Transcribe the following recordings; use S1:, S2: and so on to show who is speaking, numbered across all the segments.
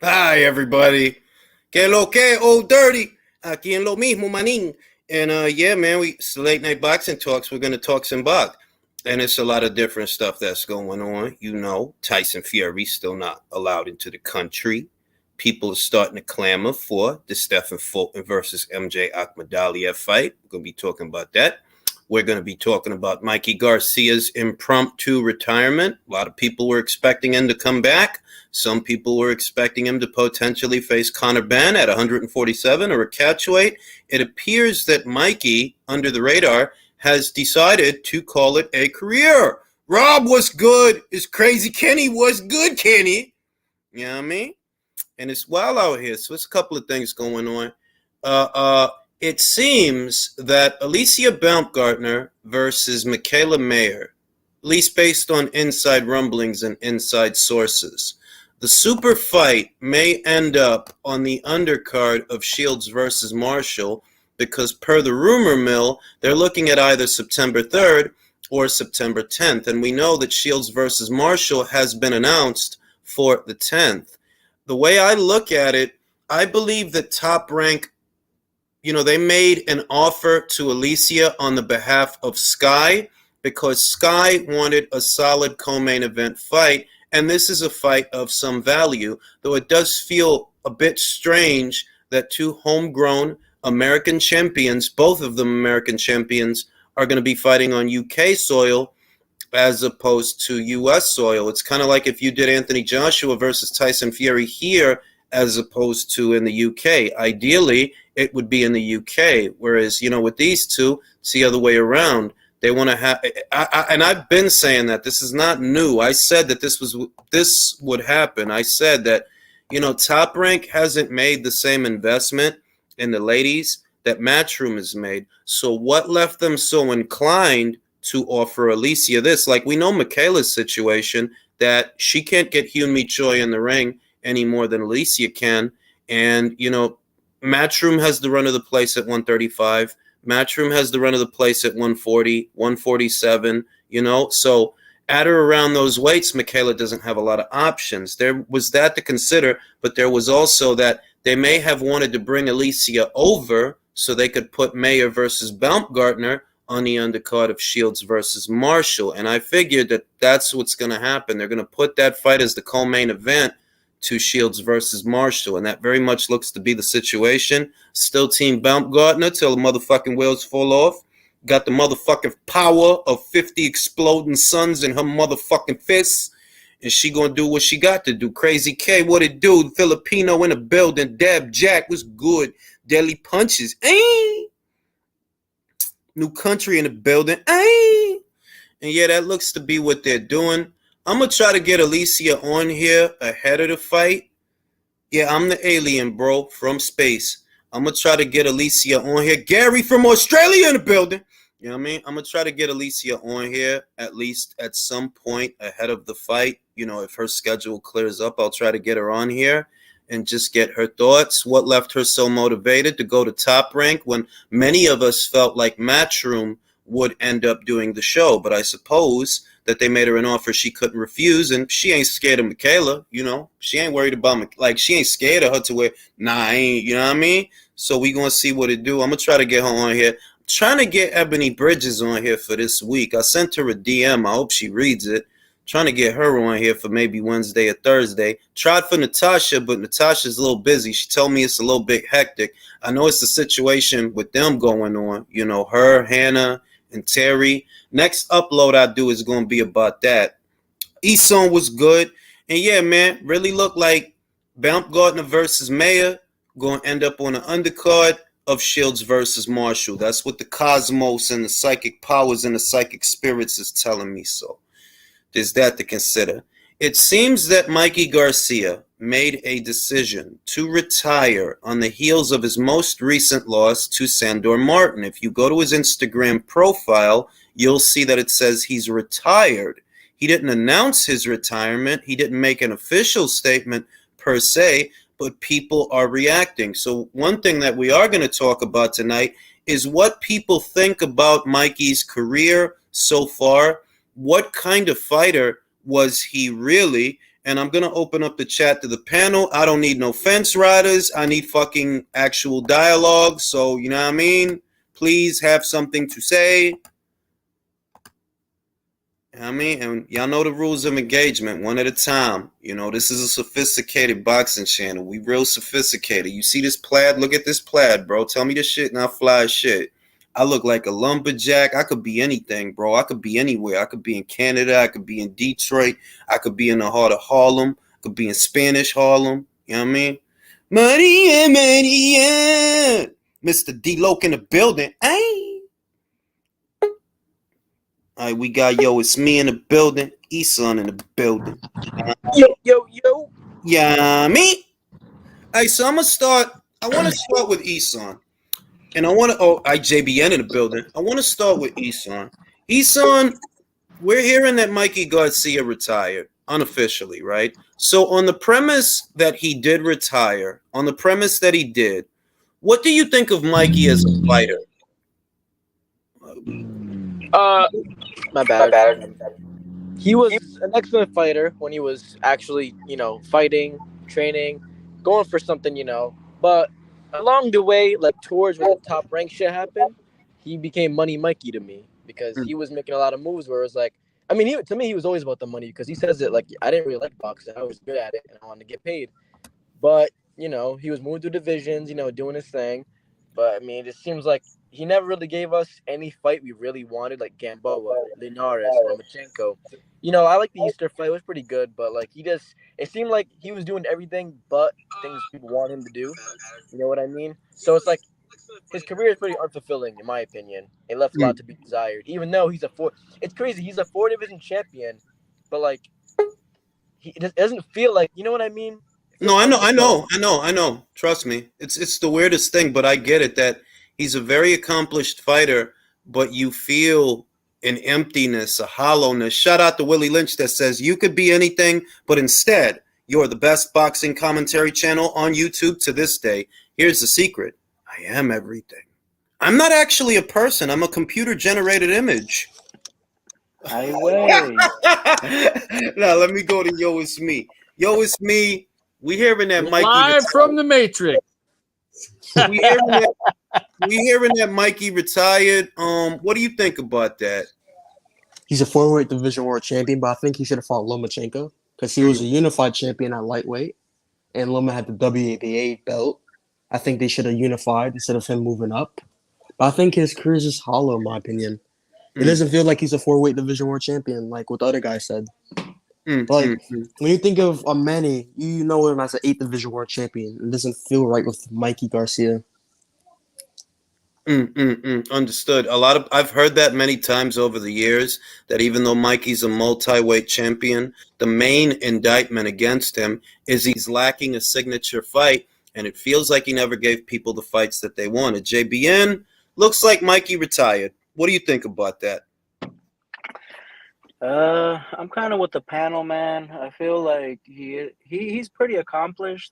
S1: Hi, everybody. Que lo que, old dirty. Aquí en lo mismo, manin. And yeah, man, it's late night boxing talks. We're gonna talk some box, and it's a lot of different stuff that's going on. You know, Tyson Fury still not allowed into the country. People are starting to clamor for the Stephen Fulton versus MJ Akhmadaliev fight. We're gonna be talking about that. We're going to be talking about Mikey Garcia's impromptu retirement. A lot of people were expecting him to come back. Some people were expecting him to potentially face Conor Benn at 147 or a catchweight. It appears that Mikey, under the radar, has decided to call it a career. Rob was good. His crazy Kenny was good, Kenny. You know what I mean? And it's wild out here. So it's a couple of things going on. It seems that Alicia Baumgartner versus Michaela, at least based on inside rumblings and inside sources, the super fight may end up on the undercard of Shields versus Marshall because per the rumor mill, they're looking at either September 3rd or September 10th. And we know that Shields versus Marshall has been announced for the 10th. The way I look at it, I believe that Top Rank, they made an offer to Alicia on the behalf of Sky because Sky wanted a solid co-main event fight, and this is a fight of some value, though it does feel a bit strange that two homegrown American champions, both of them American champions, are going to be fighting on UK soil as opposed to US soil. It's kind of like if you did Anthony Joshua versus Tyson Fury here as opposed to in the UK. Ideally, it would be in the UK, whereas, with these two, it's the other way around. They want to have, and I've been saying that this is not new. I said that this would happen. I said that, Top Rank hasn't made the same investment in the ladies that Matchroom has made. So what left them so inclined to offer Alicia this? Like, we know Michaela's situation, that she can't get Hyun Mi Choi in the ring any more than Alicia can. And, Matchroom has the run of the place at 135. Matchroom has the run of the place at 140, 147, So at or around those weights, Michaela doesn't have a lot of options. There was that to consider, but there was also that they may have wanted to bring Alicia over so they could put Mayer versus Baumgartner on the undercard of Shields versus Marshall. And I figured that that's what's going to happen. They're going to put that fight as the co-main event to Shields versus Marshall, and that very much looks to be the situation. Still Team Baumgartner till the motherfucking wheels fall off. Got the motherfucking power of 50 exploding suns in her motherfucking fists, and she gonna do what she got to do. Crazy K, what it do? Filipino in the building. Dab Jack was good. Deadly punches. Ay! New country in the building. Ay! And yeah, that looks to be what they're doing. I'm going to try to get Alicia on here ahead of the fight. Yeah, I'm the alien, bro, from space. I'm going to try to get Alicia on here. Gary from Australia in the building. You know what I mean? I'm going to try to get Alicia on here at least at some point ahead of the fight. If her schedule clears up, I'll try to get her on here and just get her thoughts. What left her so motivated to go to Top Rank when many of us felt like Matchroom would end up doing the show. But I suppose that they made her an offer she couldn't refuse, and she ain't scared of Michaela, She ain't worried about, she ain't scared of her to where, I ain't, you know what I mean? So we going to see what it do. I'm going to try to get her on here. I'm trying to get Ebony Bridges on here for this week. I sent her a DM. I hope she reads it. I'm trying to get her on here for maybe Wednesday or Thursday. Tried for Natasha, but Natasha's a little busy. She told me it's a little bit hectic. I know it's a situation with them going on, her, Hannah, and Terry. Next upload I do is going to be about that. Eson was good. And yeah, man, really looked like Baumgartner versus Mayer going to end up on the undercard of Shields versus Marshall. That's what the cosmos and the psychic powers and the psychic spirits is telling me. So there's that to consider. It seems that Mikey Garcia made a decision to retire on the heels of his most recent loss to Sandor Martin. If you go to his Instagram profile, you'll see that it says he's retired. He didn't announce his retirement. He didn't make an official statement per se, but people are reacting. So one thing that we are going to talk about tonight is what people think about Mikey's career so far. What kind of fighter was he really? and I'm going to open up the chat to the panel. I don't need no fence riders. I need fucking actual dialogue. So, you know what I mean? Please have something to say. You know what I mean? And y'all know the rules of engagement, one at a time. You know, this is a sophisticated boxing channel. We real sophisticated. You see this plaid? Look at this plaid, bro. Tell me this shit and I'll fly as shit. I look like a lumberjack. I could be anything, bro. I could be anywhere. I could be in Canada. I could be in Detroit. I could be in the heart of Harlem. I could be in Spanish Harlem. You know what I mean? Maria, Maria. Mr. D-Loke in the building. Ay. All right, we got It's Me in the building. Eson in the building.
S2: Yo.
S1: Yeah, me. All right, so I'm going to start. I want to start with Eson. And I want to, JBN in the building. I want to start with Eson. Eson, we're hearing that Mikey Garcia retired unofficially, right? So on the premise that he did retire, on the premise that he did, what do you think of Mikey as a fighter?
S2: My bad. He was an excellent fighter when he was actually, fighting, training, going for something, But along the way, like towards when the top rank shit happened, he became Money Mikey to me because he was making a lot of moves where it was like, I mean, to me, he was always about the money because he says it like, I didn't really like boxing. I was good at it and I wanted to get paid. But, he was moving through divisions, doing his thing. But, I mean, it just seems like he never really gave us any fight we really wanted, like Gamboa, Linares, Lomachenko. I like the Easter fight. It was pretty good. But, like, it seemed like he was doing everything but things people want him to do. You know what I mean? So it's like his career is pretty unfulfilling, in my opinion. It left a lot to be desired. Even though it's crazy. He's a 4-division champion, but like it doesn't feel like, you know what I mean?
S1: No, I know. Trust me. It's the weirdest thing, but I get it that he's a very accomplished fighter, but you feel an emptiness, a hollowness. Shout out to Willie Lynch that says you could be anything, but instead you're the best boxing commentary channel on YouTube to this day. Here's the secret. I am everything. I'm not actually a person. I'm a computer-generated image.
S3: Highway.
S1: Now, let me go to It's Me. It's Me. We hearing that Mikey
S4: live from the Matrix.
S1: We hearing that Mikey retired. What do you think about that?
S5: He's a 4-weight division world champion, but I think he should have fought Lomachenko because he was a unified champion at lightweight, and Loma had the WABA belt. I think they should have unified instead of him moving up. But I think his career is just hollow, in my opinion. It doesn't feel like he's a 4-weight division world champion, like what the other guy said. When you think of a Manny, you know him as an 8th division world champion. It doesn't feel right with Mikey Garcia.
S1: Understood. I've heard that many times over the years, that even though Mikey's a multi-weight champion, the main indictment against him is he's lacking a signature fight, and it feels like he never gave people the fights that they wanted. JBN, looks like Mikey retired. What do you think about that?
S3: I'm kind of with the panel, man. I feel like he's pretty accomplished,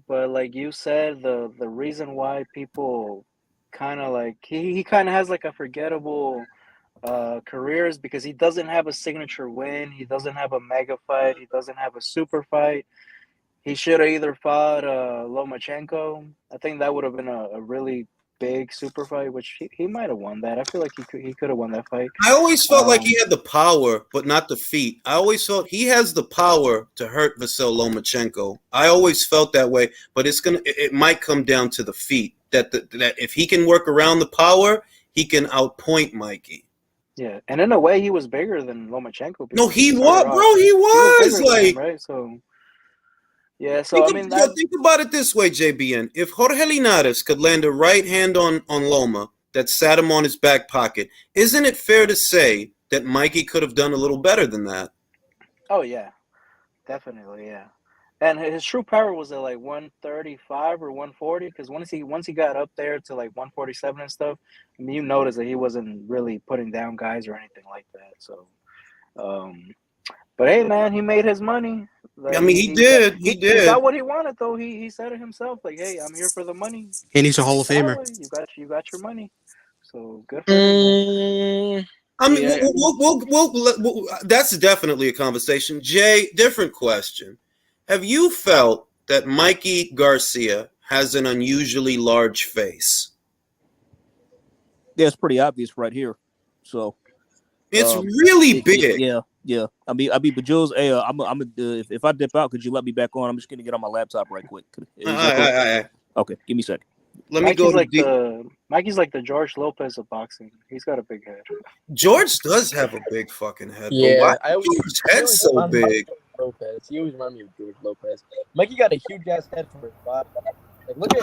S3: but like you said, the reason why people kind of like he kind of has like a forgettable career is because he doesn't have a signature win. He doesn't have a mega fight. He doesn't have a super fight. He should have either fought Lomachenko. I think that would have been a really big super fight, which he might have won that. I feel like he could have won that fight.
S1: I always felt like he had the power, but not the feet. I always felt he has the power to hurt Vasyl Lomachenko. I always felt that way, but it might come down to the feet. That if he can work around the power, he can outpoint Mikey.
S3: Yeah, and in a way, he was bigger than Lomachenko.
S1: No, he was, bro. He was like,
S3: him, right? So. Yeah, so think
S1: about it this way, JBN. If Jorge Linares could land a right hand on Loma that sat him on his back pocket, isn't it fair to say that Mikey could have done a little better than that?
S3: Oh yeah, definitely, yeah. And his true power was at like 135 or 140, because once he got up there to like 147 and stuff, I mean, you notice that he wasn't really putting down guys or anything like that. So, but hey, man, he made his money. Like,
S1: I mean, he did. He
S3: got what he wanted, though. He said it himself. Like, hey, I'm here for the money.
S5: And he's a Hall of Famer.
S3: You got your money. So good for him.
S1: I mean,
S3: Yeah.
S1: we'll that's definitely a conversation. Jay, different question. Have you felt that Mikey Garcia has an unusually large face?
S4: Yeah, it's pretty obvious right here. So
S1: It's really big.
S4: yeah. I mean, but Jules, hey, if I dip out, could you let me back on? I'm just gonna get on my laptop right quick. Is that cool?
S1: I.
S4: Okay, give me a second.
S1: Let me go.
S3: Mikey's like the George Lopez of boxing. He's got a big head.
S1: George does have a big fucking head.
S2: Yeah,
S1: but why is George's head so big?
S2: Lopez. He always reminds me of George Lopez. Mikey got a huge ass head for his body. Like, look at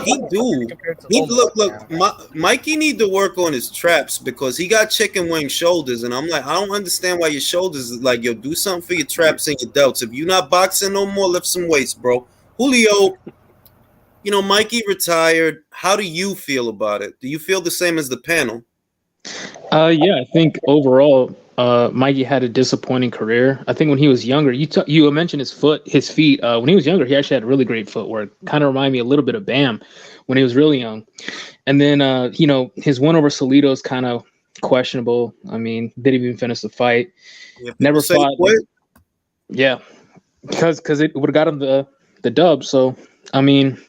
S1: Mikey need to work on his traps because he got chicken wing shoulders, and I'm like, I don't understand why your shoulders is like, yo, do something for your traps and your delts. If you're not boxing no more, lift some weights, bro. Julio, you know, Mikey retired. How do you feel about it? Do you feel the same as the panel?
S6: Yeah, I think overall, Mikey had a disappointing career. I think when he was younger, you mentioned his feet. When he was younger, he actually had really great footwork. Kind of reminded me a little bit of Bam when he was really young. And then, his win over Salido is kind of questionable. I mean, didn't even finish the fight.
S1: Yeah,
S6: never fought. Yeah, because it would have got him the dub. So, I mean,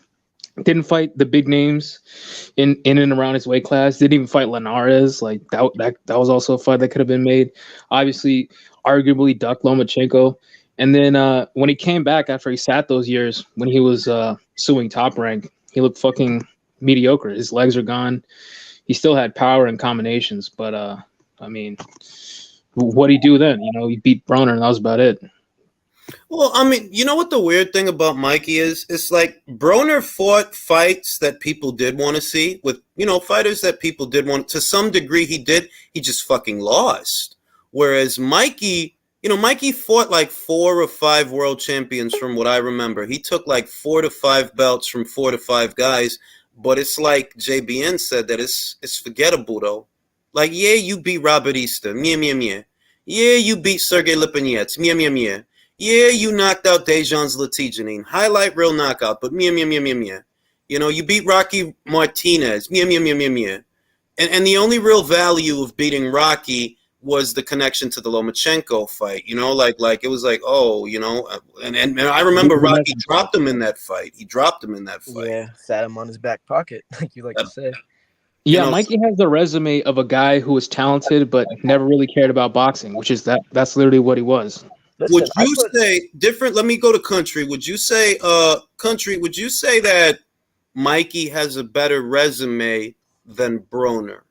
S6: didn't fight the big names in and around his weight class. Didn't even fight Linares. Like that was also a fight that could have been made. Obviously, arguably ducked Lomachenko. And then when he came back after he sat those years, when he was suing Top Rank, he looked fucking mediocre. His legs are gone. He still had power and combinations, but I mean, what'd he do then? You know, he beat Broner, and that was about it.
S1: Well, I mean, you know what the weird thing about Mikey is? It's like Broner fought fights that people did want to see with, you know, fighters that people did want. To some degree, he did. He just fucking lost. Whereas Mikey, you know, Mikey fought like 4 or 5 world champions from what I remember. He took like 4 to 5 belts from 4 to 5 guys. But it's like JBN said that it's forgettable, though. Like, yeah, you beat Robert Easter. Mia, mia, mia. Yeah, you beat Sergey Lipinets. Mia, mia, mia. Yeah, you knocked out Dejan's Latijanine. Highlight real knockout, but mia, mia, mia, mia, mia. You know, you beat Rocky Martinez. Mia, mia, mia, mia, mia. And the only real value of beating Rocky was the connection to the Lomachenko fight. You know, like it was like, oh, you know, and I remember Rocky dropped him in that fight. He dropped him in that fight.
S2: Yeah, sat him on his back pocket, like you like to say.
S6: Yeah,
S1: You know,
S6: Mikey has the resume of a guy who was talented but never really cared about boxing, which is that's literally what he was.
S2: Listen,
S1: would you say different? Let me go to Country. Would you say, Country? Would you say that Mikey has a better resume than Broner?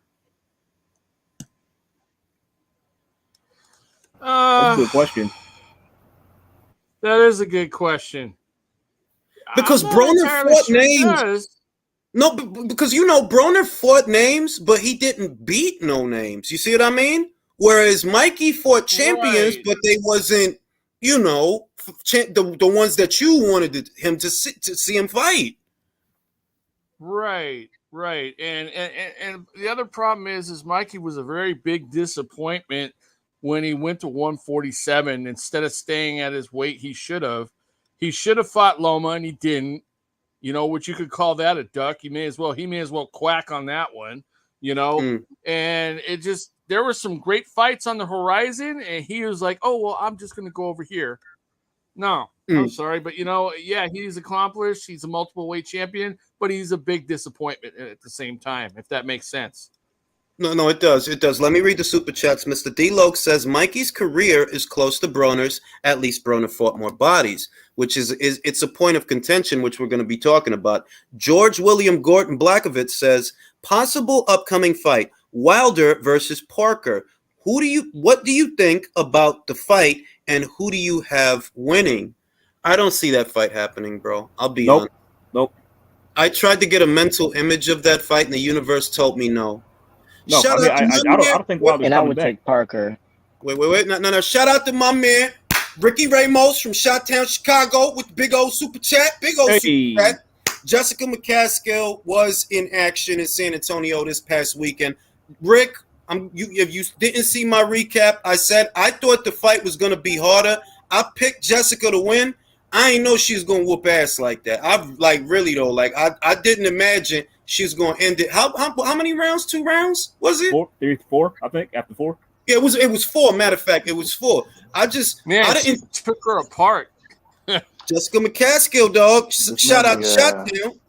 S4: That's a good question.
S7: That is a good question.
S1: Because Broner fought names. No, because you know Broner fought names, but he didn't beat no names. You see what I mean? Whereas Mikey fought champions, but they wasn't, you know, the ones that you wanted him to see him fight.
S7: Right. And the other problem is Mikey was a very big disappointment when he went to 147 instead of staying at his weight. He should have fought Loma, and he didn't. You know, which you could call that a duck. He may as well quack on that one. You know, and it just. There were some great fights on the horizon, and he was like, oh, well, I'm just going to go over here. No, I'm sorry. But, you know, yeah, he's accomplished. He's a multiple weight champion, but he's a big disappointment at the same time, if that makes sense.
S1: No, it does. It does. Let me read the super chats. Mr. D. Loke says Mikey's career is close to Broner's. At least Broner fought more bodies, which is it's a point of contention, which we're going to be talking about. George William Gordon Blackovitz says possible upcoming fight. Wilder versus Parker. What do you think about the fight, and who do you have winning? I don't see that fight happening, bro. I'll be honest.
S4: Nope.
S1: I tried to get a mental image of that fight, and the universe told me no.
S4: No, I don't think Wilder's
S2: and I would
S4: back.
S2: take Parker.
S1: Wait. No. Shout out to my man, Ricky Ramos from Shottown, Chicago, with the big old super chat. Super chat. Jessica McCaskill was in action in San Antonio this past weekend. Rick, if you didn't see my recap, I said I thought the fight was going to be harder. I picked Jessica to win. I ain't know she was going to whoop ass like that. I didn't imagine she was going to end it. How many rounds? 2 rounds? Was it?
S4: 4, I think, after 4.
S1: Yeah, it was 4. Matter of fact, it was 4. I
S7: she took her apart.
S1: Jessica McCaskill, dog. Shout out,
S8: Yeah.
S1: shot down.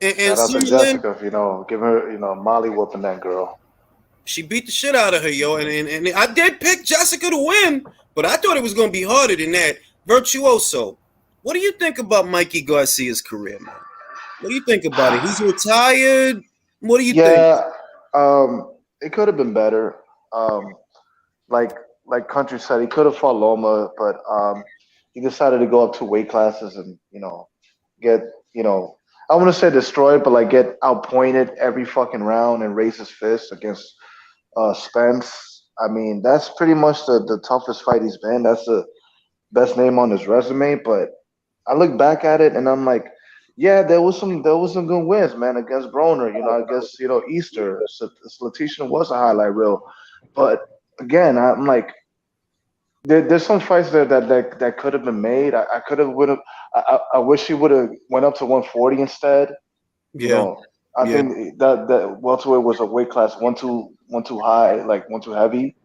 S1: And
S8: Shout out to
S1: Summerlin,
S8: Jessica, give her, Molly whooping that girl.
S1: she beat the shit out of her, yo. And I did pick Jessica to win, but I thought it was going to be harder than that. Virtuoso, what do you think about Mikey Garcia's career, man? What do you think about it? He's retired. What do you think?
S8: Yeah, it could have been better. Like Country said, he could have fought Loma, but he decided to go up 2 weight classes and get I want to say destroyed, but like get outpointed every fucking round and raise his fist against Spence. I mean, that's pretty much the toughest fight he's been. That's the best name on his resume. But I look back at it and I'm like, yeah, there was some good wins, man, against Broner. I guess Easter, Letitia was a highlight reel, but again, I'm like, there's some fights there that could have been made. I could have would have. I wish he would have went up to 140 instead.
S1: Yeah.
S8: I think that welterweight was a weight class one too high, like one too heavy.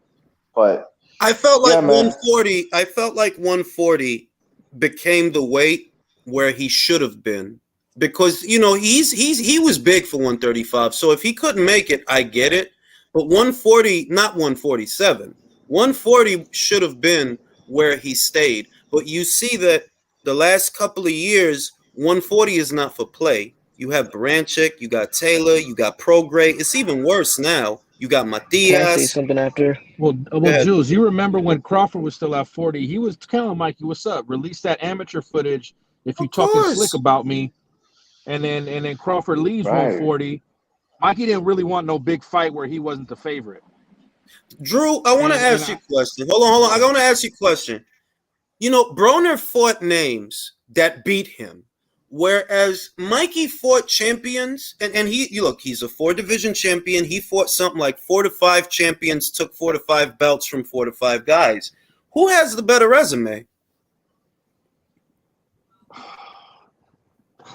S8: But
S1: I felt like
S8: yeah,
S1: 140. I felt like 140 became the weight where he should have been, because he was big for 135. So if he couldn't make it, I get it. But 140, not 147. 140 should have been where he stayed. But you see that the last couple of years, 140 is not for play. You have Baranchik, you got Taylor, you got Prograis. It's even worse now. You got Matias.
S2: Can I say something after?
S6: Well, Jules, you remember when Crawford was still at 40? He was telling Mikey, "What's up? Release that amateur footage if you talking slick about me." And then Crawford leaves 140. Mikey didn't really want no big fight where he wasn't the favorite.
S1: Drew, I want to ask you a question. Hold on. I want to ask you a question. Broner fought names that beat him, whereas Mikey fought champions, and he's a 4-division champion. He fought something like 4 to 5 champions, took 4 to 5 belts from 4 to 5 guys. Who has the better resume?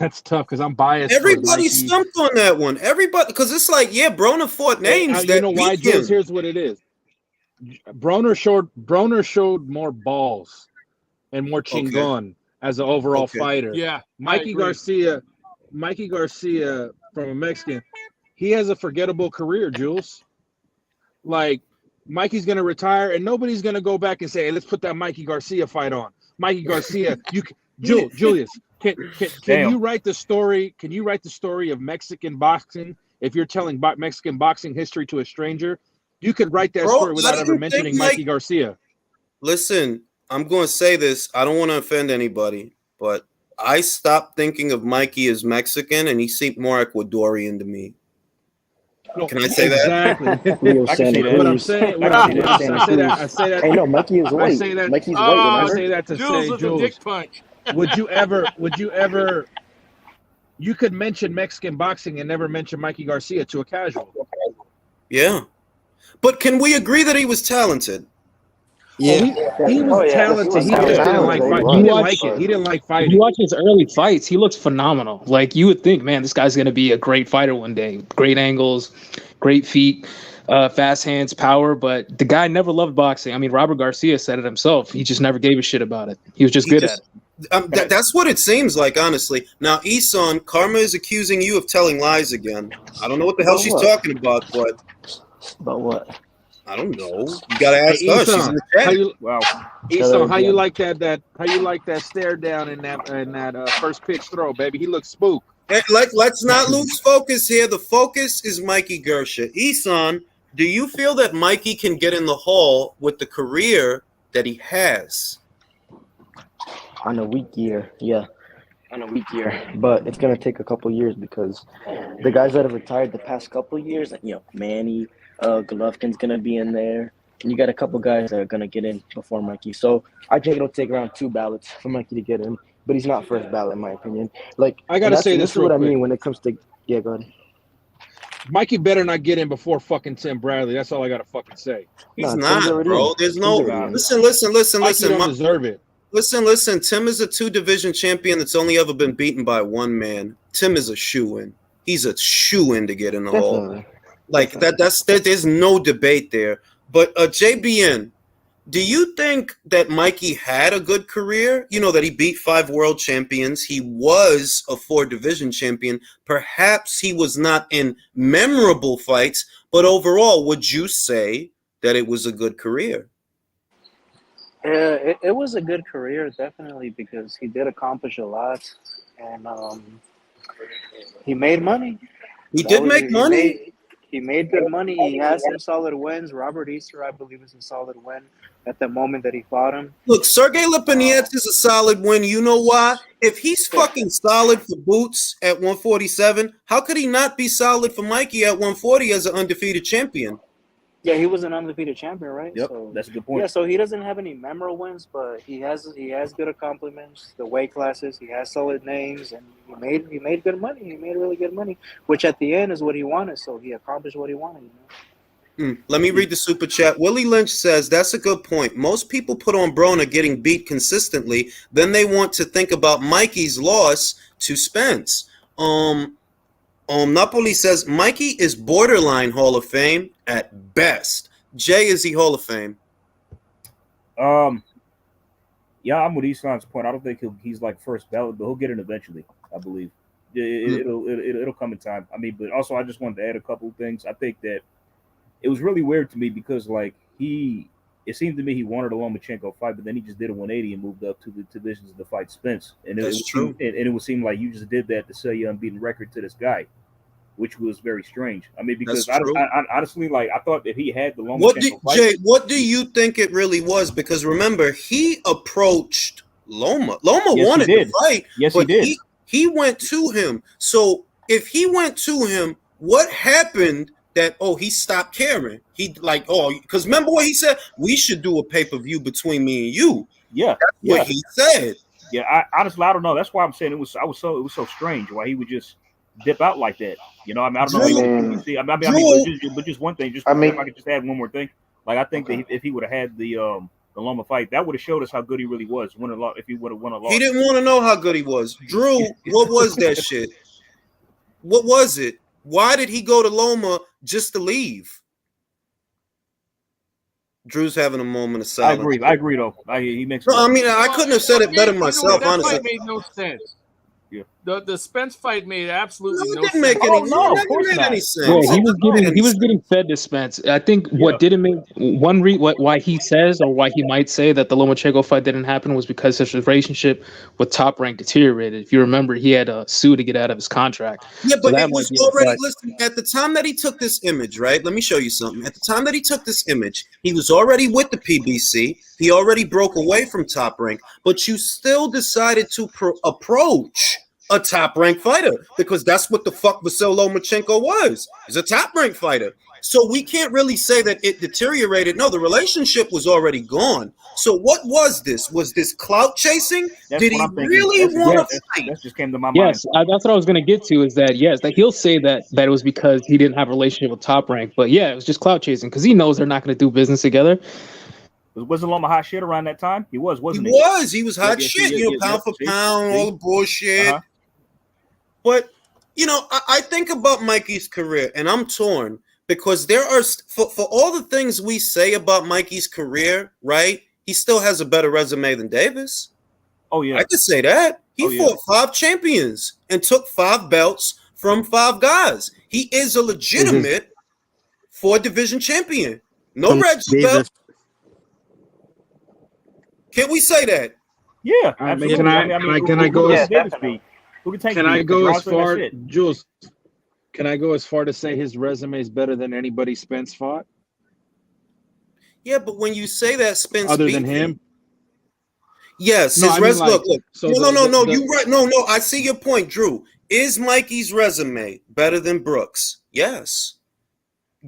S6: That's tough because I'm biased.
S1: Everybody stumped on that one. Everybody, because it's like, Broner fought names that
S6: why,
S1: beat
S6: Jules?
S1: him.
S6: Here's what it is. Broner showed more balls and more chingon as an overall fighter.
S7: Yeah,
S6: Mikey Garcia from a Mexican, he has a forgettable career, Jules. Like, Mikey's gonna retire and nobody's gonna go back and say, "Hey, let's put that Mikey Garcia fight on." Mikey Garcia, Julius, can you write the story? Can you write the story of Mexican boxing? If you're telling Mexican boxing history to a stranger, you could write that story without ever mentioning Mikey Garcia.
S1: Listen, I'm going to say this. I don't want to offend anybody, but I stopped thinking of Mikey as Mexican, and he seemed more Ecuadorian to me.
S6: No,
S1: can I say
S6: exactly.
S1: that?
S2: But
S6: I'm saying, I say that.
S2: Hey, no, Mikey is white. Mikey's white.
S6: I say that to
S7: Jules
S6: say,
S7: with a dick punch.
S6: Would you ever? You could mention Mexican boxing and never mention Mikey Garcia to a casual.
S1: Yeah, but can we agree that he was talented?
S5: Yeah,
S6: he was talented. He just didn't like fight. He didn't like it. He didn't like fighting. If you watch his early fights, he looks phenomenal. Like, you would think, man, this guy's going to be a great fighter one day. Great angles, great feet, fast hands, power. But the guy never loved boxing. I mean, Robert Garcia said it himself. He just never gave a shit about it. He was just good at it.
S1: That's what it seems like, honestly. Now, Isan, Karma is accusing you of telling lies again. I don't know what the hell she's talking about, but
S2: about what?
S1: I don't know. You gotta ask her. She's in the chat.
S6: Isan, how you like that? How you like that stare down in that first pitch throw, baby? He looks spooked.
S1: Let's not lose focus here. The focus is Mikey Garcia. Isan, do you feel that Mikey can get in the hall with the career that he has?
S2: On a weak year, yeah. On a weak year. But it's going to take a couple years because the guys that have retired the past couple years, like, Manny, Golovkin's going to be in there. And you got a couple guys that are going to get in before Mikey. So I think it'll take around 2 ballots for Mikey to get in. But he's not first ballot, in my opinion. Like,
S6: I got to say
S2: this is what I mean when it comes to – yeah, go ahead.
S6: Mikey better not get in before fucking Tim Bradley. That's all I got to fucking say.
S1: He's not, bro. There's no – listen.
S6: Mikey don't deserve it.
S1: Listen. Tim is a 2-division champion that's only ever been beaten by one man. Tim is a shoo-in. He's a shoo-in to get in the hall. Like, there's no debate there. But JBN, do you think that Mikey had a good career? You know, that he beat 5 world champions. He was a 4 division champion. Perhaps he was not in memorable fights, but overall, would you say that it was a good career?
S3: It was a good career, definitely, because he did accomplish a lot, and he made money.
S1: He did make money.
S3: He made good money. He has some solid wins. Robert Easter, I believe, is a solid win at the moment that he fought him.
S1: Look, Sergey Lipinets is a solid win. You know why? If he's fucking solid for Boots at 147, how could he not be solid for Mikey at 140 as an undefeated champion?
S3: Yeah, he was an undefeated champion, right?
S4: Yep,
S3: So,
S4: that's a good point.
S3: yeah, so he doesn't have any memorable wins, but he has good accomplishments, the weight classes, he has solid names, and he made good money. He made really good money, which at the end is what he wanted. So he accomplished what he wanted. You know?
S1: Let me read the super chat. Willie Lynch says, that's a good point. Most people put on Broner getting beat consistently. Then they want to think about Mikey's loss to Spence. Napoli says, Mikey is borderline Hall of Fame at best. Jay, is he Hall of Fame?
S4: Yeah, I'm with Isan's point. I don't think he's like first ballot, but he'll get it eventually, I believe. It'll come in time. I mean, but also I just wanted to add a couple of things. I think that it was really weird to me because like it seemed to me he wanted a Lomachenko fight, but then he just did a 180 and moved up to the divisions to fight Spence. And
S1: That's true.
S4: And it would seem like you just did that to sell your unbeaten record to this guy, which was very strange. I mean, because I honestly, like, I thought that he had the Lomachenko fight.
S1: Jay, what do you think it really was? Because remember, he approached Loma. Loma wanted to fight.
S4: Yes,
S1: but
S4: he did.
S1: He went to him. So if he went to him, what happened that, he stopped caring? Because remember what he said? We should do a pay-per-view between me and you.
S4: Yeah.
S1: That's what he said.
S4: Yeah, I honestly, I don't know. That's why I'm saying it was so strange why he would just dip out like that. You know, I mean, I don't know. But just one thing, if I could just add one more thing. Like, I think that if he would have had the Loma fight, that would have showed us how good he really was. If he would have won a loss.
S1: He didn't want to know how good he was. Drew, what was that shit? What was it? Why did he go to Loma just to leave? Drew's having a moment of silence.
S4: I agree though. He makes.
S1: No, I mean, I couldn't have said it better myself, honestly.
S7: That fight made no sense. Yeah. The Spence fight made absolutely no sense.
S1: Didn't make any,
S4: of course not.
S1: any sense.
S6: Yeah, he was getting fed to Spence. I think what didn't make why he says or why he might say that the Lomachenko fight didn't happen was because his relationship with Top Rank deteriorated. If you remember, he had a sue to get out of his contract.
S1: Yeah, but it was already, listen, at the time that he took this image, right? Let me show you something. At the time that he took this image, he was already with the PBC. He already broke away from Top Rank, but you still decided to approach a top-ranked fighter because that's what the fuck Vasyl Lomachenko was. He's a top-ranked fighter. So we can't really say that it deteriorated. No, the relationship was already gone. So what was this? Was this clout chasing? Did he really want to fight?
S4: That just came to my mind.
S6: Yes, that's what I was going to get to is that, yes, like he'll say that it was because he didn't have a relationship with Top Rank. But yeah, it was just clout chasing because he knows they're not going to do business together.
S4: Wasn't Loma hot shit around that time? He was, wasn't he?
S1: He was hot shit, pound for pound, all the bullshit. Uh-huh. But, I think about Mikey's career, and I'm torn because there are, for all the things we say about Mikey's career, right, he still has a better resume than Davis.
S4: Oh, yeah.
S1: I could say that. He fought 5 champions and took 5 belts from 5 guys. He is a legitimate 4-division champion. No Reggie belt. Can we say that?
S4: Yeah, absolutely.
S9: Can I go as far,
S10: Jules? Can I go as far to say his resume is better than anybody Spence fought?
S1: Yeah, but when you say that, Spence
S10: other than him.
S1: Yes, his resume. Look. So no. You right? No. I see your point, Drew. Is Mikey's resume better than Brooks? Yes.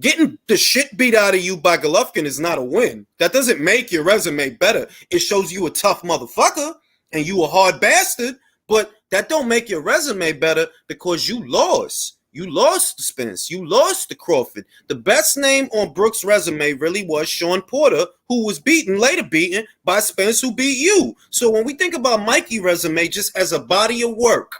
S1: Getting the shit beat out of you by Golovkin is not a win. That doesn't make your resume better. It shows you a tough motherfucker and you a hard bastard, but that don't make your resume better because you lost. You lost to Spence. You lost to Crawford. The best name on Brooks' resume really was Sean Porter, who was later beaten by Spence, who beat you. So when we think about Mikey's resume just as a body of work,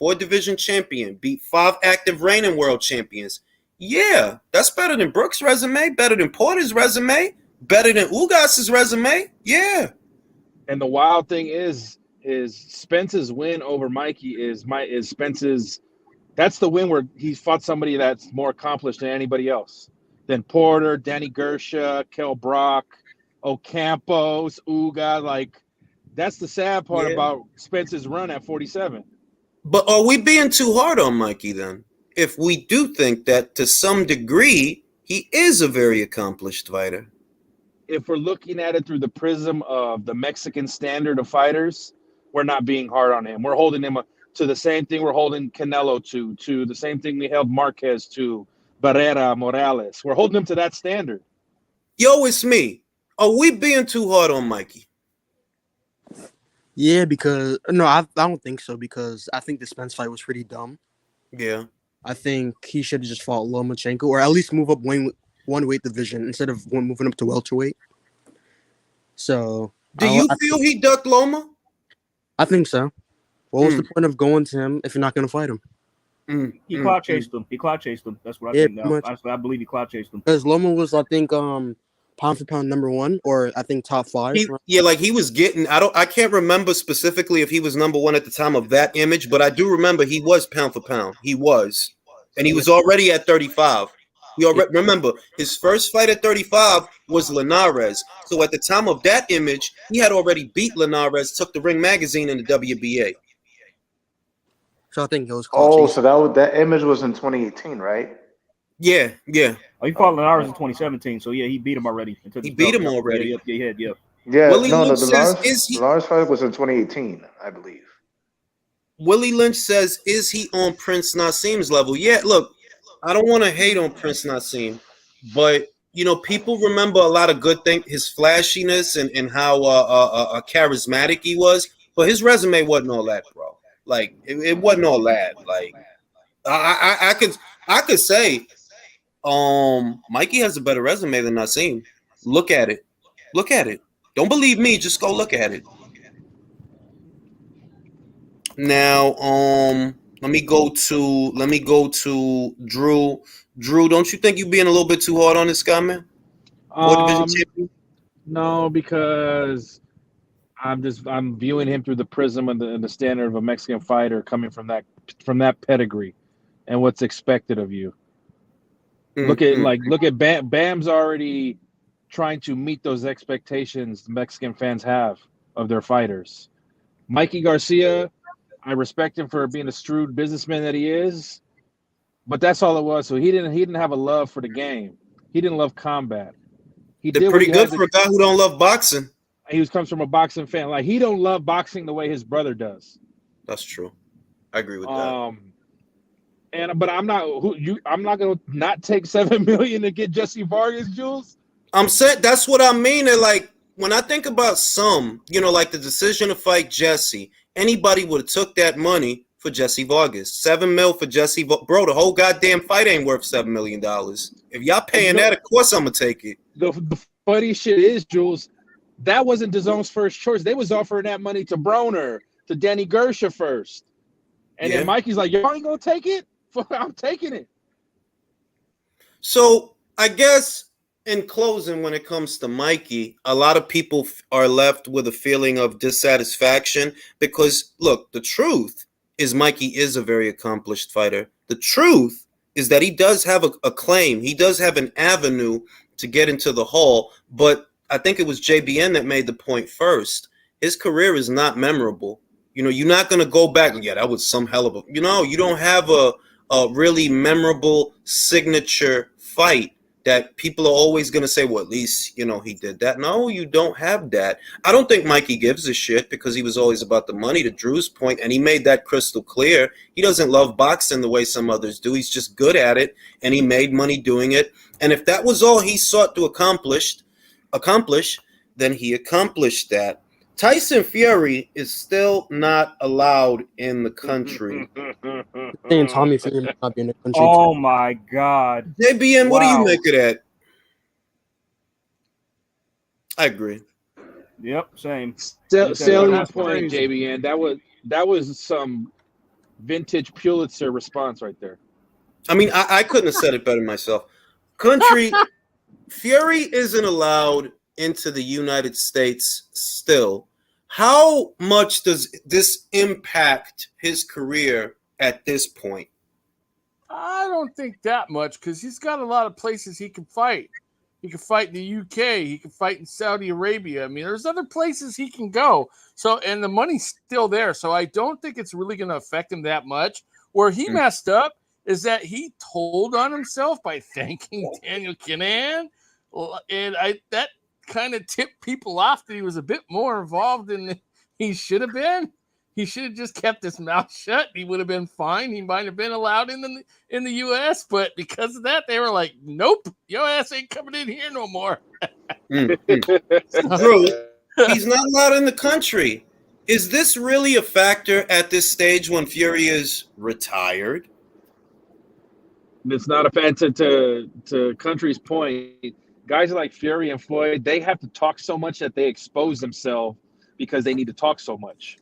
S1: 4-division champion, beat 5 active reigning world champions, Yeah, that's better than Brooks' resume, better than Porter's resume, better than Ugas's resume. Yeah.
S10: And the wild thing is Spence's win over Mikey is Spence's. That's the win where he fought somebody that's more accomplished than anybody else, than Porter, Danny Gersha, Kell Brock, Ocampos, Ugas. Like, that's the sad part about Spence's run at 47.
S1: But are we being too hard on Mikey then? If we do think that to some degree he is a very accomplished fighter.
S10: If we're looking at it through the prism of the Mexican standard of fighters, we're not being hard on him. We're holding him to the same thing we're holding Canelo to the same thing we held Marquez to, Barrera, Morales. We're holding him to that standard.
S1: Yo, it's me. Are we being too hard on Mikey?
S5: Yeah, because no, I don't think so, because I think the Spence fight was pretty dumb.
S1: Yeah.
S5: I think he should have just fought Lomachenko, or at least move up one weight division instead of moving up to welterweight. So,
S1: do you feel he ducked Loma?
S5: I think so. What was the point of going to him if you're not going to fight him?
S4: He clout chased him. He clout chased him. That's what I think now. I believe he clout chased him.
S5: Because Loma was, I think, pound for pound #1, or I think top 5.
S1: He was getting. I can't remember specifically if he was #1 at the time of that image, but I do remember he was pound for pound. He was, and he was already at 35. Remember his first fight at 35 was Linares. So at the time of that image, he had already beat Linares, took the Ring Magazine in the WBA.
S5: So I think it was.
S8: So that image was in 2018, right?
S1: Yeah.
S4: Oh, he fought Linares in 2017. So yeah, he beat him already.
S1: He beat him already.
S4: Yeah.
S8: Yeah. The Linares fight was in 2018, I believe.
S1: Willie Lynch says, "Is he on Prince Nassim's level?" Yeah. Look, I don't want to hate on Prince Nassim, but people remember a lot of good things, his flashiness and how charismatic he was. But his resume wasn't all that, bro. Like it wasn't all that. Like I could say, Mikey has a better resume than Nassim. Look at it. Don't believe me? Just go look at it. Now, let me go to Drew. Drew, don't you think you're being a little bit too hard on this guy, man?
S10: No, because I'm viewing him through the prism and the standard of a Mexican fighter coming from that pedigree and what's expected of you. Look at Bam's already trying to meet those expectations the Mexican fans have of their fighters. Mikey Garcia, I respect him for being a shrewd businessman that he is, but that's all it was. So he didn't have a love for the game. He didn't love combat.
S1: They're pretty good for a guy who don't love boxing.
S10: He comes from a boxing fan. Like, he don't love boxing the way his brother does.
S1: That's true. I agree with that.
S10: But I'm not gonna not take $7 million to get Jesse Vargas, Jules.
S1: I'm saying that's what I mean. And like when I think about like the decision to fight Jesse, anybody would have took that money for Jesse Vargas. $7 million for Jesse, bro. The whole goddamn fight ain't worth $7 million. If y'all paying that, of course I'm gonna take it.
S10: The funny shit is, Jules, that wasn't DAZN's first choice. They was offering that money to Broner, to Danny Gersha first. And then Mikey's like, y'all ain't gonna take it? I'm taking it.
S1: So I guess in closing, when it comes to Mikey, a lot of people are left with a feeling of dissatisfaction because, look, the truth is Mikey is a very accomplished fighter. The truth is that he does have a claim. He does have an avenue to get into the hall, but I think it was JBN that made the point first. His career is not memorable. You're not going to go back. Yeah, that was some hell of a, you don't have a really memorable signature fight that people are always going to say, well, at least, he did that. No, you don't have that. I don't think Mikey gives a shit because he was always about the money, to Drew's point, and he made that crystal clear. He doesn't love boxing the way some others do. He's just good at it, and he made money doing it. And if that was all he sought to accomplish, then he accomplished that. Tyson Fury is still not allowed in the country.
S5: And Tommy Fury might not be in the country.
S4: Oh my God.
S1: JBN, what do you make of that? I agree.
S4: Yep, same.
S10: Salient point, JBN. That was some vintage Pulitzer response right there.
S1: I mean, I couldn't have said it better myself. Country, Fury isn't allowed into the United States still. How much does this impact his career at this point?
S7: I don't think that much because he's got a lot of places he can fight. He can fight in the UK. He can fight in Saudi Arabia. I mean, there's other places he can go. So, and the money's still there. So I don't think it's really going to affect him that much. Where he messed up is that he told on himself by thanking Daniel Kinahan. And that kind of tipped people off that he was a bit more involved than he should have been. He should have just kept his mouth shut. He would have been fine. He might have been allowed in the U.S., but because of that, they were like, "Nope, your ass ain't coming in here no more."
S1: Drew, he's not allowed in the country. Is this really a factor at this stage when Fury is retired?
S10: It's not a factor to Country's point. Guys like Fury and Floyd, they have to talk so much that they expose themselves because they need to talk so much.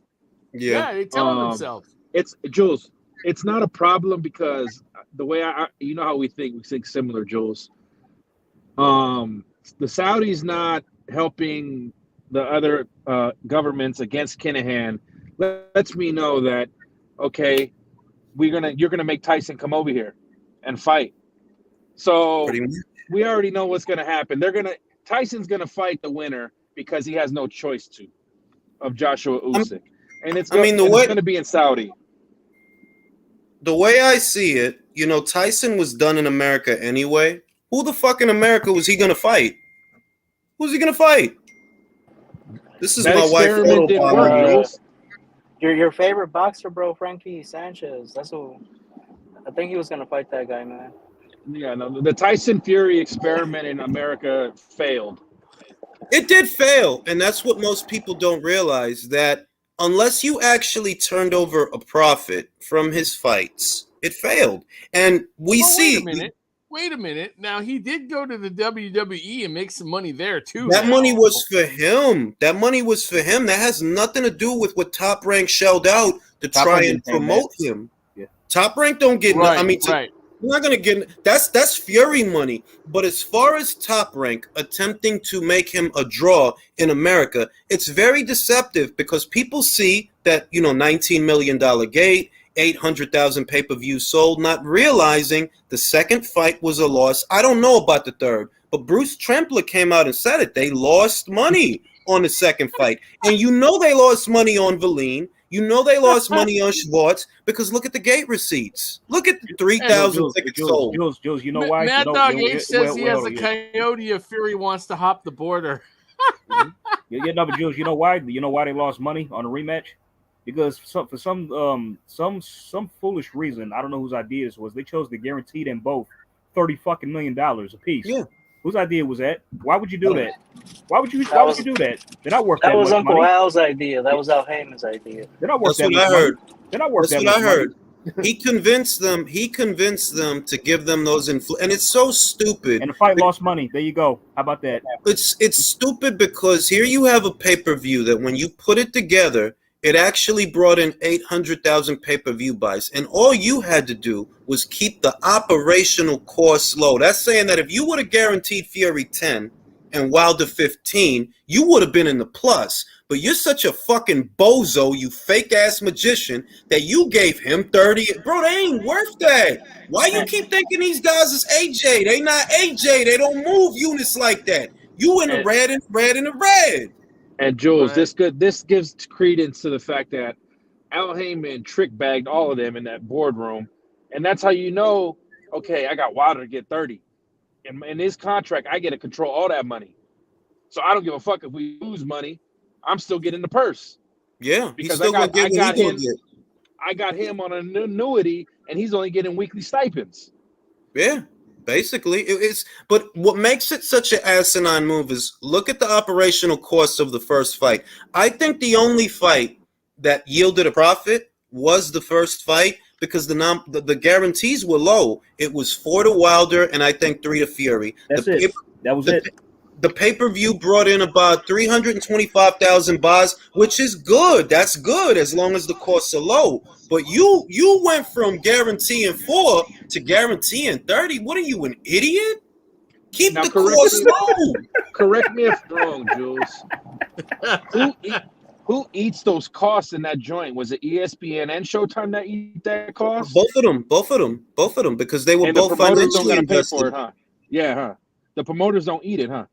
S7: Yeah, they tell themselves.
S10: It's Jules. It's not a problem because the way you know how we think similar, Jules. The Saudis not helping the other governments against Kinahan lets me know that okay, you're gonna make Tyson come over here and fight. So we already know what's gonna happen. Tyson's gonna fight the winner because he has no choice of Joshua Usyk. And it's going to be in Saudi.
S1: The way I see it, Tyson was done in America anyway. Who the fuck in America was he going to fight? Who's he going to fight? This is
S10: that
S1: my wife.
S3: Your favorite boxer, bro, Frankie Sanchez. That's who. I think he was going to fight that guy, man.
S10: Yeah, no, the Tyson Fury experiment in America failed.
S1: It did fail, and that's what most people don't realize, that unless you actually turned over a profit from his fights, it failed. And we see.
S7: Wait a minute. Now, he did go to the WWE and make some money there, too.
S1: That money was for him. That has nothing to do with what Top Rank shelled out to try and promote him. Yeah. Top Rank don't get
S7: right.
S1: We're not gonna get that's Fury money. But as far as Top Rank attempting to make him a draw in America, it's very deceptive because people see that $19 million gate, 800,000 pay-per-views sold, not realizing the second fight was a loss. I don't know about the third, but Bruce Trempler came out and said it. They lost money on the second fight, and they lost money on Valine. They lost money on Schwartz because look at the gate receipts. Look at the 3,000 tickets sold.
S4: Jules, you know why?
S7: Mad Dog H says he has a coyote if Fury wants to hop the border.
S4: But Jules, you know why? You know why they lost money on a rematch? Because for some foolish reason, I don't know whose idea this was, they chose to guarantee them both $30 million a piece. Yeah. Whose idea was that? Why would you do that? Why would you do that? They're not worth that much money.
S3: That was Uncle Al's idea. That was Al Heyman's idea.
S4: They're not worth that much money. They're not worth that much money. That's what I heard.
S1: He convinced them to give them those and it's so stupid.
S4: And the fight lost money. There you go. How about that?
S1: It's stupid because here you have a pay-per-view that when you put it together, it actually brought in 800,000 pay-per-view buys, and all you had to do was keep the operational costs low. That's saying that if you would have guaranteed Fury 10 and Wilder 15, you would have been in the plus. But you're such a fucking bozo, you fake-ass magician, that you gave him 30. Bro, they ain't worth that. Why you keep thinking these guys is AJ? They not AJ. They don't move units like that. You in the red and red and the red.
S10: And Jules, this gives credence to the fact that Al Heyman trick bagged all of them in that boardroom, and that's how okay, I got Wilder to get 30. In his contract, I get to control all that money, so I don't give a fuck if we lose money. I'm still getting the purse.
S1: Yeah,
S10: because I got him on an annuity, and he's only getting weekly stipends.
S1: Yeah. Basically, but what makes it such an asinine move is look at the operational costs of the first fight. I think the only fight that yielded a profit was the first fight because the guarantees were low. It was 4 to Wilder and I think 3 to Fury.
S4: That was it.
S1: the pay-per-view brought in about 325,000 bars, which is good. That's good as long as the costs are low. But you went from guaranteeing 4 to guaranteeing 30. What are you, an idiot? Keep
S10: Now
S1: the costs low.
S10: correct me if I'm wrong, Jules. Who eats those costs in that joint? Was it ESPN and Showtime that eat that cost?
S1: Both of them, because they were
S10: And the
S1: both
S10: promoters don't
S1: financially
S10: gotta pay
S1: invested.
S10: for it, huh? Yeah, huh? The promoters don't eat it, huh?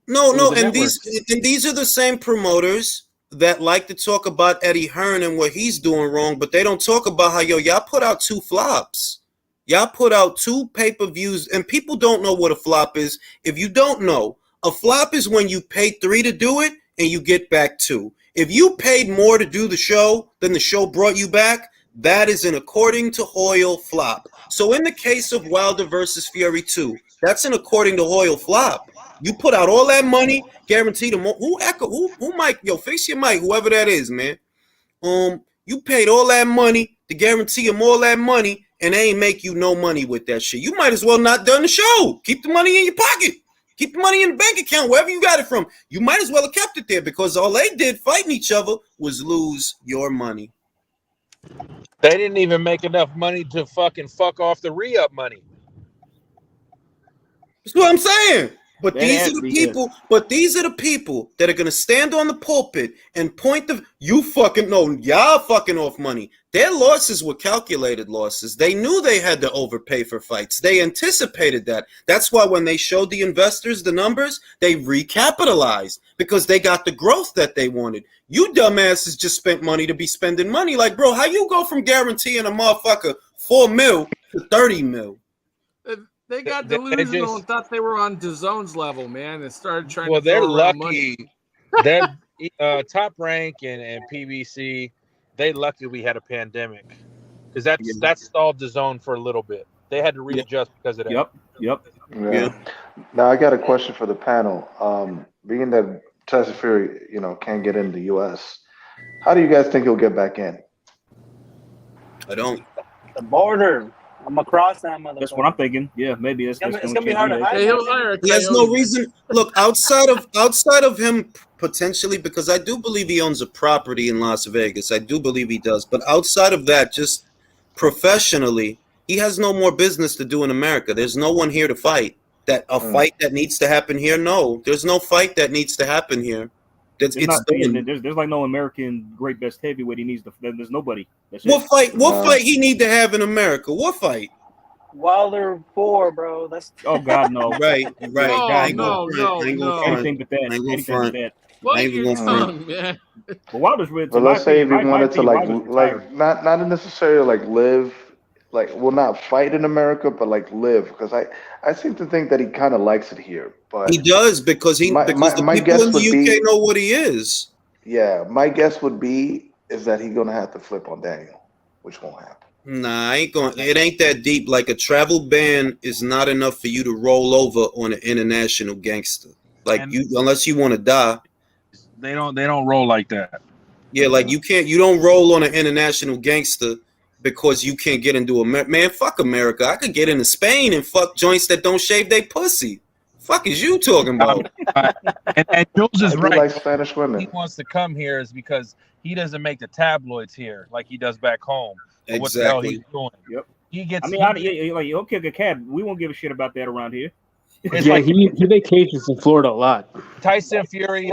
S1: No,
S10: It was the
S1: and these are the same promoters that like to talk about Eddie Hearn and what he's doing wrong, but they don't talk about how y'all put out 2 flops. Y'all put out 2 pay-per-views, and people don't know what a flop is. If you don't know, a flop is when you pay 3 to do it and you get back 2. If you paid more to do the show than the show brought you back, that is an according to Hoyle flop. So in the case of Wilder versus Fury 2, that's an according to Hoyle flop. You put out all that money, guaranteed them. Who Mike? Yo, fix your mic, whoever that is, man. You paid all that money to guarantee them all that money, and they ain't make you no money with that shit. You might as well not done the show. Keep the money in your pocket. Keep the money in the bank account, wherever you got it from. You might as well have kept it there because all they did fighting each other was lose your money.
S10: They didn't even make enough money to fucking fuck off the re-up money.
S1: That's what I'm saying. But
S4: That
S1: these
S4: has
S1: are
S4: to
S1: the
S4: be
S1: people. But these are the people that are gonna stand on the pulpit and point the you fucking no, y'all fucking off money. Their losses were calculated losses. They knew they had to overpay for fights. They anticipated that. That's why when they showed the investors the numbers, they recapitalized because they got the growth that they wanted. You dumbasses just spent money to be spending money. Like, bro, how you go from guaranteeing a motherfucker $4 million to $30 million?
S7: They got
S10: They
S7: delusional
S10: just-
S7: and thought they were on DAZN's level, man, and started trying
S10: Well,
S7: to
S10: they're
S7: throw around money.
S10: lucky. That Top Rank and PBC, they lucky we had a pandemic because that stalled the zone for a little bit. They had to readjust because of that.
S4: Yep.
S8: Yeah. Now I got a question for the panel. Being that Tyson Fury, can't get in the U.S., how do you guys think he'll get back in?
S1: I don't.
S3: The border. I'm across that motherfucker.
S4: That's what I'm thinking. Yeah, maybe it's
S3: gonna be hard to hide.
S7: Hey, he'll hire a
S1: He has no
S7: coyote.
S1: reason. Look, outside of him potentially, because I do believe he owns a property in Las Vegas. I do believe he does. But outside of that, just professionally, he has no more business to do in America. There's no one here to fight. That a fight that needs to happen here? No, there's no fight that needs to happen here. There's
S4: like no American great best heavyweight. There's nobody. That's
S1: What
S4: it.
S1: fight? What fight he need to have in America? What fight?
S3: Wilder 4, bro. That's
S4: Oh God, no.
S1: Right.
S7: Oh, no.
S4: Anything but that. Anything but that.
S7: Bite
S1: Ain't
S7: your
S1: gonna front.
S7: tongue, man.
S4: But Wilder's with.
S8: But let's say if he
S4: my
S8: wanted to
S4: opinion, Wilder's retired.
S8: not necessarily live, not fight in America, but live, because I seem to think that he kind of likes it here. But
S1: He does because the
S8: my
S1: people
S8: guess
S1: in the
S8: would
S1: UK
S8: be-
S1: know what he is.
S8: yeah, my guess would be is that he's gonna have to flip on Daniel, which won't happen.
S1: Nah, I ain't going. It ain't that deep. Like a travel ban is not enough for you to roll over on an international gangster. Unless you want to die.
S10: They don't roll like that.
S1: Yeah, like you don't roll on an international gangster because you can't get into America. Man, fuck America. I could get into Spain and fuck joints that don't shave their pussy. Fuck is you talking about?
S10: And Jules is
S8: I do
S10: right.
S8: like Spanish women.
S10: He wants to come here is because he doesn't make the tabloids here like he does back home. But what the hell he's doing?
S4: Yep.
S10: He gets.
S4: You'll kick a cab. We won't give a shit about that around here.
S6: Yeah, he vacations in Florida a lot.
S10: Tyson Fury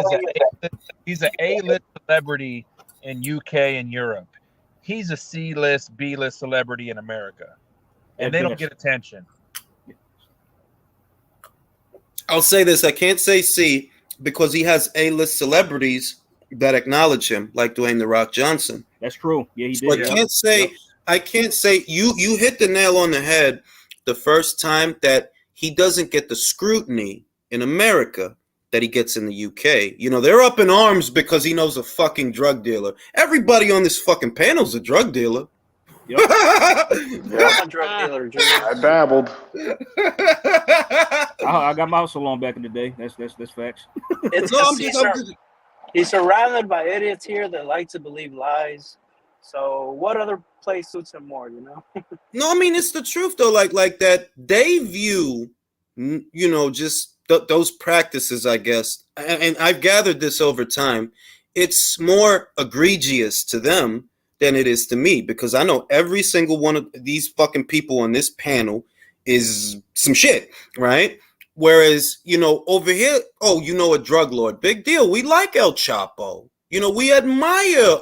S10: is an A-list celebrity in UK and Europe. He's a C-list, B-list celebrity in America, and they don't get attention.
S1: I'll say this: I can't say C because he has A-list celebrities that acknowledge him, like Dwayne "The Rock" Johnson.
S4: That's true. Yeah, he did.
S1: So I can't say you hit the nail on the head the first time that he doesn't get the scrutiny in America that he gets in the UK. They're up in arms because he knows a fucking drug dealer. Everybody on this fucking panel's a drug dealer.
S4: Yep.
S3: I'm a drug dealer, Jules.
S8: I dabbled.
S4: I got my salon back in the day. That's facts.
S3: He's surrounded by idiots here that like to believe lies. So what other place suits him more,
S1: No, I mean it's the truth though. Like that they view, just those practices, I guess, and I've gathered this over time, it's more egregious to them than it is to me, because I know every single one of these fucking people on this panel is some shit, right? Whereas, over here, a drug lord, big deal. We like El Chapo. We admire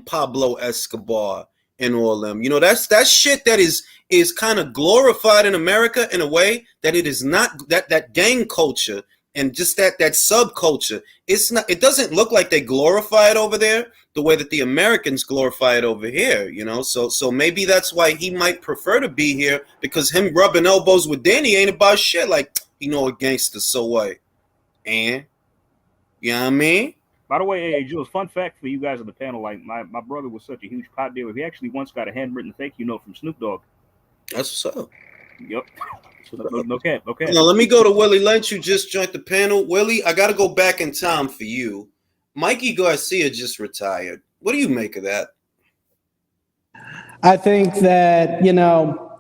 S1: Pablo Escobar and all them. That's shit that is kind of glorified in America in a way that it is not. That gang culture and just that subculture, it doesn't look like they glorify it over there the way that the Americans glorify it over here, so maybe that's why he might prefer to be here, because him rubbing elbows with Danny ain't about shit. Like, a gangster, so what? And you know what I mean?
S4: By the way, hey, Jules, fun fact for you guys on the panel, like my brother was such a huge pot dealer, he actually once got a handwritten thank you note from Snoop Dogg.
S1: That's what's up.
S4: Yep. No cap.
S1: Now, let me go to Willie Lynch, who just joined the panel. Willie, I got to go back in time for you. Mikey Garcia just retired. What do you make of that?
S9: I think that,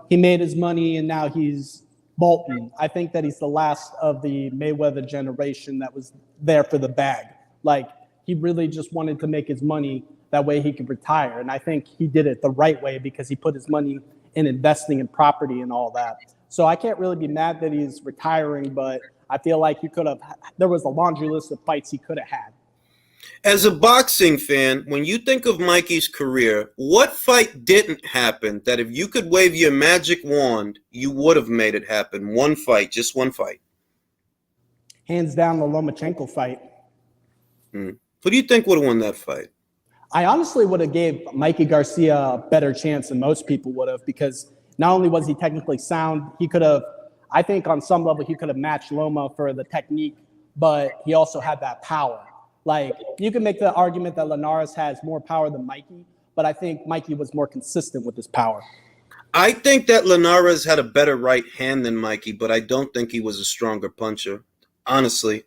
S9: he made his money and now he's bolting. I think that he's the last of the Mayweather generation that was there for the bag. Like, he really just wanted to make his money. That way he could retire. And I think he did it the right way because he put his money in investing in property and all that. So I can't really be mad that he's retiring, but I feel like there was a laundry list of fights he could have had.
S1: As a boxing fan, when you think of Mikey's career, what fight didn't happen that if you could wave your magic wand, you would have made it happen? One fight, just one fight.
S9: Hands down, the Lomachenko fight.
S1: Who do you think would have won that fight?
S9: I honestly would have gave Mikey Garcia a better chance than most people would have, because not only was he technically sound, he could have, I think on some level, he could have matched Loma for the technique, but he also had that power. Like, you can make the argument that Linares has more power than Mikey, but I think Mikey was more consistent with his power.
S1: I think that Linares had a better right hand than Mikey, but I don't think he was a stronger puncher. Honestly,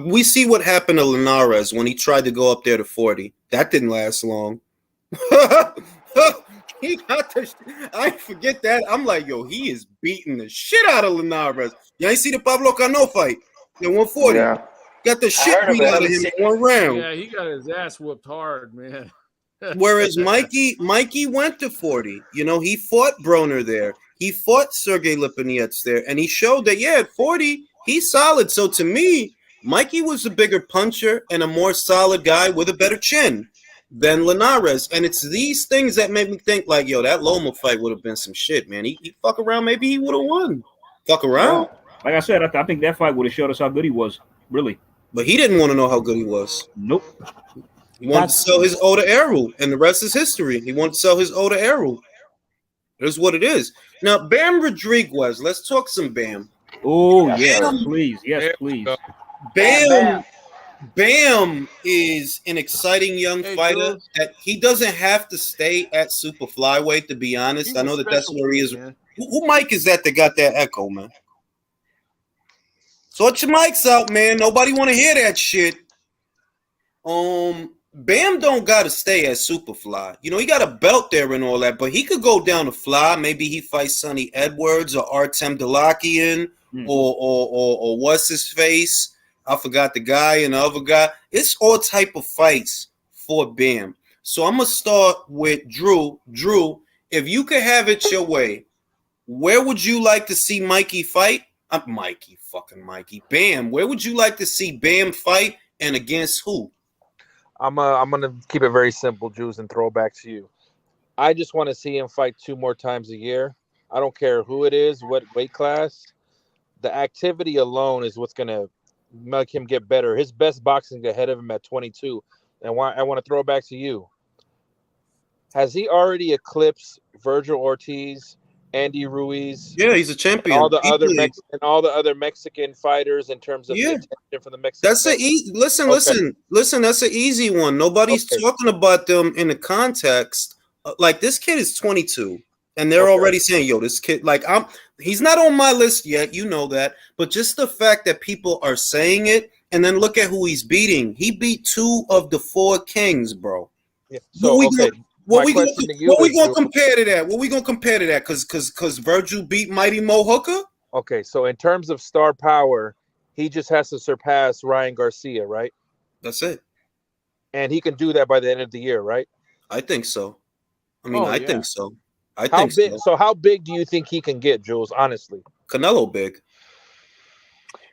S1: we see what happened to Linares when he tried to go up there to 40. That didn't last long. He got I forget that. I'm like, yo, he is beating the shit out of Linares. You ain't see the Pablo Cano fight in 140?
S8: Yeah.
S1: Got the shit beat out of him in one round.
S7: Yeah, he got his ass whooped hard, man.
S1: Whereas Mikey went to 40. He fought Broner there. He fought Sergey Lipinets there. And he showed that, at 40, he's solid. So to me, Mikey was a bigger puncher and a more solid guy with a better chin than Linares. And it's these things that make me think, like, yo, that Loma fight would have been some shit, man. He fuck around, maybe he would have won. Fuck around.
S4: Like I said, I think that fight would have showed us how good he was, really.
S1: But he didn't want to know how good he was.
S4: Nope.
S1: He wanted to sell his Oda Eru, and the rest is history. He wanted to sell his Oda Eru. That's what it is. Now, Bam Rodriguez, let's talk some Bam.
S4: Oh, yeah, please. Yes, please.
S1: Bam is an exciting young fighter that he doesn't have to stay at super flyweight, to be honest. I know that's where he is. Who mic is that got that echo, man? Sort your mics out, man. Nobody want to hear that shit. Bam don't got to stay at Superfly. He got a belt there and all that, but he could go down to fly. Maybe he fights Sonny Edwards or Artem Dalakian or what's his face? I forgot the guy and the other guy. It's all type of fights for Bam. So I'm going to start with Drew. Drew, if you could have it your way, where would you like to see Mikey fight? Mikey. Bam. Where would you like to see Bam fight, and against who?
S10: I'm gonna keep it very simple, Juice, and throw it back to you. I just want to see him fight 2 more times a year. I don't care who it is, what weight class. The activity alone is what's gonna make him get better. His best boxing ahead of him at 22. And I want to throw it back to you. Has he already eclipsed Virgil Ortiz, Andy Ruiz?
S1: Yeah, he's a champion.
S10: All the other Mexican fighters in terms of the attention for the Mexican.
S1: That's listen. That's an easy one. Nobody's talking about them in the context. Like, this kid is 22, and they're already saying, "Yo, this kid." Like, he's not on my list yet. You know that, but just the fact that people are saying it, and then look at who he's beating. He beat 2 of the 4 kings, bro.
S10: Yeah. So
S1: What we gonna compare to that? What we gonna compare to that? Because Virgil beat Mighty Mo Hooker.
S10: Okay, so in terms of star power,
S11: He just has to surpass Ryan Garcia, right?
S1: That's it.
S11: And he can do that by the end of the year, right?
S1: I think so. I mean, I think so.
S11: How big? So how big do you think he can get, Jules? Honestly,
S1: Canelo big.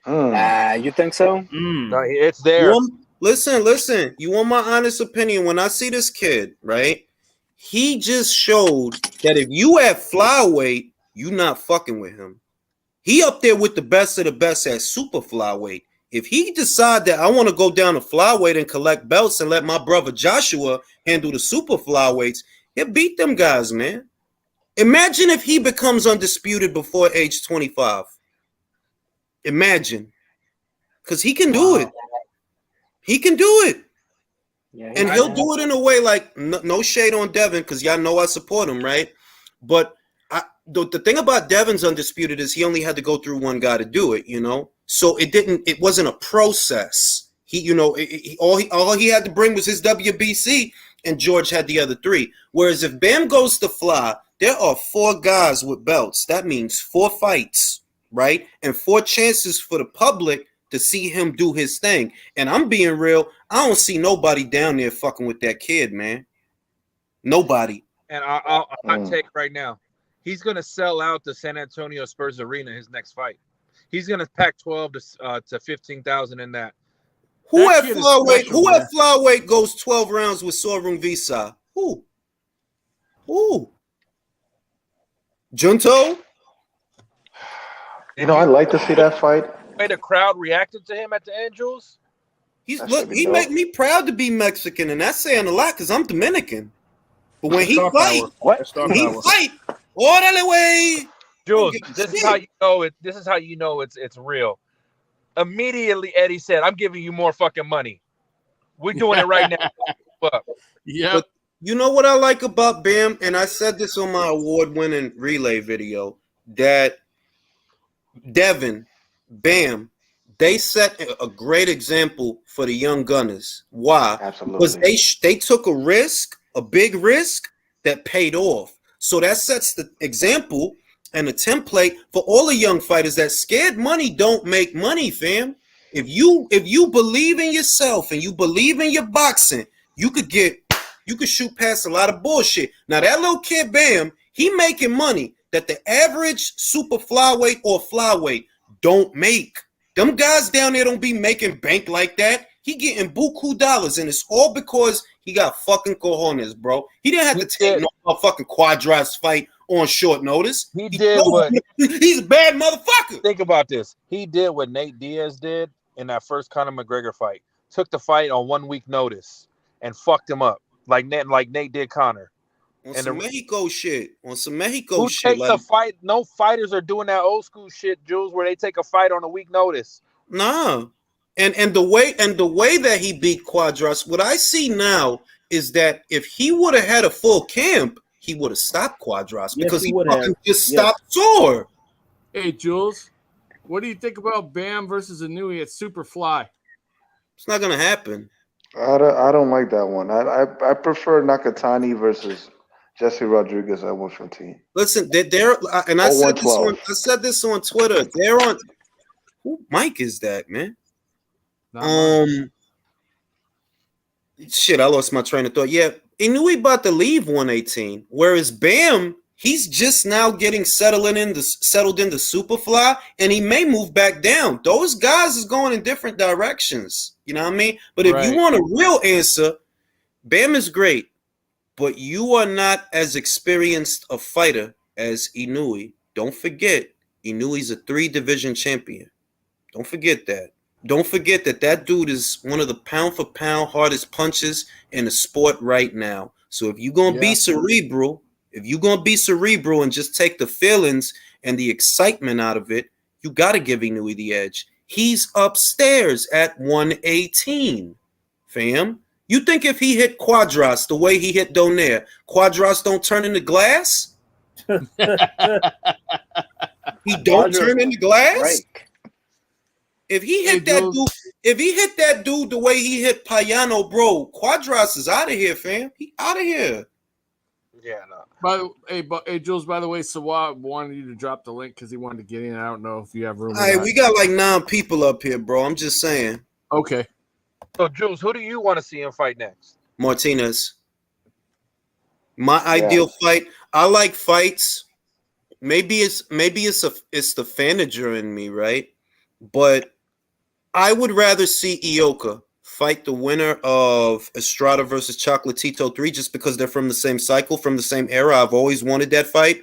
S3: You think so?
S11: No, it's there.
S1: Listen. You want my honest opinion? When I see this kid, right? He just showed that if you at flyweight, you not fucking with him. He up there with the best of the best at super flyweight. If he decide that I want to go down to flyweight and collect belts and let my brother Joshua handle the super flyweights, he'll beat them guys, man. Imagine if he becomes undisputed before age 25. Imagine. Because he can do it. He can do it.
S3: Yeah,
S1: and he'll do it in a way like no shade on Devin, because y'all know I support him, right? But the thing about Devin's undisputed is he only had to go through one guy to do it, you know? So it wasn't a process. All he had to bring was his WBC, and George had the other three. Whereas if Bam goes to fly, there are 4 guys with belts. That means 4 fights, right? And 4 chances for the public to see him do his thing. And I'm being real, I don't see nobody down there fucking with that kid, man. Nobody.
S11: And I'll take right now. He's going to sell out the San Antonio Spurs Arena his next fight. He's going to pack 12 to 15,000 in that.
S1: Who at flyweight goes 12 rounds with Sorung Visa? Who? Junto?
S8: You know, I'd like to see that fight.
S11: The way the crowd reacted to him at the end, Jules.
S1: He make me proud to be Mexican, and that's saying a lot because I'm Dominican. But when he fight, orale way.
S11: Jules, this is how you know it. This is how you know it's real. Immediately, Eddie said, "I'm giving you more fucking money. We're doing it right now."
S1: Yeah. But you know what I like about Bam, and I said this on my award-winning relay video, that Devin, Bam, they set a great example for the young gunners. Why?
S8: Absolutely.
S1: Because they took a big risk that paid off. So that sets the example and a template for all the young fighters that scared money don't make money, fam. If you believe in yourself and you believe in your boxing, you could shoot past a lot of bullshit. Now that little kid Bam, he making money that the average super flyweight or flyweight don't make. Them guys down there don't be making bank like that. He getting buku dollars, and it's all because he got fucking cojones, bro. He didn't have to take no fucking Quadras fight on short notice.
S11: He did what
S1: he's a bad motherfucker.
S11: Think about this. He did what Nate Diaz did in that first Conor McGregor fight. Took the fight on 1 week notice and fucked him up like Nate did Conor.
S1: On some Mexico shit.
S11: Who takes a fight? No fighters are doing that old school shit, Jules, where they take a fight on a week notice.
S1: Nah. And the way that he beat Quadras, what I see now is that if he would have had a full camp, he would have stopped Quadras because he fucking just stopped sore.
S7: Hey, Jules, what do you think about Bam versus Inouye at Superfly?
S1: It's not gonna happen.
S8: I don't like that one. I prefer Nakatani versus Jesse Rodriguez at 115.
S1: Listen, they're and I said this on Twitter. They're on. Who Mike is that, man? Shit, I lost my train of thought. Yeah, Inouye about to leave 118, whereas Bam, he's just now getting settled into Superfly, and he may move back down. Those guys is going in different directions. You know what I mean? But if you want a real answer, Bam is great, but you are not as experienced a fighter as Inouye. Don't forget, Inouye's a 3-division champion. Don't forget that. Don't forget that dude is one of the pound-for-pound hardest punches in the sport right now. So if you're going to be cerebral, and just take the feelings and the excitement out of it, you got to give Inouye the edge. He's upstairs at 118, fam. You think if he hit Quadras the way he hit Donaire, Quadras don't turn into glass? He don't turn into glass? Right. If he hit that dude the way he hit Payano, bro, Quadras is out of here, fam. He out of here.
S11: Yeah, no.
S7: Hey, Jules. By the way, Sawab wanted you to drop the link because he wanted to get in. I don't know if you have room.
S1: Hey, we got like 9 people up here, bro. I'm just saying.
S7: Okay.
S11: So, Jules, who do you want to see him fight next?
S1: Martinez. My ideal fight. I like fights. Maybe it's the fanager in me, right? But I would rather see Ioka fight the winner of Estrada versus Chocolatito 3 just because they're from the same cycle, from the same era. I've always wanted that fight.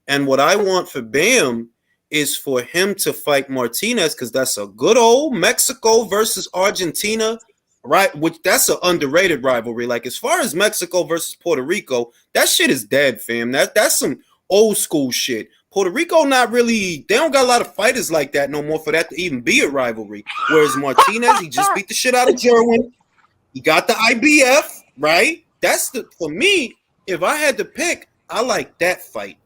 S1: And what I want for Bam is for him to fight Martinez because that's a good old Mexico versus Argentina, right? Which that's an underrated rivalry. Like as far as Mexico versus Puerto Rico, that shit is dead, fam. That's some old school shit. Puerto Rico not really, they don't got a lot of fighters like that no more for that to even be a rivalry. Whereas Martinez, he just beat the shit out of Jerwin. He got the IBF, right? That's for me, if I had to pick, I like that fight.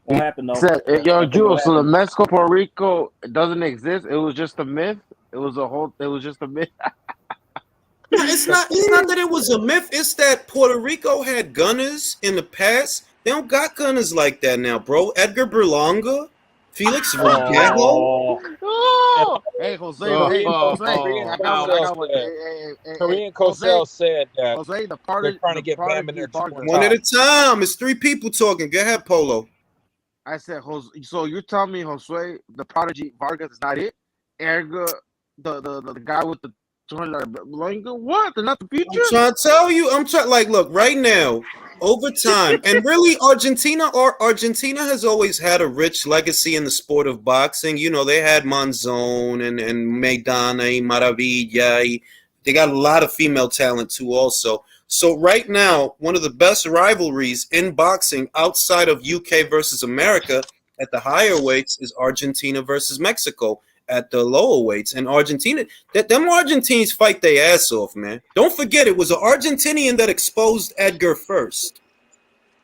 S4: What happened though?
S12: Yo, Jules, so the Mexico Puerto Rico doesn't exist. It was just a myth. It was just a myth.
S1: No, it's not that it was a myth. It's that Puerto Rico had gunners in the past. They don't got gunners like that now, bro. Edgar Berlanga, Felix Verdejo.
S12: Oh, hey, Jose.
S11: Korean Cosell said that
S12: Jose,
S11: they're trying to get Bam in there.
S1: One at a time. It's 3 people talking. Go ahead, Polo.
S12: I said, Jose. So you're telling me, Jose, the prodigy Vargas is not it? Edgar, the guy with the $200 what? They're not the future?
S1: I'm trying to tell you. Like, look, right now, over time, and really, Argentina has always had a rich legacy in the sport of boxing. You know, they had Monzon and Maidana, Maravilla. They got a lot of female talent too, also. So right now, one of the best rivalries in boxing outside of UK versus America at the higher weights is Argentina versus Mexico at the lower weights. And Argentina, them Argentines fight their ass off, man. Don't forget, it was an Argentinian that exposed Edgar first.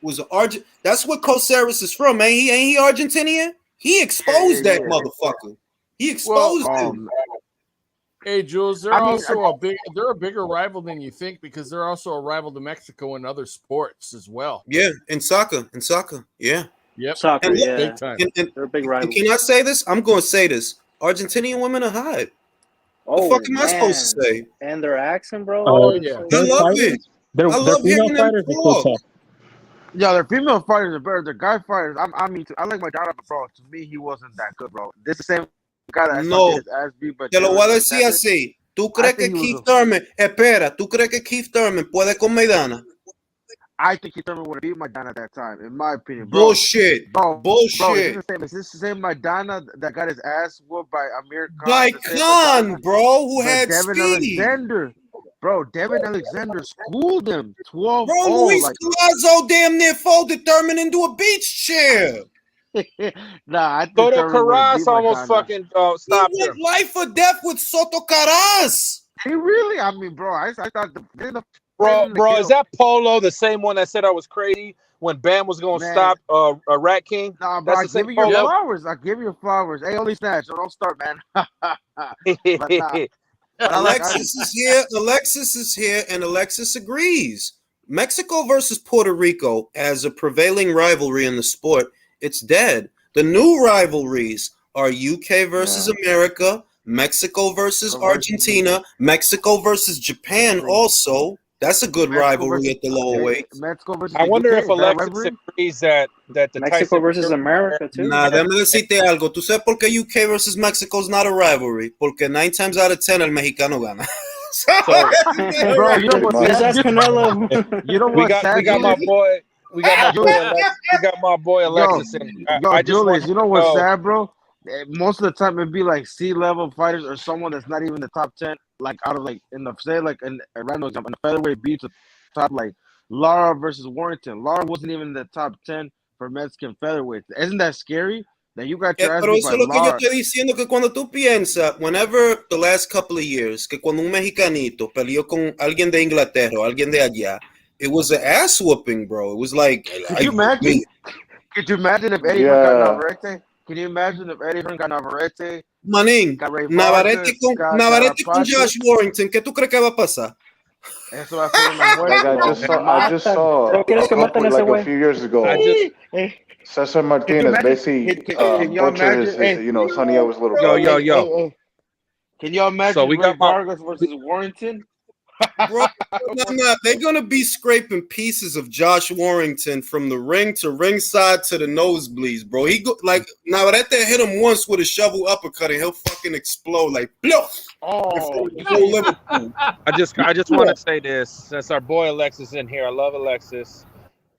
S1: That's what Coceres is from, man. Ain't he Argentinian? He exposed that motherfucker. He exposed him.
S7: Hey, Jules, they're a bigger rival than you think because they're also a rival to Mexico in other sports as well.
S1: Yeah, in soccer, yeah.
S7: Yep.
S3: Soccer,
S1: And look,
S3: yeah.
S7: Big time.
S3: They're a big rival.
S1: Can I say this? I'm going to say this. Argentinian women are hot. What the fuck am I supposed to say?
S3: And their accent, bro.
S7: Yeah.
S1: I love it.
S6: They're
S1: love
S6: female
S1: hearing them
S6: fighters.
S1: talk.
S12: Yeah, their female fighters are better. Their guy fighters, I like my dad, bro. To me, he wasn't that good, bro. This is the same guy that
S1: No.
S12: his ass beat, but
S1: Te lo voy a decir así. ¿Tú crees que Keith Thurman, ¿tú crees que Keith Thurman puede con Maidana?
S12: I think Keith Thurman would have beat Maidana at that time, in my opinion, bro.
S1: Bullshit. Bullshit.
S12: Bro, is this the same Maidana that got his ass whooped by Amir Khan?
S1: By Khan, bro, who had
S12: Devin
S1: Speedy.
S12: Alexander. Bro, Devin Alexander schooled him 12-0.
S1: Bro, Luis Collazo damn near folded Thurman into a beach chair.
S12: Nah, I think
S11: Soto
S12: Thurman would've
S11: Caras
S12: beat
S11: almost
S12: Maidana.
S11: fucking stopped
S1: He
S11: him.
S1: went life or death with Soto Caras.
S12: He really? I mean, bro, I thought the
S11: Bro, is that Polo the same one that said I was crazy when Bam was going to stop Rat King?
S12: Nah, bro, I
S11: That's the
S12: give
S11: same
S12: you your
S11: Polo?
S12: flowers. I give you your flowers. Hey, only snatch, so don't start, man. But nah.
S1: Alexis is here. Alexis is here, and Alexis agrees. Mexico versus Puerto Rico as a prevailing rivalry in the sport, it's dead. The new rivalries are UK versus America, Mexico versus Argentina, Mexico versus Japan also. That's a good rivalry at the lower weights.
S11: I wonder if Alexis agrees that the
S3: Mexico
S11: Tyson
S3: versus America too.
S1: Nah, déjame decirte algo. ¿Tú sabes por qué UK versus Mexico is not a rivalry? Porque 9 times out of 10 el mexicano gana.
S12: Bro, you know what?
S3: That's Canelo.
S12: You know what?
S11: we got my boy. We got my boy Alexis.
S12: Yo, Julius, you know what's sad, bro? Most of the time it'd be like C-level fighters or someone that's not even the top 10, like out of like in the say like in a random example, in the featherweight beats the top like Lara versus Warrington. Lara wasn't even in the top 10 for Mexican featherweight. Isn't that scary? That you got your ass
S1: Pero
S12: beat
S1: eso
S12: by
S1: es lo que yo
S12: Lara.
S1: estoy diciendo, que cuando tú piensas, whenever the last couple of years, que cuando un mexicanito peleó con alguien de Inglaterra o alguien de allá, it was an ass whooping, bro. It was like,
S12: Could you imagine? Could you imagine if Eddie Hearn got Navarrete? Can you imagine if Eddie Hearn got Navarrete?
S1: Manín,
S12: Got Ray
S1: Navarrete
S12: Vargas, got
S1: con
S12: Patrick.
S1: Josh Warrington, ¿qué tú crees que va a pasar?
S12: Eso va a ser una
S8: Like
S12: muerte.
S8: I just saw
S3: ¿No quieres
S8: a
S3: que maten
S8: couple
S3: a ese
S8: like a
S3: güey?
S8: few years ago. Cesar
S12: Can you
S8: Martinez
S12: imagine?
S8: basically
S12: Can y'all
S8: butchered his,
S12: imagine? Hey,
S8: you know, Sonny Eva's little
S11: Yo,
S8: brother.
S11: yo, yo.
S12: hey. Can y'all
S11: So
S12: imagine
S11: we
S12: Ray
S11: got my.
S12: Vargas versus Warrington?
S1: Bro, no. They're gonna be scraping pieces of Josh Warrington from the ring to ringside to the nosebleeds, bro. He go like now that they hit him once with a shovel uppercut and he'll fucking explode like bluff.
S12: Oh, you
S1: Whole Liverpool.
S11: I just want to say this since our boy Alexis in here. I love Alexis,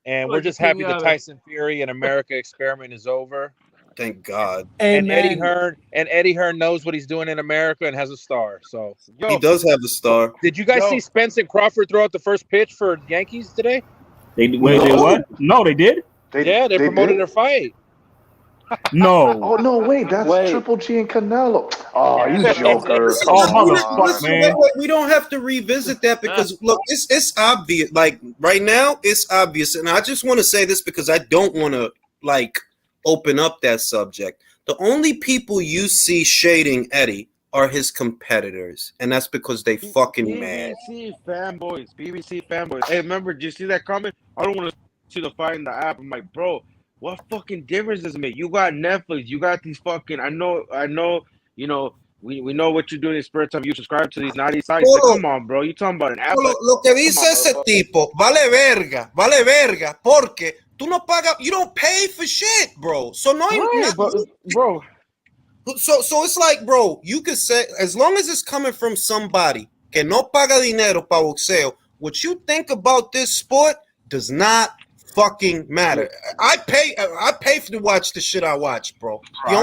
S11: and we're
S7: Look
S11: just
S7: at
S11: happy the
S7: Pinata.
S11: Tyson Fury and America experiment is over.
S1: Thank God.
S11: And
S9: Amen.
S11: Eddie Hearn knows what he's doing in America and has a star. So
S1: He does have a star.
S11: did you guys
S12: Yo.
S11: see Spence and Crawford throw out the first pitch for Yankees today?
S4: They did what? No, they did.
S11: They promoted their fight.
S4: No.
S8: Oh no, wait, that's Triple G and Canelo. Oh, you joker! Come on.
S1: Wait, we don't have to revisit that because look, it's obvious. Like right now, it's obvious, and I just want to say this because I don't want to like open up that subject. The only people you see shading Eddie are his competitors, and that's because they fucking mad.
S12: BBC fanboys. Hey, remember? Did you see that comment? I don't want to see the fight in the app. I'm like, bro, what fucking difference does it make? You got Netflix. You got these fucking. I know. You know, we know what you're doing in spare time. You subscribe to these naughty sites. Like, come on, bro. You talking about an app?
S1: Lo que dice ese tipo, vale verga, porque tú no pagas, you don't pay for shit, bro. So no,
S12: bro.
S1: So it's like, bro, you could say as long as it's coming from somebody que no paga dinero pa boxeo, what you think about this sport does not fucking matter. I pay to watch the shit I watch, bro. The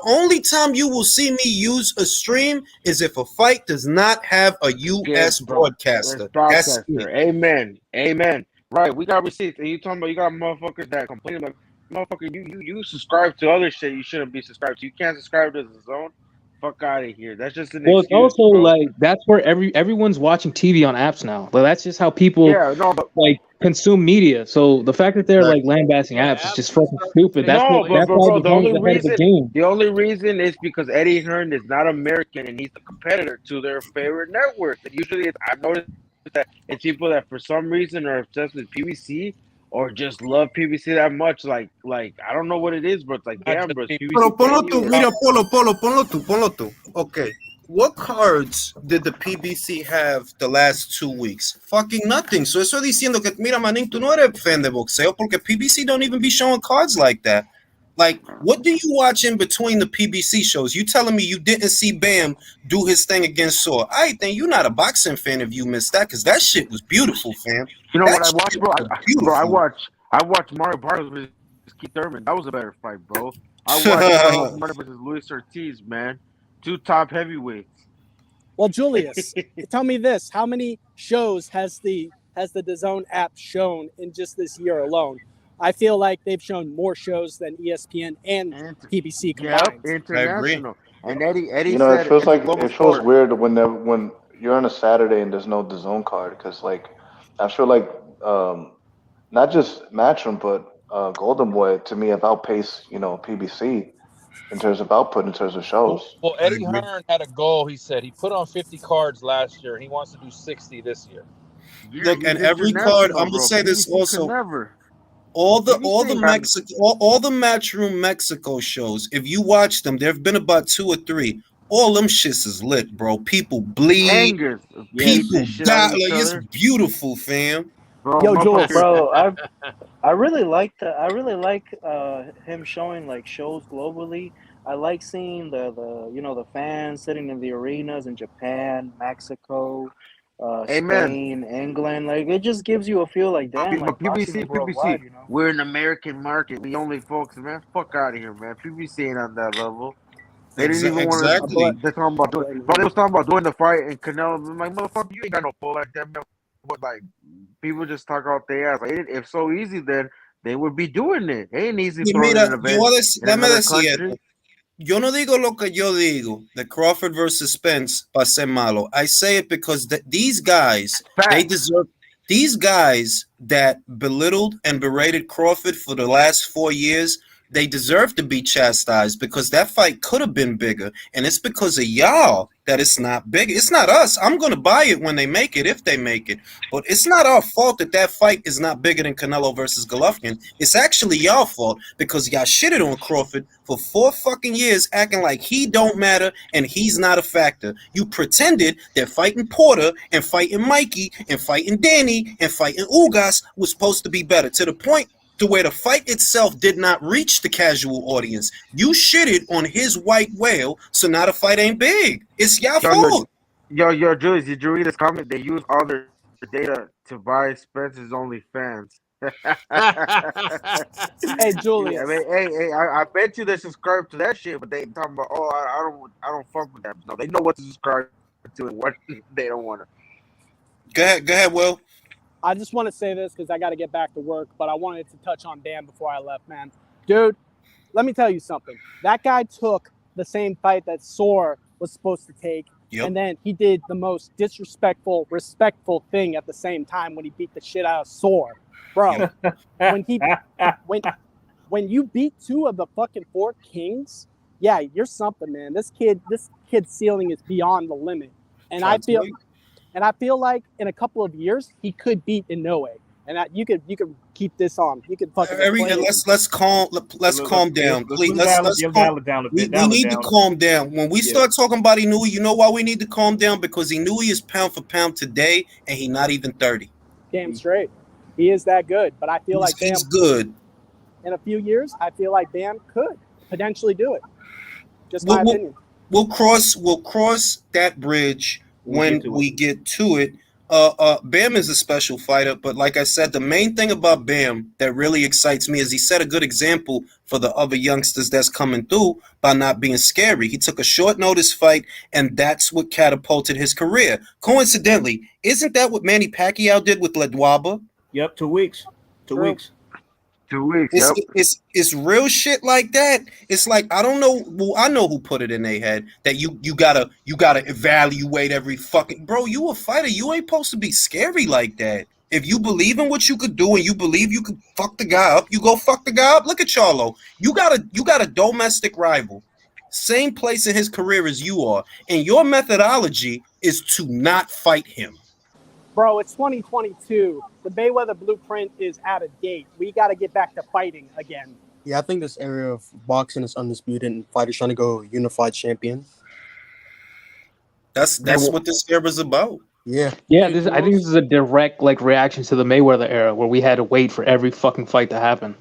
S1: only time you will see me use a stream is if a fight does not have a U.S. broadcaster. That's it.
S12: Amen. Right, we got receipts, and you talking about you got motherfuckers that complain about motherfucker. You subscribe to other shit you shouldn't be subscribed to. You can't subscribe to the zone. Fuck out of here. That's just an
S6: Well,
S12: excuse.
S6: it's also
S12: bro.
S6: like that's where everyone's watching TV on apps now. Like that's just how people like consume media. So the fact that they're like lambasting apps is just fucking stupid. That's why
S12: the only
S6: the head of the
S12: reason
S6: game.
S12: the only reason is because Eddie Hearn is not American and he's a competitor to their favorite network. And usually, I've noticed that it's people that for some reason are obsessed with PBC or just love PBC that much. Like I don't know what it is, but it's like damn, bro. It's
S1: Pero ponlo
S12: PBC.
S1: tú, mira, ponlo tú. Okay. What cards did the PBC have the last 2 weeks? Fucking nothing. So estoy diciendo que, mira, manín, tú no eres fan de boxeo porque PBC don't even be showing cards like that. Like, what do you watch in between the PBC shows? You telling me you didn't see Bam do his thing against Saw? I think you're not a boxing fan if you missed that because that shit was beautiful, fam.
S12: You know
S1: that
S12: what I watched, bro? I watched Mario Barrios versus Keith Thurman. That was a better fight, bro. I watched Martin versus Luis Ortiz, man. 2 top heavyweights.
S9: Well, Julius, tell me this: how many shows has the DAZN app shown in just this year alone? I feel like they've shown more shows than ESPN and PBC combined.
S12: Yep, international. And Eddie
S8: You know,
S12: said
S8: it feels like
S12: global
S8: it feels
S12: sport.
S8: weird when you're on a Saturday and there's no DAZN card because like I feel like not just Matchroom but Golden Boy to me have outpaced PBC in terms of output in terms of shows.
S11: Well, Eddie Hearn had a goal. He said he put on 50 cards last year, and he wants to do 60 this year.
S1: Look, and every card, I'm gonna say this also. All the Matchroom Mexico shows, if you watch them, there have been about 2 or 3. All them shits is lit, bro. People bleed, people die. Like, it's beautiful, fam.
S9: Yo, Jules,
S3: bro, I really like him showing like shows globally. I like seeing the fans sitting in the arenas in Japan, Mexico, Spain, England. Like it just gives you a feel like damn, like
S12: PBC. You know? We're an American market. We only focus, man. Fuck out of here, man. PBC ain't on that level. They didn't even want to. They're talking about doing. But they was talking about doing the fight, and Canelo. I'm like, motherfucker, you ain't got no pull like that, man. But like, people just talk out their ass. Like, if so easy, then they would be doing it. It ain't easy throwing an event in another country.
S1: Yo no digo lo que yo digo, the Crawford versus Spence pa ser malo. I say it because these guys, they deserve. These guys that belittled and berated Crawford for the last 4 years, they deserve to be chastised because that fight could have been bigger, and it's because of y'all that it's not big. It's not us. I'm going to buy it when they make it, if they make it. But it's not our fault that fight is not bigger than Canelo versus Golovkin. It's actually y'all fault because y'all shitted on Crawford for 4 fucking years acting like he don't matter and he's not a factor. You pretended that fighting Porter and fighting Mikey and fighting Danny and fighting Ugas was supposed to be better, to the point to where the fight itself did not reach the casual audience. You shitted on his white whale, so now the fight ain't big. It's your fault.
S12: Yo, Julius, did you read this comment? They use all their data to buy Spencer's OnlyFans.
S9: Hey, Julius.
S12: I mean, I bet you they subscribe to that shit, but they talking about, oh, I don't fuck with them. No, they know what to subscribe to and what they don't want to.
S1: Go ahead, Will.
S9: I just want to say this because I got to get back to work, but I wanted to touch on Bam before I left, man. Dude, let me tell you something. That guy took the same fight that Soar was supposed to take, and then he did the most disrespectful, respectful thing at the same time when he beat the shit out of Soar. Bro, when you beat 2 of the fucking 4 kings, yeah, you're something, man. This kid's ceiling is beyond the limit. And I feel like in a couple of years he could beat Inoue, and you could keep this on. You could fucking.
S1: Let's calm down, please. Let's calm down a bit. We need to calm down. When we start talking about Inoue, you know why we need to calm down? Because Inoue is pound for pound today, and he's not even 30.
S9: Damn straight, he is that good. But I feel like
S1: he's good.
S9: In a few years, I feel like Bam could potentially do it. Just my opinion.
S1: We'll cross that bridge when we get to it. Bam is a special fighter, but like I said, the main thing about Bam that really excites me is he set a good example for the other youngsters that's coming through by not being scary. He took a short notice fight, and that's what catapulted his career. Coincidentally, isn't that what Manny Pacquiao did with Ledwaba?
S4: Yep, 2 weeks. 2 weeks.
S12: 2 weeks.
S1: It's real shit like that. It's like, I don't know. Well, I know who put it in their head that you gotta evaluate every fucking bro. You a fighter. You ain't supposed to be scary like that. If you believe in what you could do and you believe you could fuck the guy up, you go fuck the guy up. Look at Charlo. You got a domestic rival, same place in his career as you are, and your methodology is to not fight him.
S9: Bro, it's 2022. The Mayweather blueprint is out of date. We got to get back to fighting again.
S5: Yeah, I think this area of boxing is undisputed, and fighters trying to go unified champion.
S1: That's what this era is about.
S5: Yeah.
S6: I think this is a direct reaction to the Mayweather era, where we had to wait for every fucking fight to happen.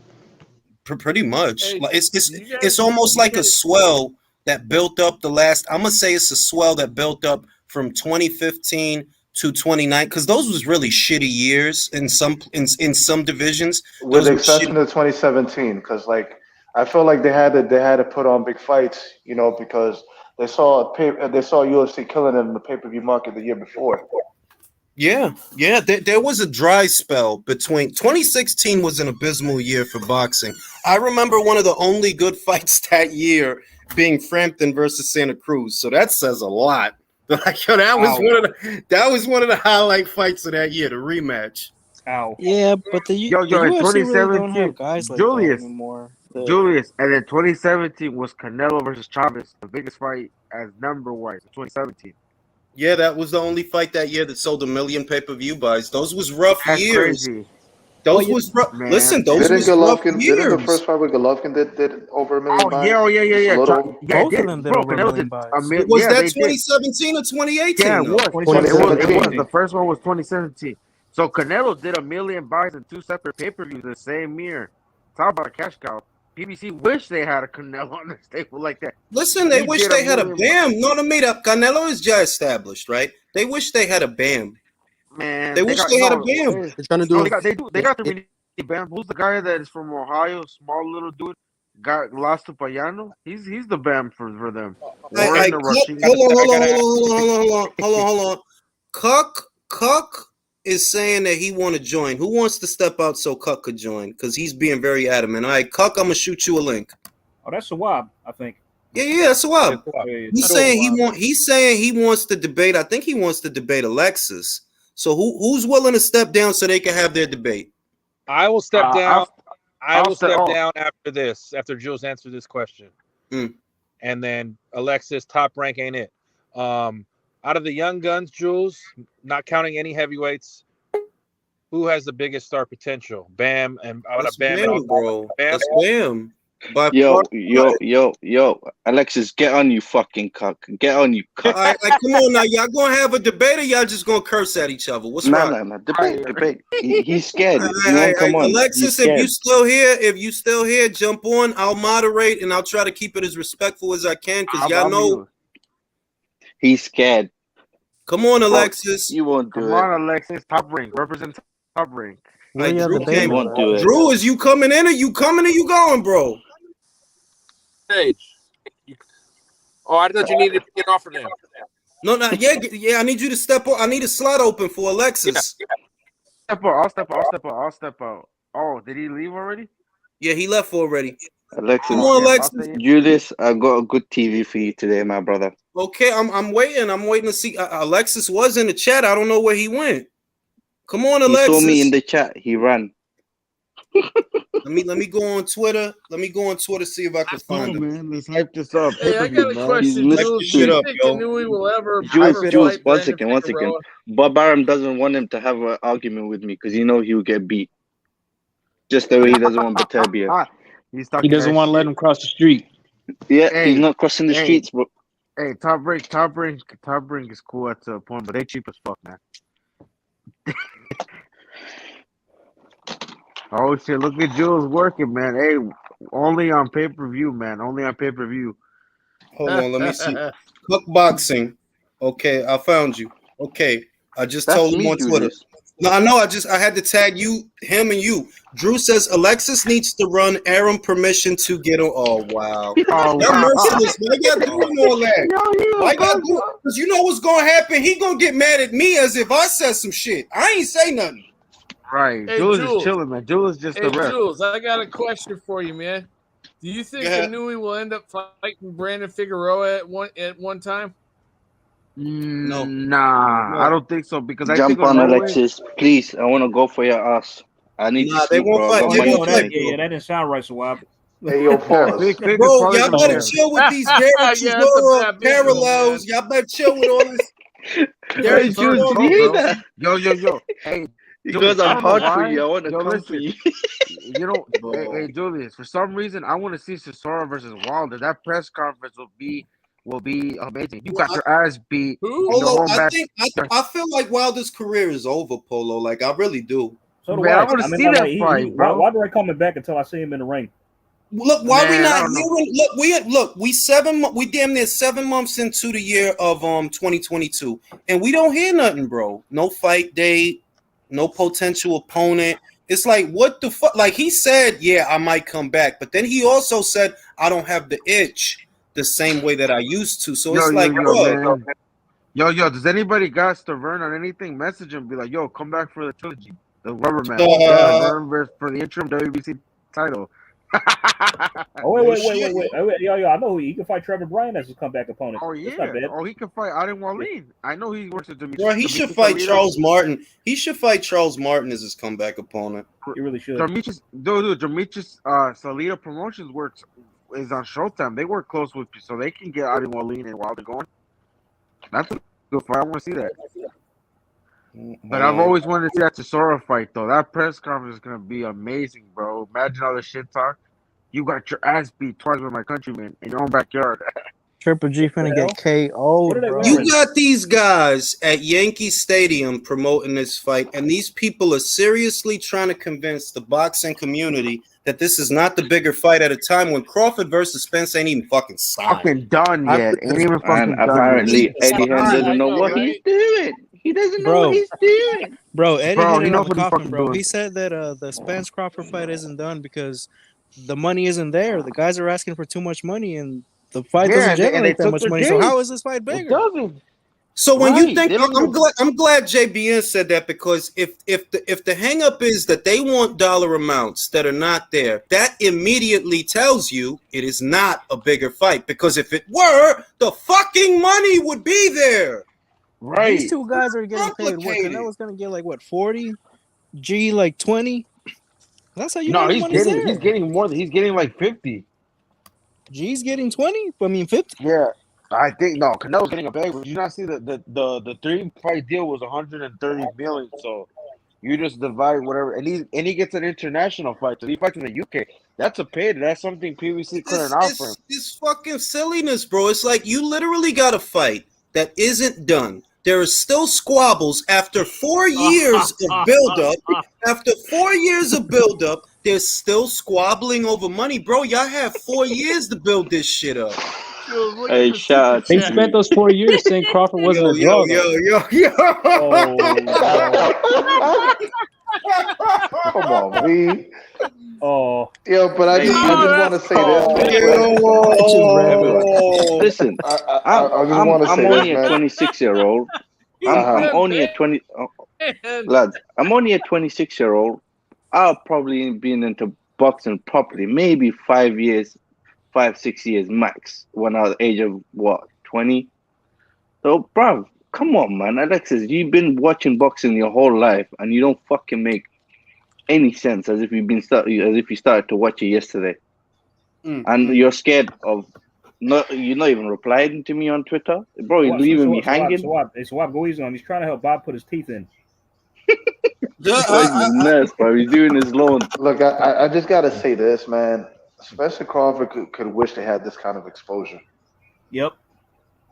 S1: Pretty much, it's almost like a swell that built up the last. I'm gonna say it's a swell that built up from 2015 to 29, because those was really shitty years in some divisions.
S8: With the exception of 2017, because I feel like they had to put on big fights, because they saw UFC killing it in the pay-per-view market the year before.
S1: Yeah. There was a dry spell between 2016 was an abysmal year for boxing. I remember one of the only good fights that year being Frampton versus Santa Cruz. So that says a lot. That was one of the highlight fights of that year, the rematch.
S3: Ow. Yeah, but the UFC
S12: in 2017,
S3: really don't have guys like
S12: Julius,
S3: that anymore.
S12: Julius, and then 2017 was Canelo versus Chavez, the biggest fight as number-wise. 2017.
S1: Yeah, that was the only fight that year that sold 1 million pay-per-view buys. Those was rough years.
S12: Crazy.
S1: Those was rough. Listen, those was rough years.
S8: Didn't the first fight with Golovkin did over 1 million buys?
S12: Yeah.
S3: Both of them did over 1 million buys.
S1: Was that 2017 or 2018?
S12: Yeah, it was.
S8: 2017.
S12: The first one was 2017. So Canelo did 1 million buys in 2 separate pay-per-views the same year. Talk about a cash cow. PBC wish they had a Canelo on the table like that.
S1: Listen, they wish they had a Bam. No, to meet up. Canelo is just established, right? They wish they had a Bam.
S12: Man,
S1: they wish they had a Bam.
S5: They're trying to do
S12: They got the mini Bam. Who's the guy that is from Ohio? Small little dude. Got lost to Payano. He's the Bam for them.
S1: Hold on. Cuck is saying that he want to join. Who wants to step out so Cuck could join? Because he's being very adamant. All right, Cuck, I'm gonna shoot you a link.
S4: Oh, that's Sawab, I think.
S1: Yeah, that's Sawab. He's saying he wants to debate. I think he wants to debate Alexis. So who's willing to step down so they can have their debate?
S11: I will step down. I will step down after this, after Jules answers this question. And then Alexis, Top Rank ain't it. Out of the young guns, Jules, not counting any heavyweights, who has the biggest star potential? Bam and
S1: That's
S11: Bam
S1: Bam,
S11: and
S1: bro.
S11: Bam.
S1: That's Bam. By
S13: Yo,
S1: far.
S13: Alexis, get on, you fucking cuck. Get on, you cuck.
S1: All right, like, come on now. Y'all gonna have a debate or y'all just gonna curse at each other? What's wrong?
S13: No. Debate. He's scared. He won't come on.
S1: Alexis, if you still here, jump on. I'll moderate and I'll try to keep it as respectful as I can because y'all know.
S13: He's scared.
S1: Come on, Alexis.
S13: You won't do it.
S12: Come on, Alexis. Top rank. Represent top rank.
S1: Like,
S5: Yeah,
S1: Drew,
S5: the band
S13: won't do it.
S1: Drew, is you coming in or you going, bro?
S11: Hey. Oh, I thought you needed to get off of them.
S1: No, yeah. I need you to step up. I need a slot open for Alexis.
S12: Yeah. I'll step out. Oh, did he leave already?
S1: Yeah, he left already.
S13: Alexis,
S1: Come on, Alexis.
S13: Julius, I got a good TV for you today, my brother.
S1: Okay, I'm waiting. I'm waiting to see. Alexis was in the chat. I don't know where he went. Come on, Alexis.
S13: He saw me in the chat. He ran.
S1: Let me go on Twitter. See if I can find him.
S12: Man, let's hype this up.
S7: Hey, I got a question. Jules, do you think Inouye will ever
S13: Jules,
S7: fight
S13: one
S7: Brandon
S13: second.
S7: Figueroa?
S13: Bob Arum doesn't want him to have an argument with me because he knows he'll get beat. Just the way he doesn't want Beterbiev.
S10: He doesn't want to let him cross the street.
S13: Yeah,
S12: Hey,
S13: he's not crossing the streets, bro.
S12: Hey, top rank is cool at the point, but they cheap as fuck, man. Oh shit! Look at Jules working, man. Hey, only on pay-per-view, man. Only on pay-per-view.
S1: Hold on, let me see. Cook Boxing. Okay, I found you. Okay, I just
S13: That's
S1: told him
S13: me,
S1: on Twitter.
S13: Julius.
S1: No, I know. I had to tag him and you. Drew says Alexis needs to run Arum permission to get on. Oh wow.
S12: Oh,
S1: Y'all
S12: wow.
S1: merciless. Why y'all doing all that? Why y'all doing? Because you know what's gonna happen. He gonna get mad at me as if I said some shit. I ain't say nothing.
S12: Right.
S7: Hey,
S12: Jules
S7: Jules.
S12: is chilling, man. Jules is just
S7: Hey,
S12: the ref.
S7: Jules, I got a question for you, man. Do you think Inouye will end up fighting Brandon Figueroa at one time?
S1: No.
S12: Nah, I don't think so because I
S13: Jump
S12: think
S13: on,
S12: Inouye-
S13: Alexis. Please, I want to go for your ass. I need to
S1: Nah, they
S13: sleep,
S1: won't
S13: bro.
S1: fight.
S13: I got
S1: They
S13: money
S1: won't
S13: to
S1: fight,
S13: make.
S4: Yeah, that didn't sound right, so I.
S8: Hey, yo, pause.
S12: Fig
S1: Bro,
S12: probably
S1: y'all
S12: gonna
S1: better
S12: win.
S1: chill with these Derek
S7: Yeah, that's a
S1: Cesaro
S7: bad business,
S1: parallels.
S7: man.
S1: Y'all better chill with all this.
S12: Hey,
S1: Derek
S12: Jules,
S1: Cesaro.
S12: did you hear that? Yo. Hey,
S13: Because
S12: Julius, I
S13: I'm
S12: don't know
S13: hard for
S12: why.
S13: you. I want to
S12: Yo,
S13: come
S12: listen.
S13: for you.
S12: You know,
S1: Bro.
S12: hey, Julius. For some reason, I want to see Cesaro versus Wilder. That press conference will be amazing. You got your ass beat in the
S1: Polo,
S12: home match.
S1: I feel like Wilder's career is over, Polo. Like I really do.
S4: So do
S12: Man, I
S4: I.
S12: wanna
S4: I mean,
S12: see
S4: like,
S12: that fight, bro.
S4: Why do I coming back until I see him in the ring?
S1: Look, why we
S12: Man, I
S1: not
S12: don't know.
S1: hearing? We damn near 7 months into the year of 2022, and we don't hear nothing, bro. No fight date, no potential opponent. It's like what the fuck? Like he said, yeah, I might come back, but then he also said I don't have the itch the same way that I used to. So it's like, bro,
S12: man. Yo, does anybody got Stavern on anything? Message him, be like, yo, come back for the trilogy. The rubber match. Stavern versus for the interim WBC title.
S4: Oh wait. Yo, I know he can fight Trevor Bryan as his comeback opponent.
S12: Oh
S4: That's not
S12: yeah.
S4: bad.
S12: Oh, he can fight Adin Wallin. I know he works at Demetrius.
S1: bro, he should fight Charles Martin. He should fight Charles Martin as his comeback opponent.
S4: He really should.
S12: Demetrius Salida Promotions is on Showtime. They work close with you, so they can get Adin Wallin and Wilder going. That's a good fight. I want to see that. But I've always wanted to see that Cesaro fight, though. That press conference is going to be amazing, bro. Imagine all the shit talk. You got your ass beat twice by my countrymen in your own backyard.
S2: Triple G finna get KO'd, bro.
S1: You got these guys at Yankee Stadium promoting this fight, and these people are seriously trying to convince the boxing community that this is not the bigger fight at a time when Crawford versus Spence ain't even fucking signed.
S12: Fucking done yet. Ain't even fucking
S13: And
S12: done
S13: apparently,
S12: yet.
S13: Eddie Hearn doesn't know what he's doing. He doesn't know what he's doing.
S2: Bro, Eddie
S12: Bro,
S2: hit
S12: he
S2: it
S12: knows
S2: on the
S12: what he's
S2: coffin,
S12: fucking
S2: bro.
S12: doing.
S2: He said that the Spence Crawford fight isn't done because the money isn't there. The guys are asking for too much money, and the fight doesn't generate that much money. So how is this fight bigger?
S12: It doesn't.
S1: So when you think,
S12: They don't
S1: I'm glad JBN said that, because if the hang up is that they want dollar amounts that are not there, that immediately tells you it is not a bigger fight, because if it were, the fucking money would be there.
S12: Right.
S2: These two guys are getting paid. What? Canelo's gonna get like what, 40? G like 20? That's how you know the money's there.
S12: He's getting more. He's getting like 50.
S2: G's getting 20? I mean 50?
S12: Yeah. I think no, Canelo's getting a bag. Did you not see the 3-fight deal was 130 million? So you just divide whatever, and he gets an international fight. So he fights in the UK. That's a pay. That's something PBC couldn't offer him.
S1: It's fucking silliness, bro. It's like you literally got a fight that isn't done. There are still squabbles after 4 years of buildup. After 4 years of buildup, there's still squabbling over money, bro. Y'all have 4 years to build this shit up.
S13: Hey, shout.
S6: They spent those 4 years saying Crawford wasn't a draw.
S1: Yo.
S8: Come on, B.
S4: Oh.
S8: Yo, but I just want to say this.
S13: Listen, I'm only a 26-year-old. I'm only a 20 lads. I'm only a 26-year-old. I'll probably been into boxing properly maybe 5 years, 5-6 years max. When I was age of what 20. So, bruv, come on, man, Alexis, you've been watching boxing your whole life, and you don't fucking make any sense as if you started to watch it yesterday, and you're scared of. You're not even replying to me on Twitter, bro. You're leaving me hanging.
S4: Swap, go easy on him. He's trying to help Bob put his teeth in.
S13: Mess, bro. He's doing his loan.
S8: Look, I just gotta say this, man. Especially Crawford could wish they had this kind of exposure.
S4: Yep,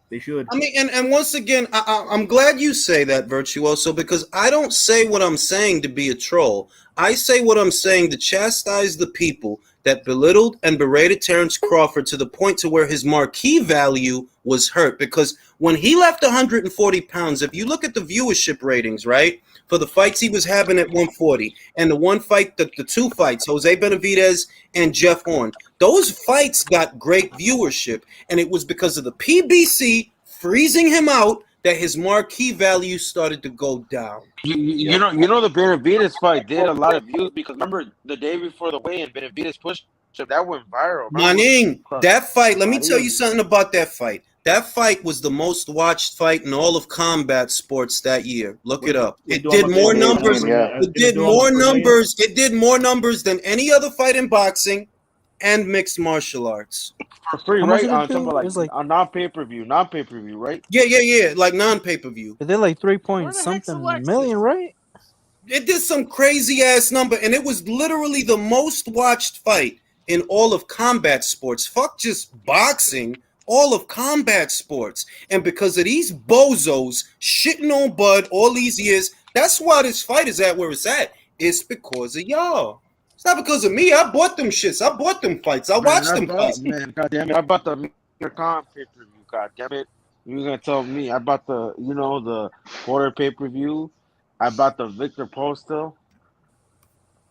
S4: they should.
S1: I mean, and once again, I'm glad you say that, Virtuoso, because I don't say what I'm saying to be a troll. I say what I'm saying to chastise the people that belittled and berated Terrence Crawford to the point to where his marquee value was hurt. Because when he left 140 pounds, if you look at the viewership ratings, right, for the fights he was having at 140 and the one fight, the two fights, Jose Benavidez and Jeff Horn, those fights got great viewership. And it was because of the PBC freezing him out that his marquee value started to go down.
S12: You know the Benavidez fight did a lot of views because remember the day before the weigh-in, Benavidez pushed him. That went viral.
S1: Maning, that fight, let me tell you something about that fight. That fight was the most watched fight in all of combat sports that year. Look it up. It did more numbers. It did more numbers. It did more numbers than any other fight in boxing and mixed martial arts.
S12: For free, right? I'm talking about like on non-pay-per-view, right?
S1: Yeah, like non-pay-per-view.
S3: They did like 3 point something million, right?
S1: It did some crazy ass number, and it was literally the most watched fight in all of combat sports. Fuck just boxing, all of combat sports. And because of these bozos shitting on Bud all these years, that's why this fight is at where it's at. It's because of y'all. It's not because of me. I bought them shits. I bought them fights. I watched them fights.
S12: Man, God damn it. I bought the Con pay-per-view. God damn it. You were going to tell me. I bought the Porter pay-per-view. I bought the Victor Postal.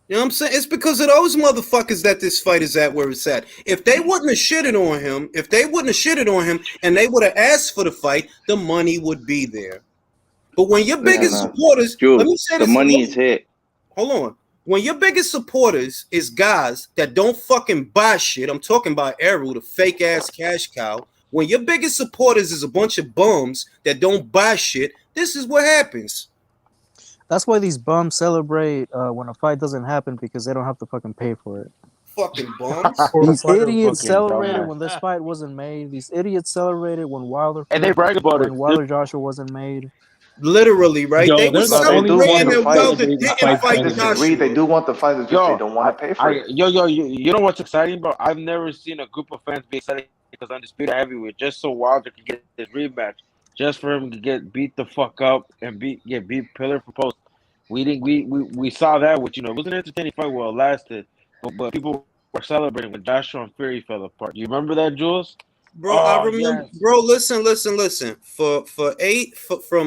S1: You know what I'm saying? It's because of those motherfuckers that this fight is at where it's at. If they wouldn't have shitted on him, and they would have asked for the fight, the money would be there. But when your biggest supporters,
S13: Jules,
S1: let me say this,
S13: the money is here.
S1: Hold on. When your biggest supporters is guys that don't fucking buy shit, I'm talking about Eru, the fake ass cash cow. When your biggest supporters is a bunch of bums that don't buy shit, this is what happens.
S3: That's why these bums celebrate when a fight doesn't happen because they don't have to fucking pay for it.
S1: Fucking bums.
S3: These idiots celebrated when this fight wasn't made. These idiots celebrated when Wilder
S12: and they brag about
S3: when Wilder Joshua wasn't made.
S1: Literally, right?
S8: Yo,
S1: they were celebrating that Wilder didn't
S8: fight Joshua. They do want the fight, it's just they don't want to pay for it.
S12: You know what's exciting, bro? I've never seen a group of fans be excited because Undisputed Heavyweight just so Wilder could get this rematch, just for him to get beat the fuck up and get beat pillar for post. We saw that, which it was an entertaining fight while it lasted, but people were celebrating when Joshua and Fury fell apart. You remember that, Jules?
S1: Bro, I remember. Yes. Bro, listen. From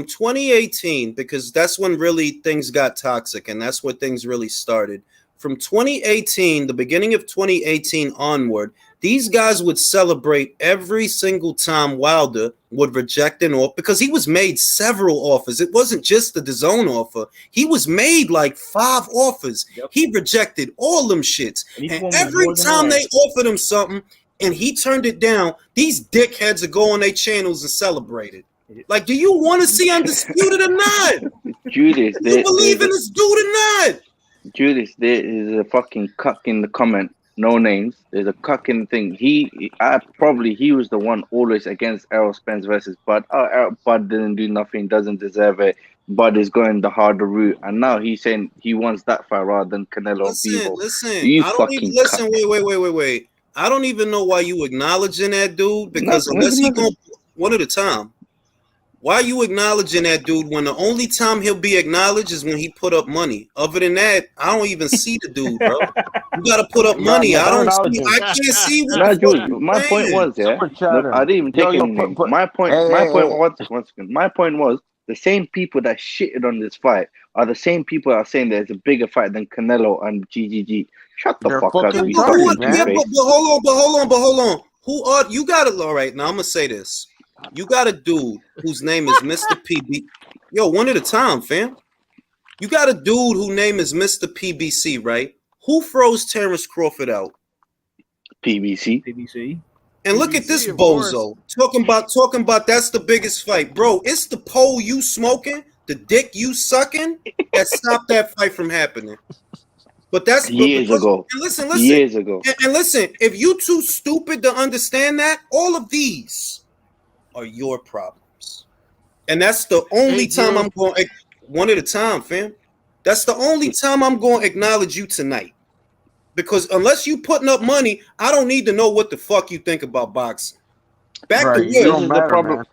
S1: 2018, because that's when really things got toxic, and that's where things really started. From 2018, the beginning of 2018 onward, these guys would celebrate every single time Wilder would reject an offer because he was made several offers. It wasn't just the DAZN offer. He was made like 5 offers. Yep. He rejected all them shits. And every time they offered him something and he turned it down, these dickheads would go on their channels and celebrate it. Like, do you want to see Undisputed or not?
S13: Judas,
S1: do you believe in this dude or not?
S13: Judas, there is a fucking cuck in the comment no names. There's a cucking thing. He was the one always against Errol Spence versus Bud. Bud didn't do nothing, doesn't deserve it. Bud is going the harder route, and now he's saying he wants that fight rather than Canelo and Bivol.
S1: Listen.
S13: You
S1: I don't even
S13: fucking
S1: listen.
S13: cuck.
S1: Wait. I don't even know why you acknowledging that dude because unless he going one at a time. Why are you acknowledging that dude when the only time he'll be acknowledged is when he put up money? Other than that, I don't even see the dude, bro. You gotta put up money. I can't see what
S13: No,
S1: the
S13: Jules,
S1: fuck
S13: my
S1: you're
S13: point
S1: saying.
S13: was, no, I didn't even take any names. My point was the same people that shitted on this fight are the same people that are saying there's a bigger fight than Canelo and GGG. Shut the fuck up, you fucking two-face.
S1: But hold on. Who are you? Got it. All right, now I'm gonna say this. You got a dude whose name is Mr. PB. Yo, one at a time, fam. You got a dude whose name is Mr. PBC, right? Who froze Terrence Crawford out?
S13: PBC.
S1: And look at this bozo talking about that's the biggest fight, bro. It's the pole you smoking, the dick you sucking that stopped that fight from happening. But that's
S13: years ago.
S1: And listen.
S13: Years ago.
S1: And listen, if you too stupid to understand that, all of these are your problems. And that's the only time I'm going one at a time, fam. That's the only time I'm going to acknowledge you tonight. Because unless you putting up money, I don't need to know what the fuck you think about boxing. Back to wood.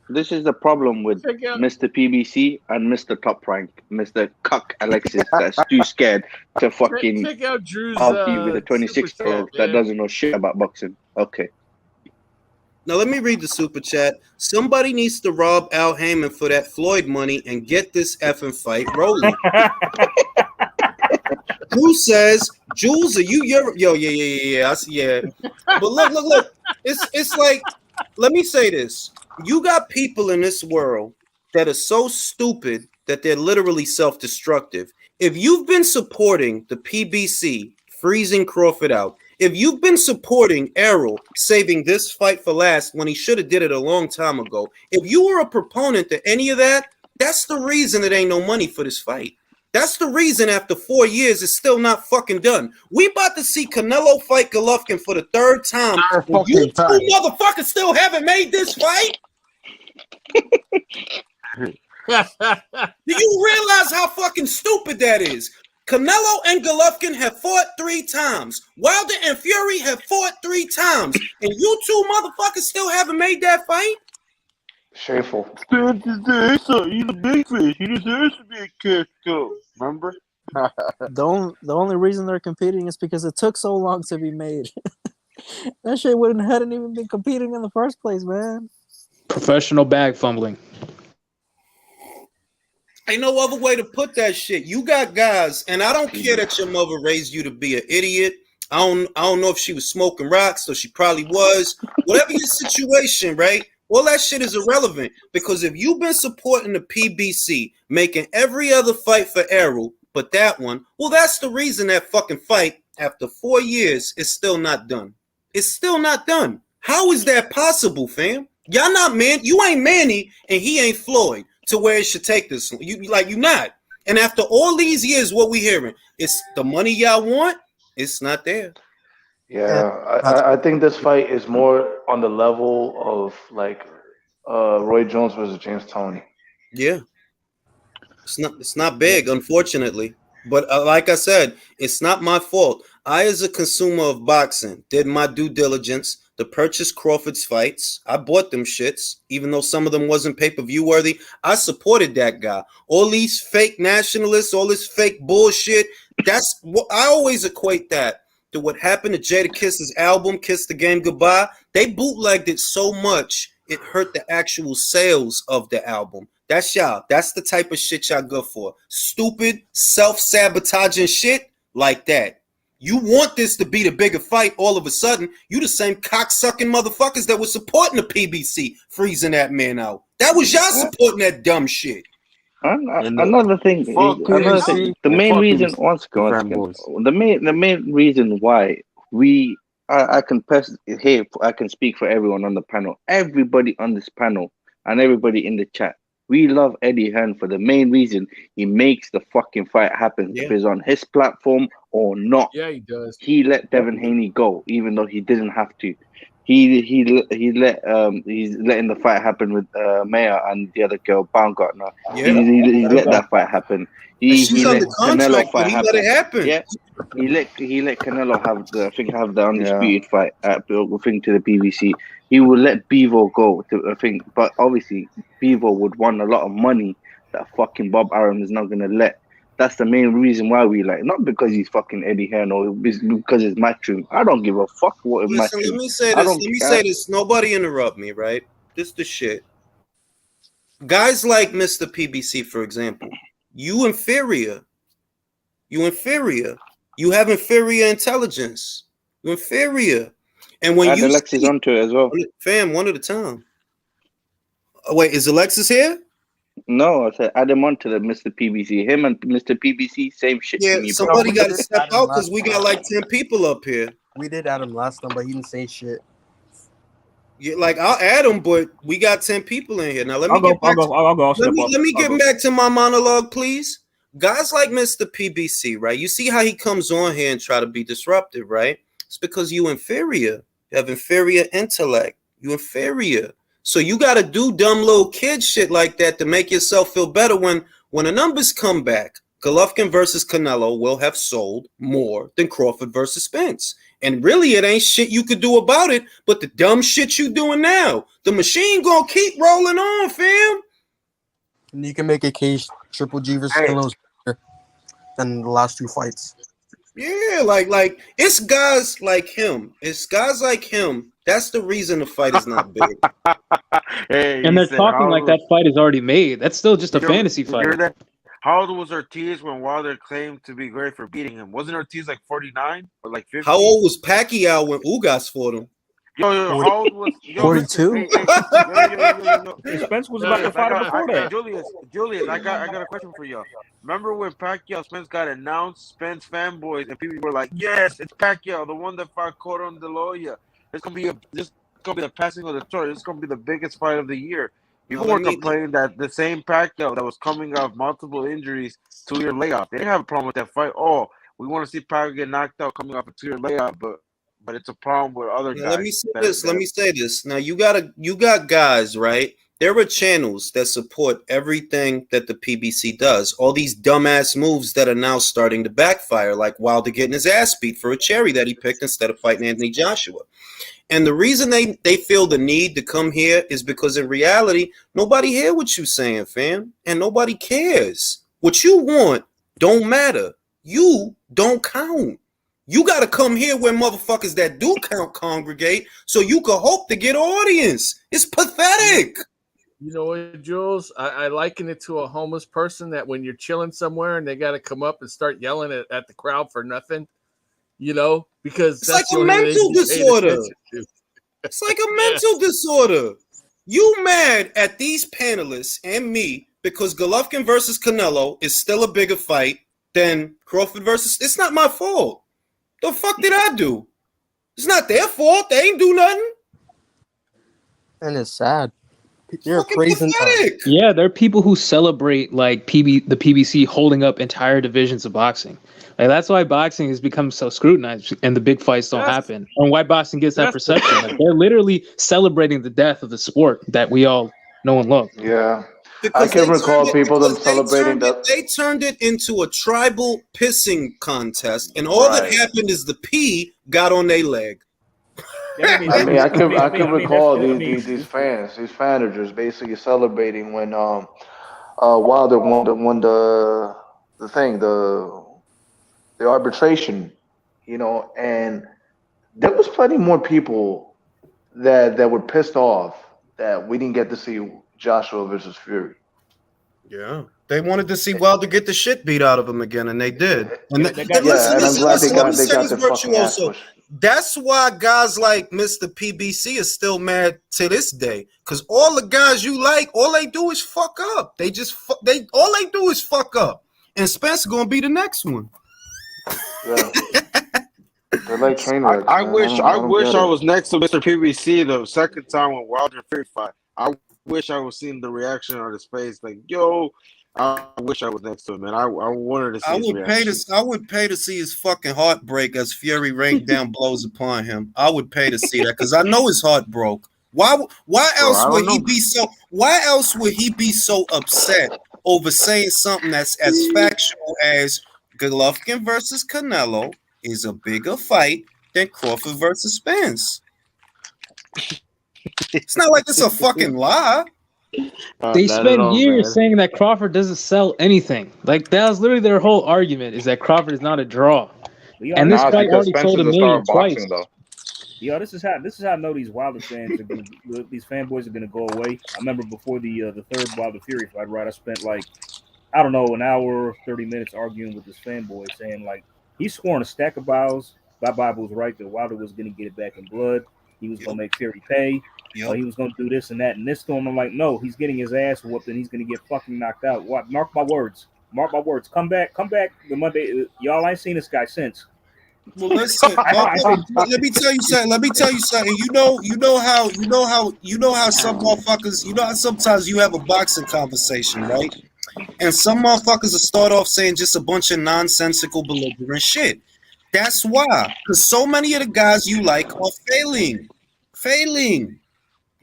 S13: This is the problem with Mr. PBC and Mr. Top Rank, Mr. Cuck Alexis, that's too scared to fucking
S7: check out Drew's,
S13: argue with a 26-year-old that doesn't know shit about boxing. Okay.
S1: Now let me read the super chat. Somebody needs to rob Al Heyman for that Floyd money and get this effing fight rolling. Who says, Jules, are you yeah. But look. It's like, let me say this. You got people in this world that are so stupid that they're literally self-destructive. If you've been supporting the PBC freezing Crawford out, if you've been supporting Errol saving this fight for last when he should have did it a long time ago, if you were a proponent to any of that, that's the reason it ain't no money for this fight. That's the reason after 4 years it's still not fucking done. We about to see Canelo fight Golovkin for the third time. You two motherfuckers still haven't made this fight? Do you realize how fucking stupid that is? Canelo and Golovkin have fought 3 times. Wilder and Fury have fought 3 times. And you two motherfuckers still haven't made that fight?
S8: Shameful.
S12: He's a big fish. He deserves to be a catch go. Remember?
S2: The only reason they're competing is because it took so long to be made. That shit hadn't even been competing in the first place, man.
S6: Professional bag fumbling.
S1: Ain't no other way to put that shit. You got guys, and I don't care that your mother raised you to be an idiot. I don't know if she was smoking rocks, so she probably was. Whatever your situation, right? All that shit is irrelevant because if you've been supporting the PBC, making every other fight for Errol, but that one, well, that's the reason that fucking fight after 4 years is still not done. It's still not done. How is that possible, fam? Y'all not man. You ain't Manny and he ain't Floyd to where it should take this. You not. And after all these years, what we hearing? It's the money y'all want. It's not there.
S8: Yeah, I think this fight is more on the level of like Roy Jones versus James Toney.
S1: Yeah, it's not big, unfortunately. But like I said, it's not my fault. I, as a consumer of boxing, did my due diligence to purchase Crawford's fights. I bought them shits, even though some of them wasn't pay-per-view worthy. I supported that guy. All these fake nationalists, all this fake bullshit. That's what I always equate that to what happened to Jada Kiss's album, Kiss the Game Goodbye. They bootlegged it so much, it hurt the actual sales of the album. That's y'all. That's the type of shit y'all good for. Stupid, self-sabotaging shit like that. You want this to be the bigger fight all of a sudden. You the same cocksucking motherfuckers that were supporting the PBC, freezing that man out. That was y'all supporting that dumb shit.
S13: Another thing, the main reason, the main reason why I can I can speak for everyone on the panel. Everybody on this panel and everybody in the chat We love Eddie Hearn for the main reason he makes the fucking fight happen.
S1: Yeah.
S13: If it's on his platform or not.
S7: Yeah, he does.
S13: He let Devin Haney go, even though he didn't have to. He's letting the fight happen with Maya and the other girl, Baumgartner.
S1: Yeah.
S13: He let that fight happen.
S1: She's
S13: He
S1: under
S13: let
S1: contract,
S13: Canelo
S1: but
S13: fight
S1: he
S13: happen.
S1: let it happen.
S13: Yeah, he let Canelo have the undisputed fight at thing to the PBC. He would let Bevo go to but obviously Bevo would want a lot of money that fucking Bob Arum is not gonna let. That's the main reason why we like, not because he's fucking Eddie Hearn or because it's Matchroom. I don't give a fuck what
S1: Listen,
S13: Matchroom.
S1: let me say this. Let me say this. Nobody interrupt me, right? This the shit. Guys like Mr. PBC, for example, you inferior. You inferior. You have inferior intelligence. You're inferior. And when
S13: Add
S1: you
S13: Alexis onto it as well.
S1: Fam, one at a time. Oh, wait, is Alexis here?
S13: No, I said add him onto the Mr. PBC. Him and Mr. PBC, same shit
S1: Yeah,
S13: to me, bro.
S1: somebody got to step out because we got like 10 people up here.
S5: We did add him last time, but he didn't say shit.
S1: Yeah, like I'll add him, but we got 10 people in here. Now let me let me get back to my monologue, please. Guys like Mr. PBC, right? You see how he comes on here and try to be disruptive, right? It's because you inferior. You have inferior intellect. You inferior. So you got to do dumb little kid shit like that to make yourself feel better when the numbers come back. Golovkin versus Canelo will have sold more than Crawford versus Spence. And really, it ain't shit you could do about it, but the dumb shit you doing now. The machine gonna keep rolling on, fam.
S5: And you can make a case Triple G versus Canelo's better than the last two fights.
S1: Yeah, like it's guys like him. It's guys like him. That's the reason the fight is not big.
S6: And they're talking like that fight is already made. That's still just a fantasy fight.
S12: How old was Ortiz when Wilder claimed to be great for beating him? Wasn't Ortiz like 49 or like 50?
S1: How old was Pacquiao when Ugas fought him?
S12: Yo, how old was
S5: 42?
S4: Spence was about to fight before that.
S12: Julius, I got a question for you. Remember when Pacquiao Spence got announced? Spence fanboys and people were like, "Yes, it's Pacquiao, the one that fought Coron De La Hoya. This gonna be the passing of the torch. This is gonna be the biggest fight of the year." People were complaining that the same Pacquiao that was coming off multiple injuries, 2-year layoff. They didn't have a problem with that fight. Oh, we want to see Pacquiao get knocked out coming off a 2-year layoff, but it's a problem with other guys.
S1: Let me say this. Now you got guys, right? There are channels that support everything that the PBC does. All these dumbass moves that are now starting to backfire, like Wilder getting his ass beat for a cherry that he picked instead of fighting Anthony Joshua. And the reason they feel the need to come here is because in reality, nobody hear what you saying, fam. And nobody cares. What you want don't matter. You don't count. You got to come here where motherfuckers that do count congregate so you can hope to get an audience. It's pathetic.
S7: You know what, Jules? I liken it to a homeless person that when you're chilling somewhere and they got to come up and start yelling at the crowd for nothing, you know, because
S1: it's like a mental disorder. It's like a mental disorder. You mad at these panelists and me because Golovkin versus Canelo is still a bigger fight than Crawford versus. It's not my fault. The fuck did I do? It's not their fault. They ain't do nothing.
S5: And it's sad. You're praising.
S6: Yeah, there are people who celebrate like the PBC holding up entire divisions of boxing. Like that's why boxing has become so scrutinized, and the big fights don't happen, and why boxing gets that perception. Like they're literally celebrating the death of the sport that we all know and love.
S8: Yeah,
S1: because
S8: I can recall people them celebrating
S1: that. They turned it into a tribal pissing contest, and all that happened is the pee got on their leg.
S8: I can recall these fans, these fanagers, basically celebrating when Wilder won the arbitration, you know, and there was plenty more people that were pissed off that we didn't get to see Joshua versus Fury.
S1: Yeah, they wanted to see Wilder get the shit beat out of him again, and they did. And
S8: I'm glad they got their fucking ass pushed.
S1: That's why guys like Mr. PBC is still mad to this day, because all the guys you like, all they do is fuck up. All they do is fuck up, and Spence gonna be the next one.
S8: Yeah. They're like train wrecks.
S12: I wish I was next to Mr. PBC the second time when Wilder Fury fight. I wish I was seeing the reaction on his face. Like, yo, I wish I was next to him, man. I wanted to see his reaction.
S1: I would pay to see his fucking heart break as Fury rained down blows upon him. I would pay to see that because I know his heart broke. Why else would he be so? Why else would he be so upset over saying something that's as factual as Golovkin versus Canelo is a bigger fight than Crawford versus Spence? It's not like it's a fucking lie.
S6: They spent years saying that Crawford doesn't sell anything. Like that was literally their whole argument: is that Crawford is not a draw. And this fight already sold $1 million twice.
S4: Yo, this is how I know these Wilder fans, these fanboys are gonna go away. I remember before the third Wilder Fury fight, right? I spent like, I don't know, an hour, 30 minutes arguing with this fanboy, saying like he's scoring a stack of bows. That Bible was right that Wilder was gonna get it back in blood. He was gonna make Fury pay. He was gonna do this and that and this to him. I'm like, no, he's getting his ass whooped and he's gonna get fucking knocked out. What? Mark my words. Mark my words. Come back the Monday. Y'all ain't seen this guy since.
S1: Well, listen. Let me tell you something. You know how some motherfuckers. You know how sometimes you have a boxing conversation, right? And some motherfuckers will start off saying just a bunch of nonsensical, belligerent shit. That's why, because so many of the guys you like are failing.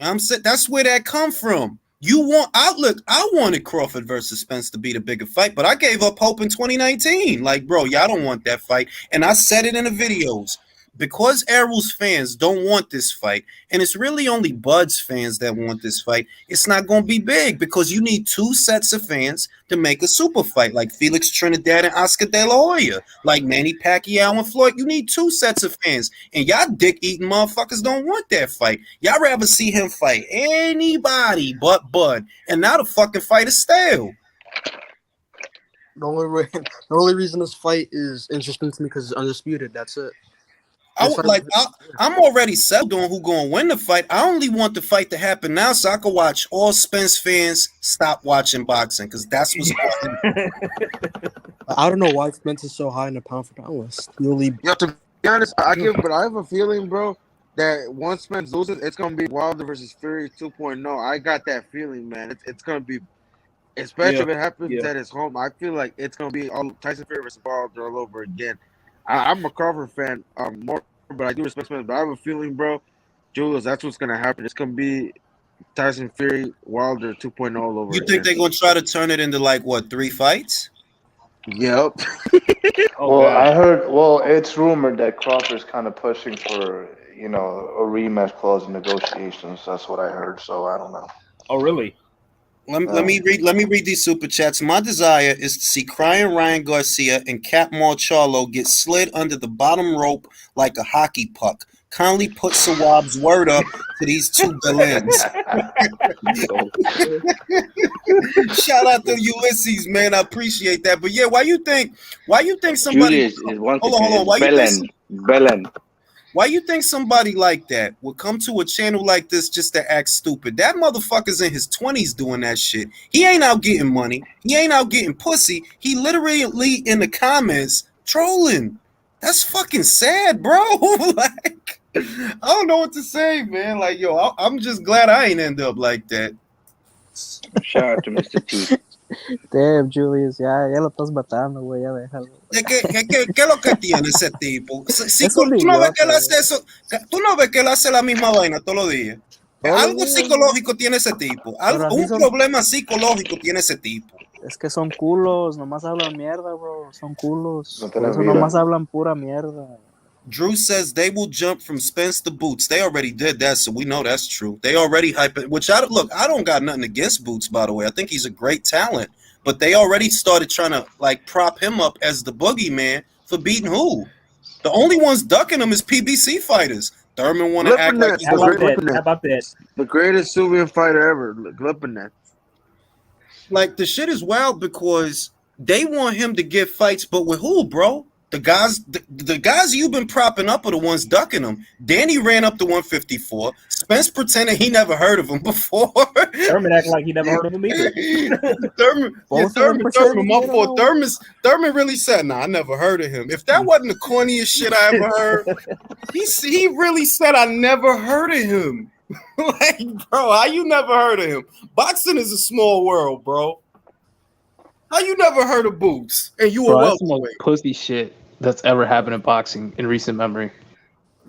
S1: I'm saying that's where that come from. I wanted Crawford versus Spence to be the bigger fight, but I gave up hope in 2019. Like, bro, y'all don't want that fight. And I said it in the videos. Because Errol's fans don't want this fight, and it's really only Bud's fans that want this fight, it's not going to be big because you need two sets of fans to make a super fight, like Felix Trinidad and Oscar De La Hoya, like Manny Pacquiao and Floyd. You need two sets of fans, and y'all dick-eating motherfuckers don't want that fight. Y'all rather see him fight anybody but Bud, and now the fucking fight is stale.
S5: The only reason this fight is interesting to me because it's undisputed. That's it.
S1: I'm already settled on who gonna win the fight. I only want the fight to happen now so I can watch all Spence fans stop watching boxing because that's what's going.
S5: I don't know why Spence is so high in the pound for pound list. To
S12: be honest, I have a feeling, bro, that once Spence loses, it's gonna be Wilder versus Fury 2.0. I got that feeling, man. It's gonna be, especially if it happens at his home. I feel like it's gonna be all Tyson Fury versus Wilder all over again. I'm a Crawford fan, more, but I do respect Spence. But I have a feeling, bro, Julius, that's what's gonna happen. It's gonna be Tyson Fury, Wilder 2.0 all over.
S1: You think they're gonna try to turn it into like what, 3 fights?
S12: Yep.
S8: I heard. Well, it's rumored that Crawford's kind of pushing for a rematch clause in negotiations. That's what I heard. So I don't know.
S4: Oh, really?
S1: Let me read these super chats. My desire is to see crying Ryan Garcia and Cap Marcharlo get slid under the bottom rope like a hockey puck. Kindly put Sawab's word up to these two villains. Shout out to Ulysses, man. I appreciate that. But yeah, why you think somebody hold on.
S13: Belen.
S1: Why you think somebody like that would come to a channel like this just to act stupid? That motherfucker's in his 20s doing that shit. He ain't out getting money. He ain't out getting pussy. He literally in the comments trolling. That's fucking sad, bro. Like, I don't know what to say, man. Like, yo, I'm just glad I ain't end up like that.
S13: Shout out to Mr. T.
S3: Damn, Julius, ya lo estás matando, güey, ya déjalo.
S1: ¿Qué es lo que tiene ese tipo? Tú no ves que él hace eso, tú no ves que él hace la misma vaina todos los días. Algo psicológico tiene ese tipo. Un problema psicológico tiene ese tipo.
S3: Es que son culos, nomás hablan mierda, bro. Son culos. Por eso nomás hablan pura mierda.
S1: Drew says they will jump from Spence to Boots. They already did that, so we know that's true. They already hype it. Which I don't got nothing against Boots, by the way. I think he's a great talent. But they already started trying to like prop him up as the boogeyman for beating who? The only ones ducking him is PBC fighters. Thurman want to act like
S4: how about that?
S12: The greatest Serbian fighter ever, Lipinets.
S1: Like the shit is wild because they want him to get fights, but with who, bro? The guys you've been propping up are the ones ducking him. Danny ran up to 154. Spence pretended he never heard of him before.
S4: Thurman acting like he never heard of him either.
S1: Thurman really said, "Nah, I never heard of him." If that wasn't the corniest shit I ever heard, he really said, "I never heard of him." Like, bro, how you never heard of him? Boxing is a small world, bro. How you never heard of Boots? And you were
S6: Bro, that's the most
S1: welterweight.
S6: pussy shit that's ever happened in boxing in recent memory.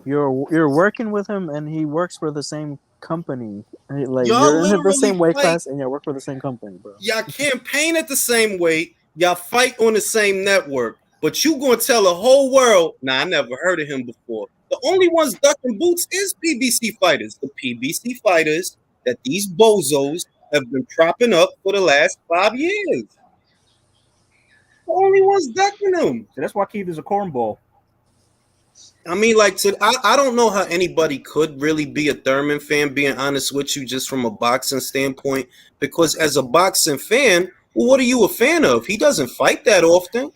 S3: You're working with him, and he works for the same company. Like
S1: Y'all
S3: you're in the
S1: literally
S3: same weight
S1: fight.
S3: class, and you work for the same company, bro.
S1: Y'all campaign at the same weight. Y'all fight on the same network. But you gonna tell the whole world, nah, I never heard of him before. The only ones ducking Boots is PBC fighters. The PBC fighters that these bozos have been propping up for the last 5 years. The only ones ducking him.
S4: So that's why Keith is a cornball.
S1: I mean, like, I don't know how anybody could really be a Thurman fan, being honest with you, just from a boxing standpoint. Because as a boxing fan, well, what are you a fan of? He doesn't fight that often.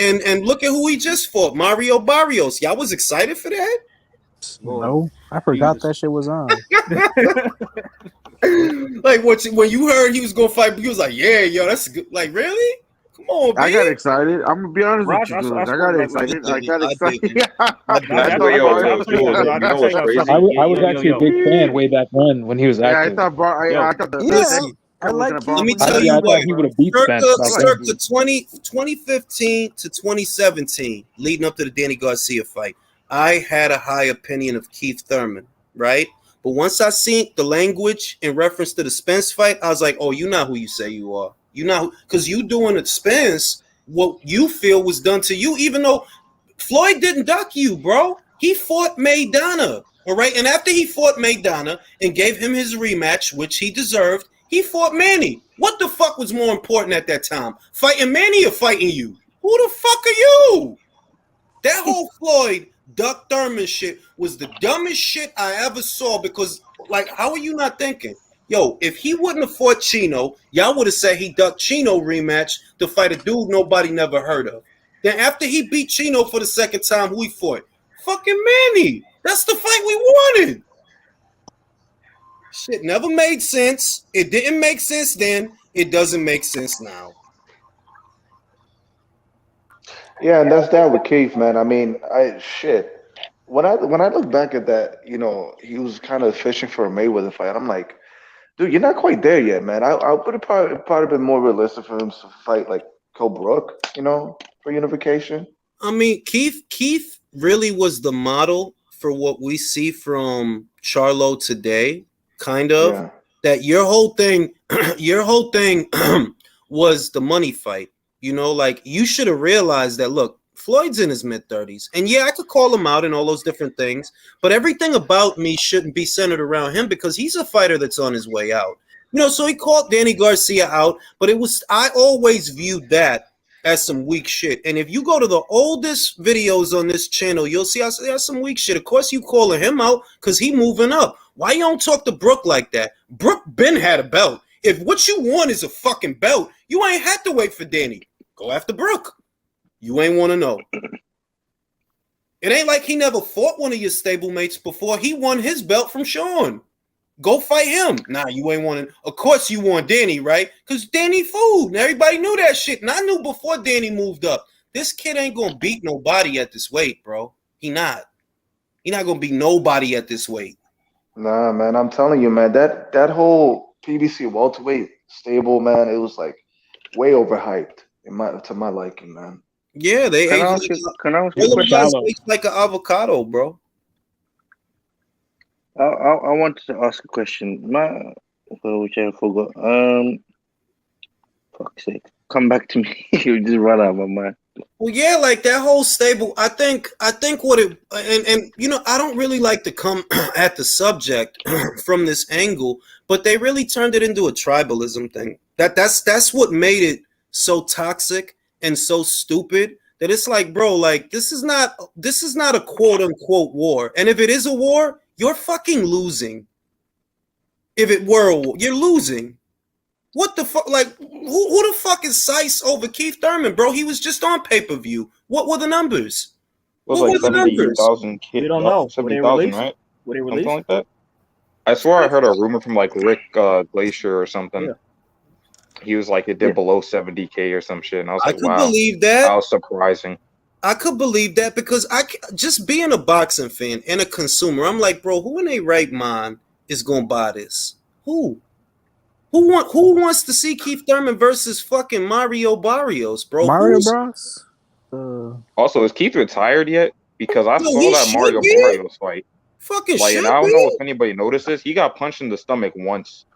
S1: And look at who he just fought, Mario Barrios. Y'all was excited for that?
S3: No, I forgot
S1: Jesus.
S3: that shit was on.
S1: Like, when you heard he was gonna fight, you was like, yeah, yo, that's good. Like, really? Come on, man.
S12: I got excited. I'm gonna be honest
S4: Raj,
S12: with you.
S4: I
S12: I got excited. I got excited.
S6: I was actually a big fan way back when he was
S12: Yeah, I
S6: active.
S12: thought. I thought the
S1: Listen,
S3: I like
S1: let me
S6: I
S1: tell you
S6: thought
S1: what.
S6: he would have beat Spence back then.
S1: Circa 2015 to 2017, leading up to the Danny Garcia fight, I had a high opinion of Keith Thurman, right? But once I seen the language in reference to the Spence fight, I was like, oh, you're not who you say you are. You're not, because you doing at Spence what you feel was done to you, even though Floyd didn't duck you, bro. He fought Maidana, all right? And after he fought Maidana and gave him his rematch, which he deserved, he fought Manny. What the fuck was more important at that time? Fighting Manny or fighting you? Who the fuck are you? That whole Floyd Duck Thurman shit was the dumbest shit I ever saw, because, like, how are you not thinking? Yo, if he wouldn't have fought Chino, y'all would have said he ducked Chino rematch to fight a dude nobody never heard of. Then after he beat Chino for the second time, who he fought? Fucking Manny. That's the fight we wanted. Shit never made sense. It didn't make sense then. It doesn't make sense now.
S8: Yeah, and that's that with Keith, man. I mean, when I look back at that, he was kind of fishing for a Mayweather fight. I'm like, dude, you're not quite there yet, man. I would have probably been more realistic for him to fight like Cole Brook, for unification.
S1: I mean, Keith really was the model for what we see from Charlo today, kind of.
S8: Yeah.
S1: That your whole thing was the money fight. Like, you should have realized that, look, Floyd's in his mid-30s. And yeah, I could call him out and all those different things, but everything about me shouldn't be centered around him, because he's a fighter that's on his way out. So he called Danny Garcia out, but I always viewed that as some weak shit. And if you go to the oldest videos on this channel, you'll see that's some weak shit. Of course you calling him out because he moving up. Why you don't talk to Brooke like that? Brooke Ben had a belt. If what you want is a fucking belt, you ain't had to wait for Danny. Go after Brooke. You ain't want to know. It ain't like he never fought one of your stablemates before. He won his belt from Sean. Go fight him. Nah, you ain't want to. Of course you want Danny, right? Because Danny food. And everybody knew that shit. And I knew before Danny moved up. This kid ain't going to beat nobody at this weight, bro. He not. He not going to beat nobody at this weight.
S8: Nah, man, I'm telling you, man, that whole PBC welterweight stable, man, it was like way overhyped to my liking, man.
S1: Yeah, they
S13: Can I
S1: ate
S13: ask you a question?
S1: like an avocado, bro.
S13: I wanted to ask a question, which I forgot. Fuck's sake, come back to me. You just run out of my mind.
S1: Well, yeah, like that whole stable. I think what it and I don't really like to come at the subject from this angle, but they really turned it into a tribalism thing. That's what made it so toxic and so stupid. That it's like, bro, like this is not a quote unquote war. And if it is a war, you're fucking losing. If it were a war, you're losing. What the fuck? Like, who the fuck is Sice over Keith Thurman, bro? He was just on pay-per-view. What were the numbers?
S14: Was like 70,000 kids.
S4: We don't know.
S14: 70,000, right?
S4: Were they
S14: Something
S4: released?
S14: like that. I swear I heard a rumor from like Rick Glacier or something.
S4: Yeah.
S14: He was like, it did below 70K or some shit. And I was like,
S1: could
S14: wow.
S1: believe that.
S14: That was surprising.
S1: I could believe that because just being a boxing fan and a consumer, I'm like, bro, who in their right mind is gonna buy this? Who? Who wants to see Keith Thurman versus fucking Mario Barrios, bro?
S2: Mario Bros.
S14: Also, is Keith retired yet? Because I
S1: No,
S14: saw
S1: he
S14: that
S1: should
S14: Mario
S1: be.
S14: Barrios fight.
S1: Fucking
S14: Like,
S1: should
S14: and I don't
S1: be.
S14: know if anybody notices. He got punched in the stomach once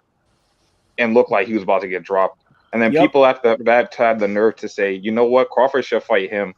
S14: and looked like he was about to get dropped. And then people after that had the nerve to say, you know what, Crawford should fight him.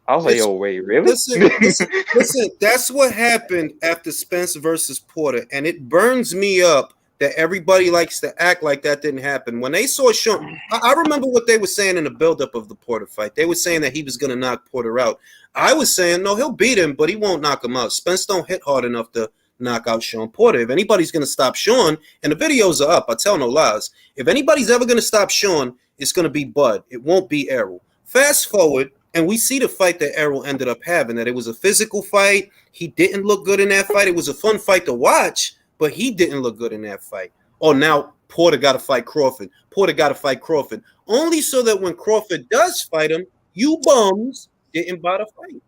S14: I was like, yo, wait, really?
S1: Listen, that's what happened after Spence versus Porter, and it burns me up that everybody likes to act like that didn't happen. When they saw Sean, I remember what they were saying in the buildup of the Porter fight. They were saying that he was going to knock Porter out. I was saying, no, he'll beat him, but he won't knock him out. Spence don't hit hard enough to knock out Sean Porter. If anybody's going to stop Sean, and the videos are up, I tell no lies. If anybody's ever going to stop Sean, it's going to be Bud. It won't be Errol. Fast forward, and we see the fight that Errol ended up having, that it was a physical fight. He didn't look good in that fight. It was a fun fight to watch, but he didn't look good in that fight. Oh, now Porter got to fight Crawford. Porter got to fight Crawford. Only so that when Crawford does fight him, you bums didn't buy the fight.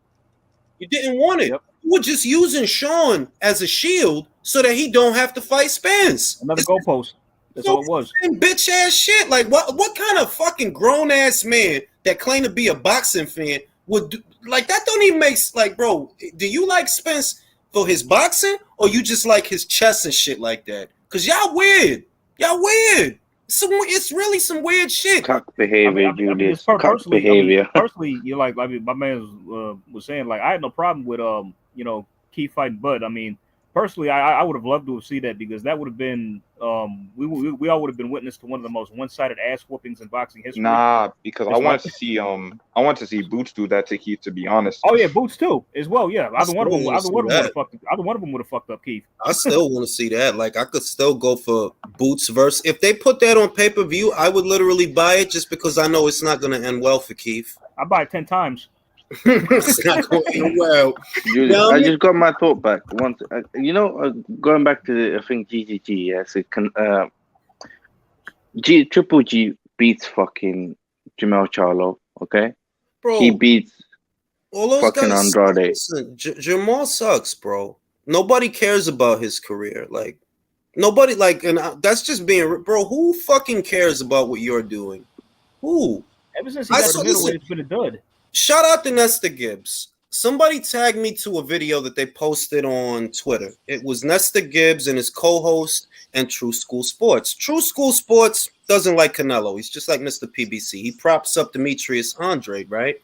S1: You didn't want it. Yep. You were just using Sean as a shield so that he don't have to fight Spence.
S4: Another goalpost. That's all it was.
S1: Bitch ass shit. Like what kind of fucking grown ass man that claim to be a boxing fan would do, like that? Don't even make like, bro. Do you like Spence for his boxing, or you just like his chess and shit like that? Cause y'all weird. Y'all weird. It's really some weird shit.
S13: Cuck behavior, Julius. Cuck behavior.
S4: Personally, you like, my man was saying, like, I had no problem with Keith fighting Bud. I mean, personally, I would have loved to have seen that, because that would have been we all would have been witness to one of the most one-sided ass whoopings in boxing history.
S14: Nah, because I wanted to see Boots do that to Keith, to be honest.
S4: Oh yeah, Boots too, as well. Yeah, either one of them would have fucked up Keith.
S1: I still want to see that. Like, I could still go for Boots versus. If they put that on pay-per-view, I would literally buy it, just because I know it's not going to end well for Keith.
S4: I buy it 10 times.
S1: It's not going well.
S13: Julius, I just got my thought back. Going back to I think GGG. Yes, it can. Triple G beats fucking Jamel Charlo. Okay,
S1: bro.
S13: He beats
S1: all those
S13: fucking
S1: guys.
S13: Andrade.
S1: Listen, Jamal sucks, bro. Nobody cares about his career. Like, nobody, like, and that's just being, bro. Who fucking cares about what you're doing? Who?
S4: Ever since he got the middleweight, it's been a dud.
S1: Shout out to Nesta Gibbs. Somebody tagged me to a video that they posted on Twitter. It was Nesta Gibbs and his co-host and True School Sports. True School Sports doesn't like Canelo. He's just like Mr. PBC. He props up Demetrius Andrade, right?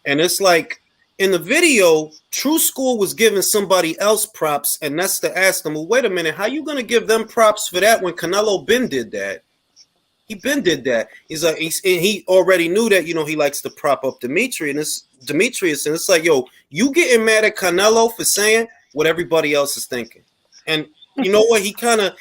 S1: And it's like, in the video, True School was giving somebody else props, and Nesta asked him, well, wait a minute, how you going to give them props for that when Canelo Ben did that? He been did that. He's like, he already knew that, he likes to prop up Demetrius, and it's like, yo, you getting mad at Canelo for saying what everybody else is thinking. And you know what? He kind of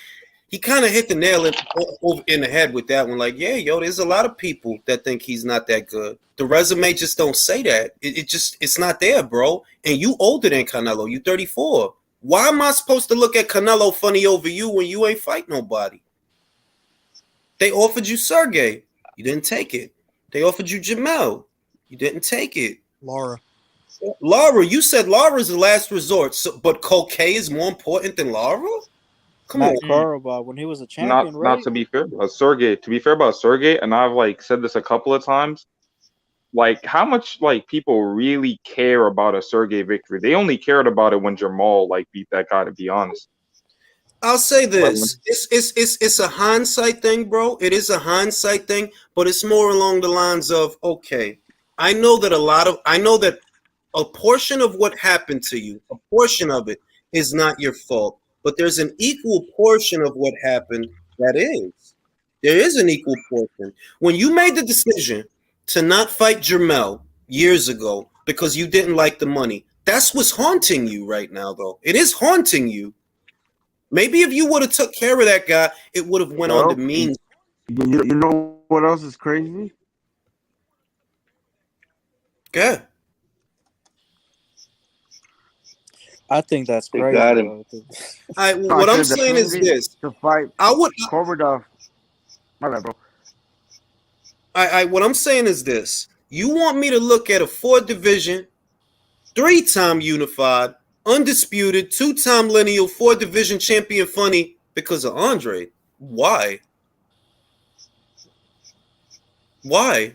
S1: hit the nail in the head with that one. Like, yeah, yo, there's a lot of people that think he's not that good. The resume just don't say that. It's not there, bro. And you older than Canelo. You 34. Why am I supposed to look at Canelo funny over you when you ain't fight nobody? They offered you Sergey. You didn't take it. They offered you Jamel. You didn't take it.
S5: Lara,
S1: you said Lara's the last resort, but Cocaine is more important than Lara? Come on.
S3: Korobov, when he was a champion, right?
S14: Not to be fair about Sergey. To be fair about Sergey, and I've said this a couple of times, how much people really care about a Sergey victory? They only cared about it when Jamal beat that guy, to be honest.
S1: I'll say this. It's a hindsight thing, bro. It is a hindsight thing, but it's more along the lines of, okay, I know that a portion of what happened to you, a portion of it is not your fault, but there's an equal portion of what happened that is. There is an equal portion. When you made the decision to not fight Jermell years ago because you didn't like the money, that's what's haunting you right now, though. It is haunting you. Maybe if you would have took care of that guy, it would have went on to mean.
S12: You know what else is crazy?
S1: Yeah.
S3: I think that's
S13: They
S3: crazy.
S13: got him.
S1: What I'm saying is this:
S12: to fight Korobov. My bad, bro.
S1: What I'm saying is this: you want me to look at a 4 division, 3-time unified, undisputed, 2-time lineal, 4-division champion funny because of Andre. Why? Why?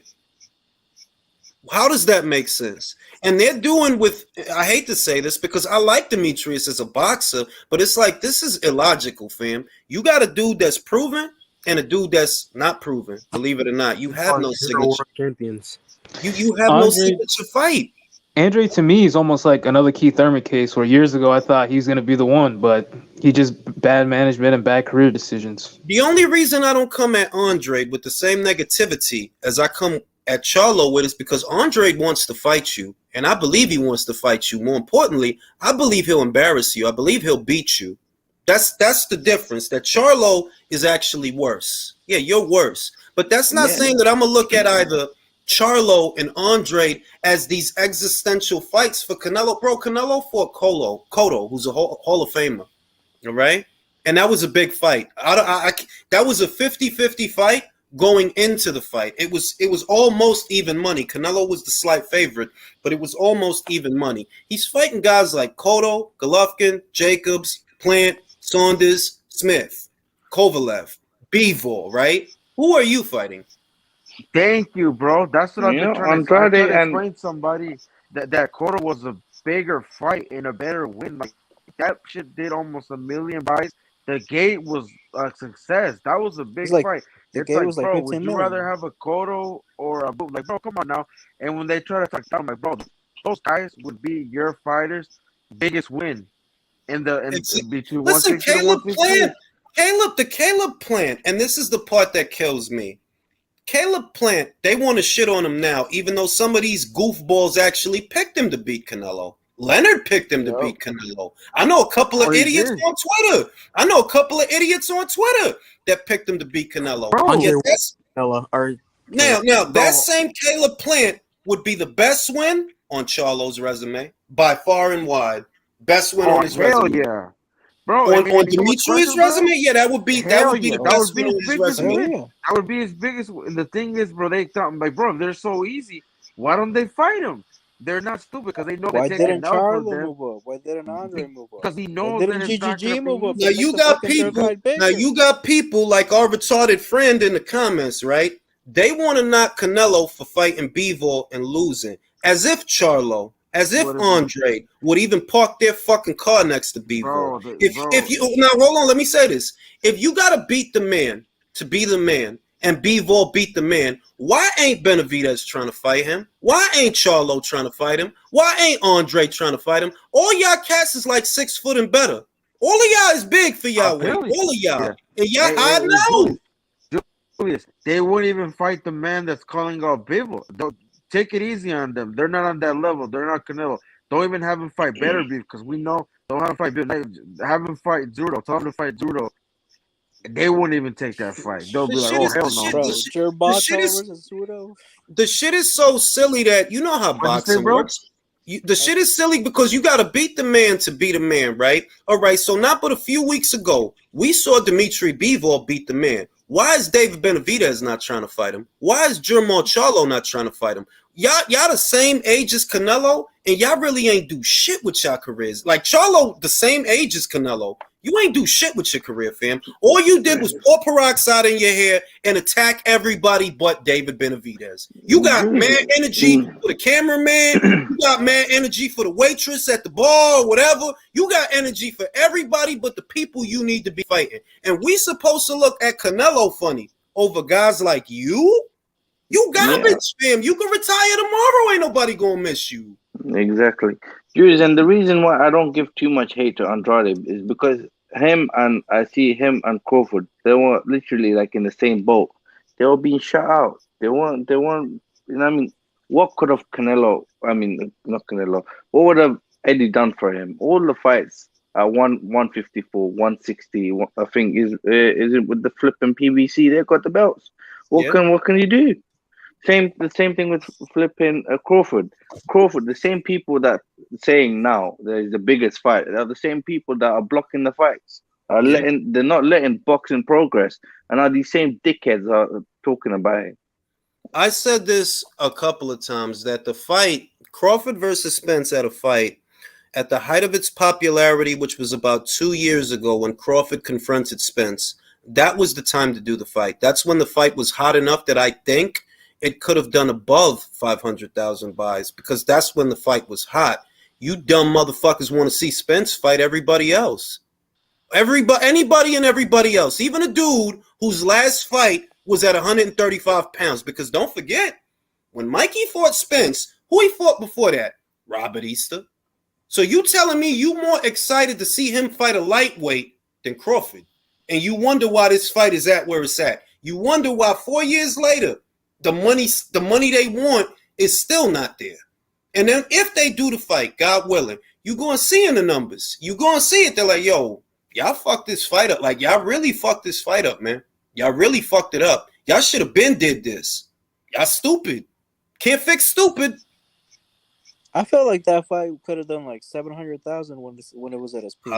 S1: How does that make sense? And they're doing with, I hate to say this because I like Demetrius as a boxer, but it's like, this is illogical, fam. You got a dude that's proven and a dude that's not proven. Believe it or not, you have no signature.
S5: Champions.
S1: You have no signature fight.
S6: Andre, to me, is almost like another Keith Thurman case where years ago I thought he was going to be the one, but he just bad management and bad career decisions.
S1: The only reason I don't come at Andre with the same negativity as I come at Charlo with is because Andre wants to fight you, and I believe he wants to fight you. More importantly, I believe he'll embarrass you. I believe he'll beat you. That's the difference. That Charlo is actually worse. Yeah, you're worse. But that's not saying that I'm going to look at either Charlo and Andre as these existential fights for Canelo. Bro, Canelo fought Cotto, who's a Hall of Famer. All right? And that was a big fight. That was a 50-50 fight going into the fight. It was almost even money. Canelo was the slight favorite, but it was almost even money. He's fighting guys like Cotto, Golovkin, Jacobs, Plant, Saunders, Smith, Kovalev, Bivol, right? Who are you fighting?
S12: Thank you, bro. That's what I've been trying to explain to somebody that Cotto was a bigger fight and a better win. Like that shit did almost 1 million buys. The gate was a success. That was a big fight.
S3: The
S12: It's
S3: gate
S12: like,
S3: was like
S12: bro,
S3: 15
S12: would you
S3: million.
S12: rather have a Cotto or a boot? Like, bro, come on now. And when they try to talk down, I'm like, bro, those guys would be your fighters' biggest win in between
S1: Listen,
S12: 160 and
S1: Caleb
S12: 115.
S1: Plant, the Caleb Plant, and this is the part that kills me. Caleb Plant, they want to shit on him now, even though some of these goofballs actually picked him to beat Canelo. Leonard picked him to beat Canelo. I know a couple of idiots on Twitter. That picked him to beat Canelo. Now that same Caleb Plant would be the best win on Charlo's resume by far and wide. Best win on his resume.
S12: Yeah. Bro,
S1: on Demetrius' resume, yeah, that would be the best win on his resume.
S12: That would be his biggest. The thing is, bro, they thought like, bro, if they're so easy, why don't they fight him? They're not stupid because they know
S3: Why
S12: they
S3: didn't
S12: take
S3: Charlo
S12: them.
S3: move up? Why didn't Andre move up?
S12: Because he knows
S3: Why
S12: that
S3: didn't
S12: it's not
S3: GGG
S12: gonna
S3: move up?
S1: Now you got people. Now you got people like our retarded friend in the comments, right? They want to knock Canelo for fighting Bivol and losing, as if Charlo, as if Andre would even park their fucking car next to Bivol. If you now hold on, let me say this: if you gotta beat the man to be the man, and Bivol beat the man, why ain't Benavidez trying to fight him? Why ain't Charlo trying to fight him? Why ain't Andre trying to fight him? All y'all cats is like 6 foot and better. All of y'all is big for y'all weight. All of y'all. And y'all, I know.
S12: Julius, they wouldn't even fight the man that's calling out Bivol. Don't take it easy on them. They're not on that level. They're not Canelo. Don't even have him fight Better Beef because we know don't have him fight Beef. Have him fight Zuro. Tell him to fight Zuro. They wouldn't even take that fight. They'll be like, "Oh hell no!"
S1: The shit is so silly that you know how boxing works. The shit is silly because you got to beat the man to beat a man, right? All right. So not but a few weeks ago, we saw Dimitri Bivol beat the man. Why is David Benavidez not trying to fight him? Why is Jermall Charlo not trying to fight him? Y'all the same age as Canelo, and y'all really ain't do shit with y'all careers. Like Charlo, the same age as Canelo. You ain't do shit with your career, fam. All you did was pour peroxide in your hair and attack everybody but David Benavidez. You got mad energy for the cameraman. You got mad energy for the waitress at the bar or whatever. You got energy for everybody but the people you need to be fighting. And we supposed to look at Canelo funny over guys like you? You garbage, fam. You can retire tomorrow. Ain't nobody gonna miss you.
S13: Exactly. Julius, and the reason why I don't give too much hate to Andrade is because I see him and Crawford, they were literally like in the same boat. They were being shut out. They weren't, you know what I mean? What could have not Canelo, what would have Eddie done for him? All the fights at 154, 160, I think is it with the flipping PBC, they got the belts. What can you do? The same thing with flipping Crawford. Crawford, the same people that saying now there is the biggest fight, they're the same people that are blocking the fights. They're not letting boxing progress, and are these same dickheads are talking about it.
S1: I said this a couple of times that the fight Crawford versus Spence at a fight at the height of its popularity, which was about 2 years ago when Crawford confronted Spence, that was the time to do the fight. That's when the fight was hot enough that I think it could have done above 500,000 buys, because that's when the fight was hot. You dumb motherfuckers want to see Spence fight everybody else. Anybody and everybody else. Even a dude whose last fight was at 135 pounds. Because don't forget, when Mikey fought Spence, who he fought before that? Robert Easter. So you telling me you more excited to see him fight a lightweight than Crawford. And you wonder why this fight is at where it's at. You wonder why 4 years later, the money they want is still not there. And then if they do the fight, God willing, you're going to see in the numbers. You're going to see it. They're like, yo, y'all fucked this fight up. Like, y'all really fucked this fight up, man. Y'all really fucked it up. Y'all should have been did this. Y'all stupid. Can't fix stupid.
S3: I felt like that fight could have done like 700,000 when it was at its peak.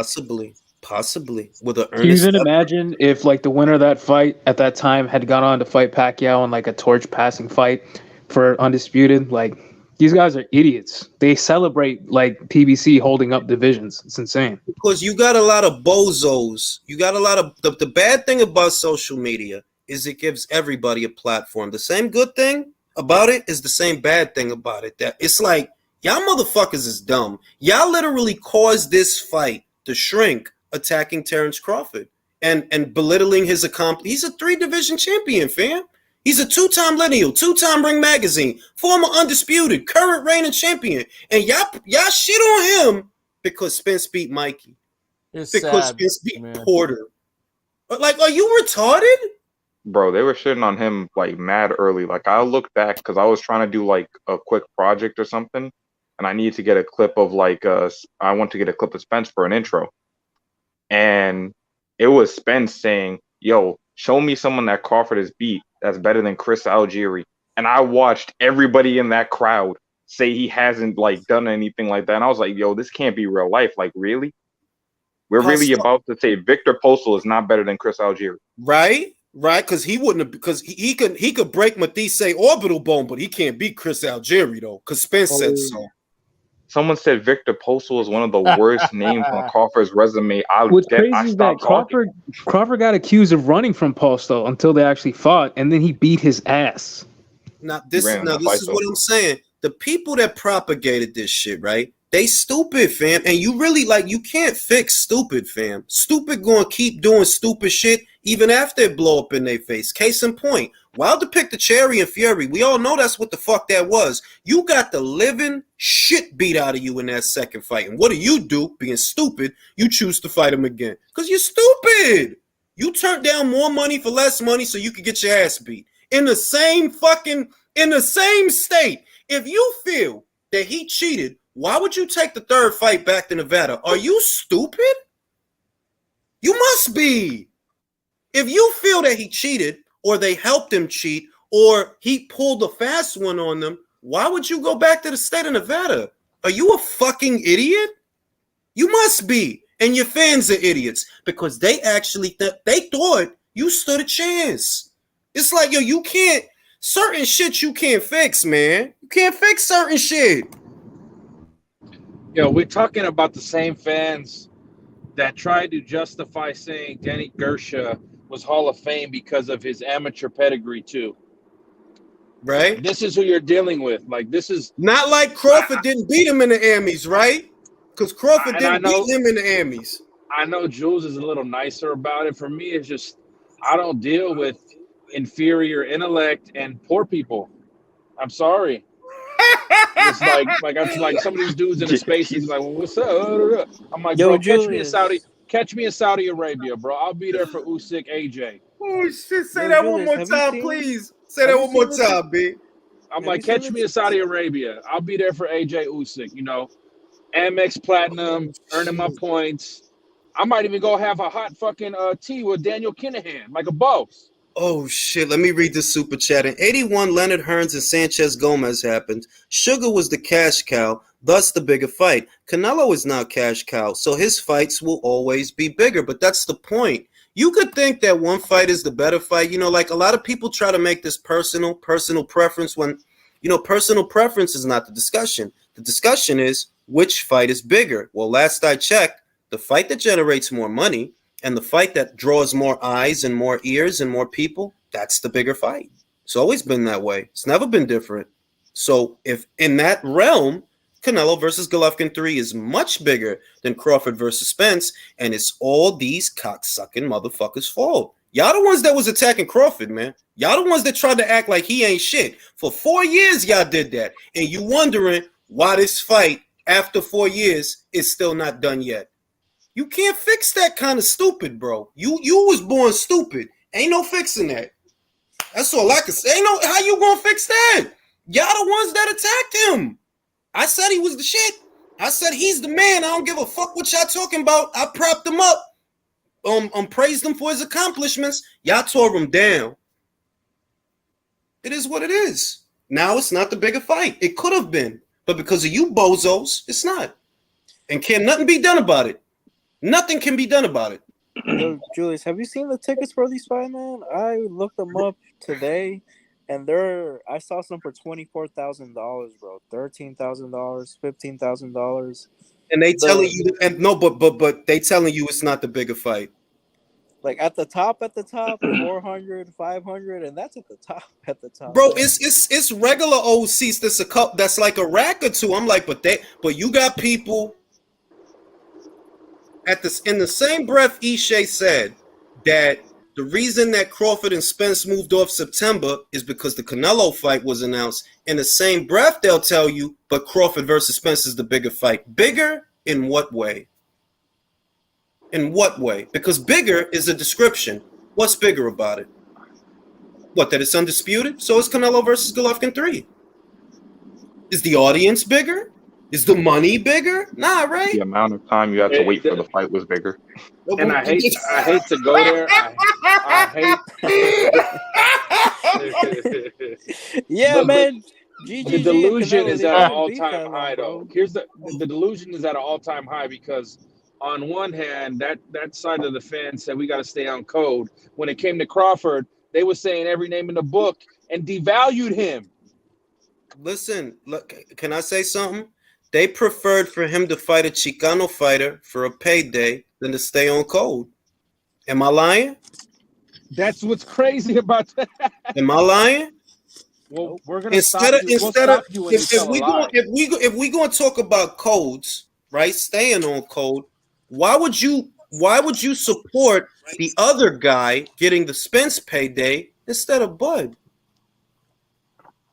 S1: Possibly. With an
S6: Can you even imagine if like the winner of that fight at that time had gone on to fight Pacquiao in like a torch passing fight for undisputed? Like, these guys are idiots. They celebrate like PBC holding up divisions. It's insane.
S1: Because you got a lot of bozos. You got a lot of the bad thing about social media is it gives everybody a platform. The same good thing about it is the same bad thing about it. That it's like, y'all motherfuckers is dumb. Y'all literally caused this fight to shrink, attacking Terrence Crawford and belittling his accomplishment. He's a 3-division champion, fam. He's a 2-time lineal, 2-time Ring Magazine, former undisputed, current reigning champion. And y'all shit on him because Spence beat Mikey.
S7: It's
S1: because
S7: sad,
S1: Spence beat
S7: man.
S1: Porter. But like, are you retarded?
S14: Bro, they were shitting on him like mad early. Like, I looked back because I was trying to do like a quick project or something, and I needed to get a clip of like I want to get a clip of Spence for an intro, and it was Spence saying, "Yo, show me someone that Crawford has beat that's better than Chris Algieri." And I watched everybody in that crowd say he hasn't like done anything like that, and I was like, "Yo, this can't be real life. Like, really? We're really about to say Victor Postal is not better than Chris Algieri,
S1: right?" Right, because he wouldn't have, because he could break Matisse orbital bone, but he can't beat Chris Algieri though, because Spence said so.
S14: Someone said Victor Postal is one of the worst names on Crawford's resume.
S6: What's crazy is that Crawford got accused of running from Postal until they actually fought, and then he beat his ass.
S1: Now this is what I'm saying. The people that propagated this shit, right? They stupid, fam. And you really, like, you can't fix stupid, fam. Stupid gonna keep doing stupid shit even after it blow up in their face. Case in point, Wilder picked the Cherry and Fury. We all know that's what the fuck that was. You got the living shit beat out of you in that second fight. And what do? Being stupid, you choose to fight him again. Because you're stupid. You turned down more money for less money so you could get your ass beat. In the same state. If you feel that he cheated, why would you take the third fight back to Nevada? Are you stupid? You must be. If you feel that he cheated or they helped him cheat or he pulled a fast one on them, why would you go back to the state of Nevada? Are you a fucking idiot? You must be. And your fans are idiots because they actually they thought you stood a chance. It's like, yo, you can't, certain shit you can't fix, man. You can't fix certain shit.
S10: Yo, we're talking about the same fans that tried to justify saying Danny Garcia was Hall of Fame because of his amateur pedigree too.
S1: Right?
S10: This is who you're dealing with. Like, this is
S1: not like Crawford didn't beat him in the Emmys, right? Because Crawford didn't beat him in the Emmys.
S10: I know Jules is a little nicer about it. For me, it's just I don't deal with inferior intellect and poor people. I'm sorry. It's like some of these dudes in the space. He's like, well, "What's up?" I'm like, "Bro, catch me in Saudi Arabia, bro. I'll be there for Usyk, AJ."
S1: Oh shit! Say that one more time, please. Say that one more time, B.
S10: I'm like, catch me in Saudi Arabia. I'll be there for AJ Usyk. You know, Amex Platinum, earning my points. I might even go have a hot fucking tea with Daniel Kinahan, like a boss.
S1: Oh shit, let me read this super chat. In 81, Leonard Hearns and Sanchez Gomez happened. Sugar was the cash cow, thus the bigger fight. Canelo is now cash cow, so his fights will always be bigger. But that's the point. You could think that one fight is the better fight. You know, like a lot of people try to make this personal preference when, you know, personal preference is not the discussion. The discussion is which fight is bigger? Well, last I checked, the fight that generates more money and the fight that draws more eyes and more ears and more people, that's the bigger fight. It's always been that way. It's never been different. So if in that realm, Canelo versus Golovkin 3 is much bigger than Crawford versus Spence, and it's all these cocksucking motherfuckers' fault. Y'all the ones that was attacking Crawford, man. Y'all the ones that tried to act like he ain't shit. For 4 years, y'all did that. And you wondering why this fight, after 4 years, is still not done yet. You can't fix that kind of stupid, bro. You was born stupid. Ain't no fixing that. That's all I can say. Ain't no how you gonna fix that? Y'all the ones that attacked him. I said he was the shit. I said he's the man. I don't give a fuck what y'all talking about. I propped him up. Praised him for his accomplishments. Y'all tore him down. It is what it is. Now it's not the bigger fight. It could have been, but because of you bozos, it's not. And can nothing be done about it. Nothing can be done about it.
S2: Yo, Julius, have you seen the tickets for these fights, man? I looked them up today, and I saw some for $24,000, bro. $13,000, $15,000.
S1: And they telling you, and no, but they telling you it's not the bigger fight.
S2: Like at the top, 400, 500, and that's at the top.
S1: Bro, it's regular old seats. That's like a rack or two. I'm like, but you got people. In the same breath, Ishe said that the reason that Crawford and Spence moved off September is because the Canelo fight was announced. In the same breath, they'll tell you, but Crawford versus Spence is the bigger fight. Bigger in what way? In what way? Because bigger is a description. What's bigger about it? What, that it's undisputed? So is Canelo versus Golovkin 3. Is the audience bigger? Is the money bigger? Nah, right?
S14: The amount of time you had to wait for the fight was bigger.
S12: And I hate to go there. I hate.
S2: Yeah, man.
S10: The delusion is at an all-time high, though. Here's the delusion is at an all-time high because on one hand, that side of the fence said we got to stay on code. When it came to Crawford, they were saying every name in the book and devalued him.
S1: Listen, look, can I say something? They preferred for him to fight a Chicano fighter for a payday than to stay on code. Am I lying?
S10: That's what's crazy about that.
S1: Am I lying?
S10: Well, we're gonna
S1: if we gonna talk about codes, right? Staying on code. Why would you support the other guy getting the Spence payday instead of Bud?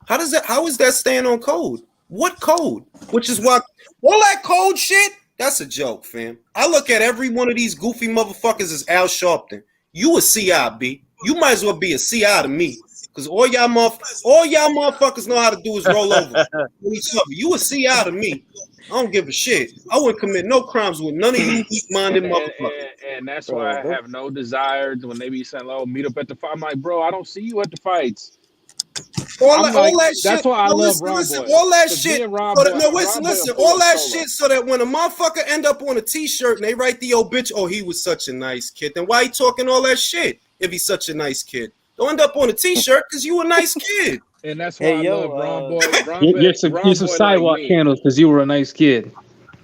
S1: How is that staying on code? What code? Which is why all that code shit, that's a joke, fam. I look at every one of these goofy motherfuckers as Al Sharpton. You a CI, B. You might as well be a CI to me. Because all y'all motherfuckers know how to do is roll over each other. You a CI to me. I don't give a shit. I wouldn't commit no crimes with none of you weak-minded motherfuckers.
S10: And that's why I have no desire when they be saying, "Oh, meet up at the fight." I'm like, bro, I don't see you at the fights.
S1: All that shit.
S10: That's why I love Ron
S1: listen,
S10: Boy.
S1: all that shit.
S10: Listen,
S1: all that shit so that when a motherfucker end up on a t-shirt and they write the obituary, oh, he was such a nice kid. Then why he talking all that shit if he's such a nice kid? Don't end up on a t-shirt because you a nice kid.
S10: And that's why I love Ron Boy.
S6: You're some sidewalk candles because you were a nice kid.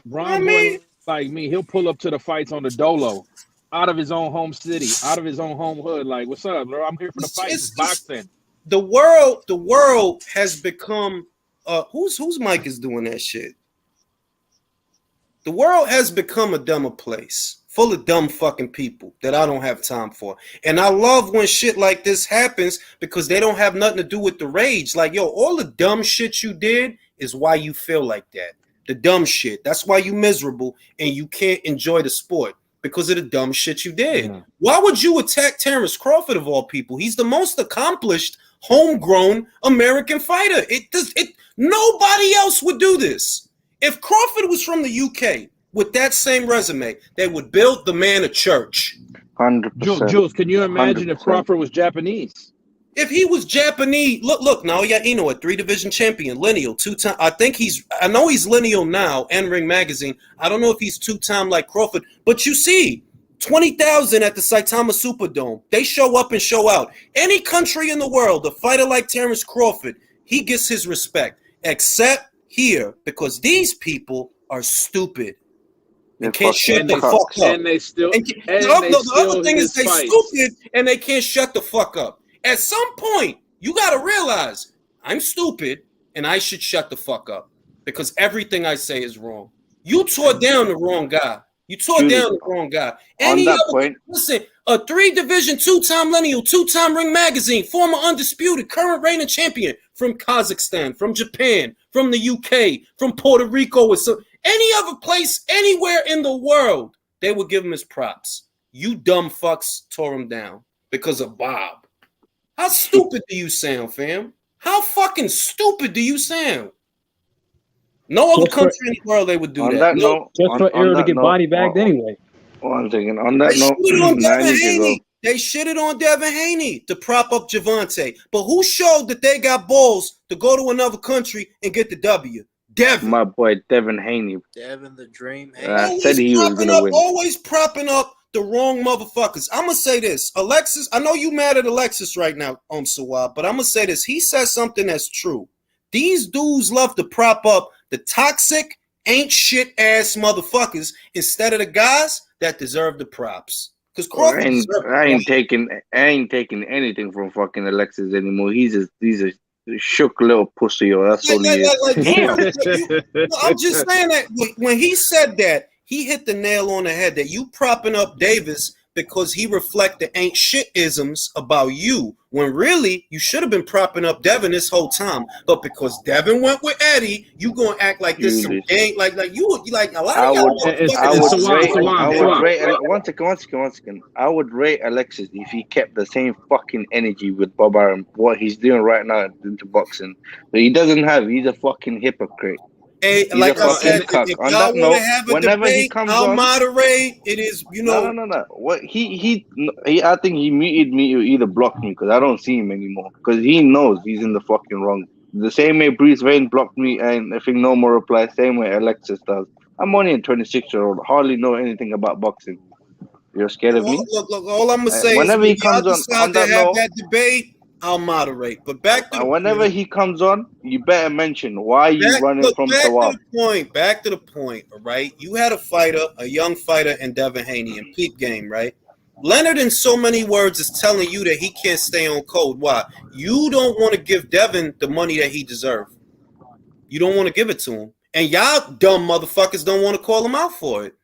S10: Ron Boy, like me, he'll pull up to the fights on the Dolo, out of his own home city, out of his own home hood. Like, what's up, bro? I'm here for the fight. It's boxing.
S1: The world has become whose mic is doing that shit? The world has become a dumber place, full of dumb fucking people that I don't have time for. And I love when shit like this happens because they don't have nothing to do with the rage. Like, yo, all the dumb shit you did is why you feel like that. The dumb shit. That's why you miserable and you can't enjoy the sport. Because of the dumb shit you did. Yeah. Why would you attack Terrence Crawford of all people? He's the most accomplished, homegrown American fighter. Nobody else would do this. If Crawford was from the UK with that same resume, they would build the man a church.
S13: 100%.
S10: Jules, can you imagine
S13: 100%.
S10: if Crawford was Japanese?
S1: If he was Japanese, look, Naoya Ino, a 3-division champion, lineal, 2-time. I know he's lineal now, and Ring Magazine. I don't know if he's 2-time like Crawford, but you see, 20,000 at the Saitama Superdome. They show up and show out. Any country in the world, a fighter like Terrence Crawford, he gets his respect, except here, because these people are stupid
S13: They're
S1: and can't shut
S13: fucking
S1: the fuck
S13: cocks.
S1: up.
S10: And they still
S1: And the other thing is they stupid and they can't shut the fuck up. At some point, you got to realize I'm stupid and I should shut the fuck up because everything I say is wrong. You tore down the wrong guy. You tore down the wrong guy. Any other point, listen, a 3-division, 2-time lineal, 2-time Ring Magazine, former undisputed, current reigning champion from Kazakhstan, from Japan, from the UK, from Puerto Rico, or so any other place, anywhere in the world, they would give him his props. You dumb fucks tore him down because of Bob. How stupid do you sound, fam? How fucking stupid do you sound? No other country in the world they would do that.
S6: Just for Arrow to get body bagged anyway.
S13: One second. On that note,
S1: they shitted on Devin Haney to prop up Javante. But who showed that they got balls to go to another country and get the W? Devin.
S13: My boy Devin Haney.
S2: Devin the Dream.
S13: I said he was going to win.
S1: Always propping up the wrong motherfuckers. I'm going to say this. Alexis, I know you mad at Alexis right now, Sawab, but I'm going to say this. He says something that's true. These dudes love to prop up the toxic, ain't shit ass motherfuckers instead of the guys that deserve the props. Because
S13: I ain't taking anything from fucking Alexis anymore. He's a shook little pussy, or that's all he is.
S1: I'm just saying that when he said that, he hit the nail on the head that you propping up Davis because he reflected ain't shit isms about you, when really you should have been propping up Devin this whole time. But because Devin went with Eddie, you gonna act like this some gang, like you like a lot of
S13: One second. I would rate Alexis if he kept the same fucking energy with Bob Arum, what he's doing right now into boxing. But he doesn't have. He's a fucking hypocrite.
S1: Hey, like I said, if y'all want to have a
S13: whenever
S1: debate,
S13: he comes
S1: I'll
S13: on,
S1: moderate. It is,
S13: No. What he I think he muted me or either blocked me because I don't see him anymore. Because he knows he's in the fucking wrong. The same way Bruce Wayne blocked me and I think no more reply. Same way Alexis does. I'm only a 26-year-old. Hardly know anything about boxing. You're scared of me?
S1: Look, all I'm gonna say
S13: whenever
S1: is
S13: he comes on
S1: that
S13: note,
S1: that debate, I'll moderate. But back to
S13: whenever he comes on, you better mention why you running from Sawab.
S1: Back to the point, all right? You had a fighter, a young fighter in Devin Haney in peak game, right? Leonard, in so many words, is telling you that he can't stay on code. Why? You don't want to give Devin the money that he deserves. You don't want to give it to him. And y'all dumb motherfuckers don't want to call him out for it.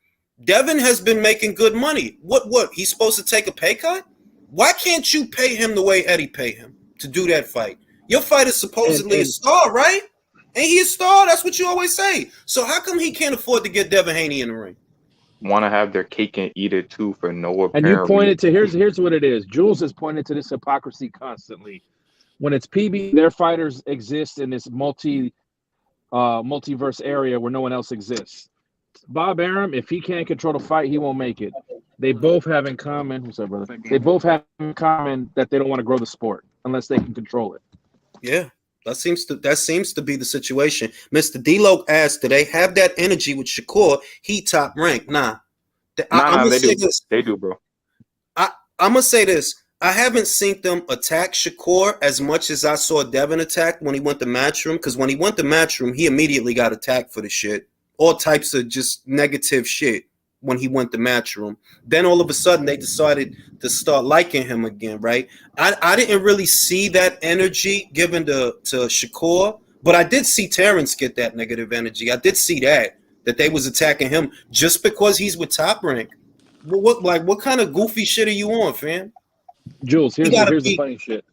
S1: Devin has been making good money. What? He's supposed to take a pay cut? Why can't you pay him the way Eddie paid him to do that fight? Your fight is supposedly a star, right? Ain't he a star? That's what you always say. So how come he can't afford to get Devin Haney in the ring?
S14: Want to have their cake and eat it too for no apparent
S10: And you pointed
S14: reason.
S10: to here's what it is. Jules has pointed to this hypocrisy constantly. When it's PB, their fighters exist in this multiverse area where no one else exists. Bob Arum, if he can't control the fight, he won't make it. They both have in common, what's up, brother? They both have in common that they don't want to grow the sport unless they can control it.
S1: Yeah, that seems to be the situation. Mr. D-Lo asked, do they have that energy with Shakur? He top ranked. Nah.
S14: They do. They do, bro.
S1: I'm gonna say this. I haven't seen them attack Shakur as much as I saw Devin attack when he went to Matchroom. Because when he went to Matchroom, he immediately got attacked for the shit. All types of just negative shit when he went to Matchroom. Then all of a sudden they decided to start liking him again, right? I didn't really see that energy given to Shakur, but I did see Terrence get that negative energy. I did see that they was attacking him just because he's with Top Rank. What kind of goofy shit are you on, fam?
S10: Jules, here's the funny shit.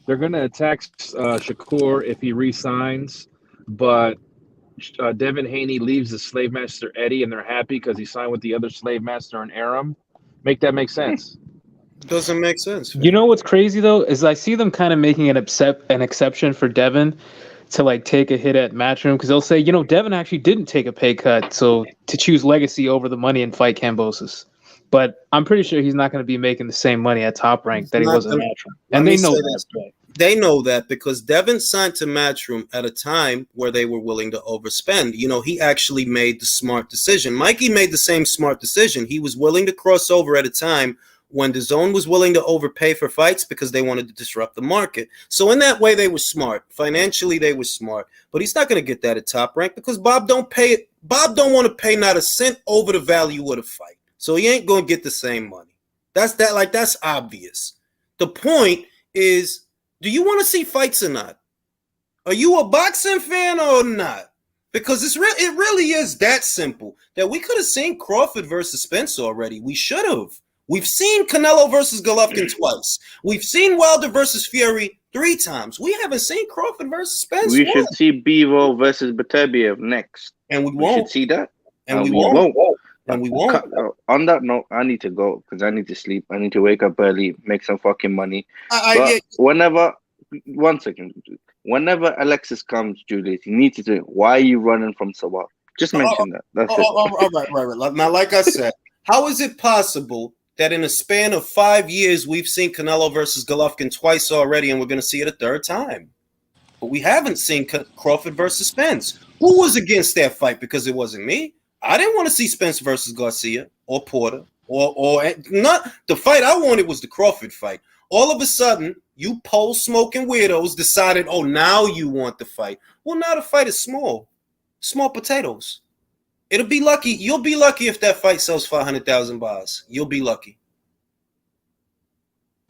S10: They're gonna attack Shakur if he resigns, but Devin Haney leaves the slave master Eddie, and they're happy because he signed with the other slave master in Arum. Make that make sense?
S1: Doesn't make sense.
S6: You know what's crazy though is I see them kind of making an exception for Devin to like take a hit at Matchroom because they'll say, Devin actually didn't take a pay cut, so to choose legacy over the money and fight Kambosos. But I'm pretty sure he's not going to be making the same money at Top Rank that he was at Matchroom, and they know that.
S1: They know that because Devin signed to Matchroom at a time where they were willing to overspend. He actually made the smart decision. Mikey made the same smart decision. He was willing to cross over at a time when the zone was willing to overpay for fights because they wanted to disrupt the market. So in that way, they were smart. Financially, they were smart. But he's not going to get that at Top Rank because Bob don't want to pay not a cent over the value of the fight. So he ain't going to get the same money. That's obvious. The point is, do you want to see fights or not? Are you a boxing fan or not? Because it really is that simple that we could have seen Crawford versus Spence already. We should have. We've seen Canelo versus Golovkin twice. We've seen Wilder versus Fury 3 times. We haven't seen Crawford versus Spence.
S13: We should see Bivol versus Beterbiev next.
S1: And we
S13: We
S1: won't.
S13: should see that.
S1: And we
S13: we
S1: won't.
S13: won't.
S1: And we won't.
S13: On that note, I need to go because I need to sleep. I need to wake up early, make some fucking money. One second. Whenever Alexis comes, Julius, you need to say, why are you running from Sabah? Just mention that. That's it.
S1: All right. Now, like I said, how is it possible that in a span of 5 years, we've seen Canelo versus Golovkin twice already, and we're going to see it a third time? But we haven't seen Crawford versus Spence. Who was against that fight? Because it wasn't me. I didn't want to see Spence versus Garcia or Porter or not. The fight I wanted was the Crawford fight. All of a sudden, you pole smoking weirdos decided, oh, now you want the fight. Well, now the fight is small potatoes. It'll be lucky. You'll be lucky if that fight sells 500,000 bars. You'll be lucky.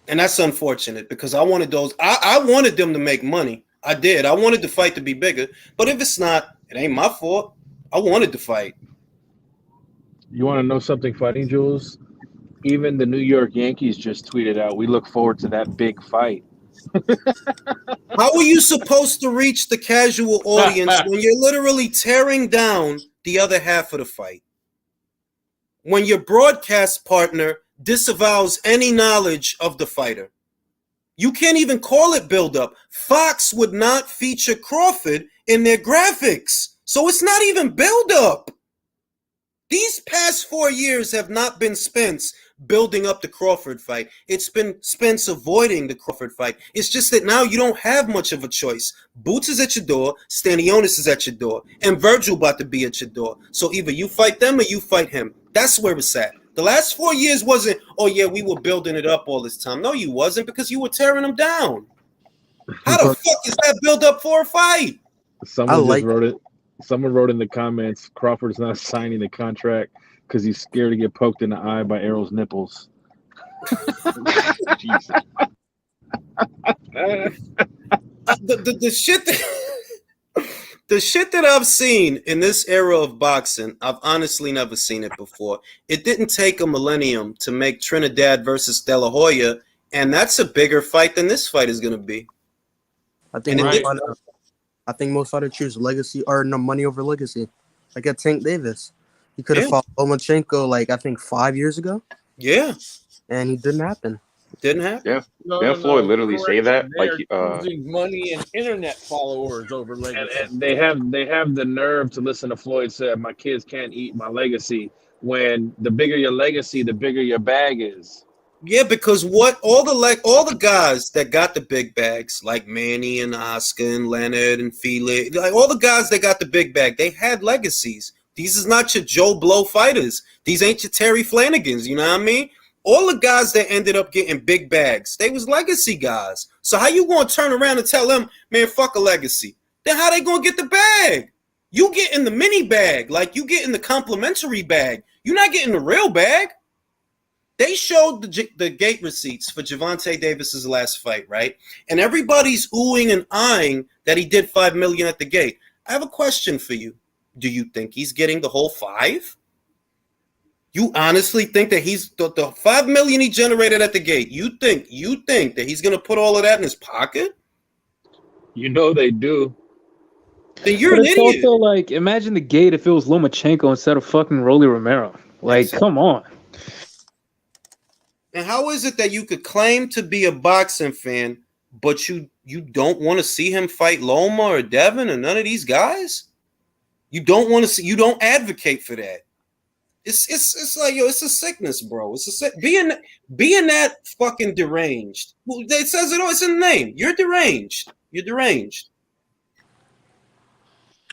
S1: And that's unfortunate because I wanted those. I wanted them to make money. I did. I wanted the fight to be bigger. But if it's not, it ain't my fault. I wanted the fight.
S10: You want to know something funny, Jules? Even the New York Yankees just tweeted out, we look forward to that big fight.
S1: How are you supposed to reach the casual audience when you're literally tearing down the other half of the fight? When your broadcast partner disavows any knowledge of the fighter. You can't even call it build-up. Fox would not feature Crawford in their graphics. So it's not even build-up. These past 4 years have not been Spence building up the Crawford fight. It's been Spence avoiding the Crawford fight. It's just that now you don't have much of a choice. Boots is at your door, Stanionis is at your door, and Virgil about to be at your door. So either you fight them or you fight him. That's where it's at. The last 4 years wasn't, oh yeah, we were building it up all this time. No, you wasn't because you were tearing them down. How the fuck is that build up for a fight?
S10: Someone wrote in the comments, Crawford's not signing the contract because he's scared to get poked in the eye by Errol's nipples.
S1: The shit that I've seen in this era of boxing, I've honestly never seen it before. It didn't take a millennium to make Trinidad versus De La Hoya, and that's a bigger fight than this fight is going to be.
S5: I think most fighters choose legacy or no money over legacy. Like at Tank Davis, he could have fought Lomachenko I think 5 years ago.
S1: Yeah,
S5: and it didn't happen.
S1: It didn't happen.
S14: Yeah, didn't Floyd literally say that?
S7: Using money and internet followers over legacy.
S10: And they have the nerve to listen to Floyd say, "My kids can't eat my legacy." When the bigger your legacy, the bigger your bag is.
S1: Yeah, because all the guys that got the big bags, like Manny and Oscar and Leonard and Felix, like all the guys that got the big bag, they had legacies. These is not your Joe Blow fighters. These ain't your Terry Flanagans. You know what I mean? All the guys that ended up getting big bags, they was legacy guys. So how you gonna turn around and tell them, man, fuck a legacy? Then how they gonna get the bag? You get in the mini bag, like you get in the complimentary bag. You're not getting the real bag. They showed the gate receipts for Gervonta Davis's last fight, right? And everybody's oohing and eyeing that he did $5 million at the gate. I have a question for you. Do you think he's getting the whole 5? You honestly think that he's the $5 million he generated at the gate? You think that he's gonna put all of that in his pocket?
S10: You know they do.
S1: Then you're an idiot.
S6: Also, imagine the gate if it was Lomachenko instead of fucking Rolly Romero. Come on.
S1: And how is it that you could claim to be a boxing fan, but you don't want to see him fight Loma or Devin or none of these guys? You don't want to see. You don't advocate for that. It's like, yo, it's a sickness, bro. It's being that fucking deranged. Well, it says it all. It's in the name. You're deranged. You're deranged.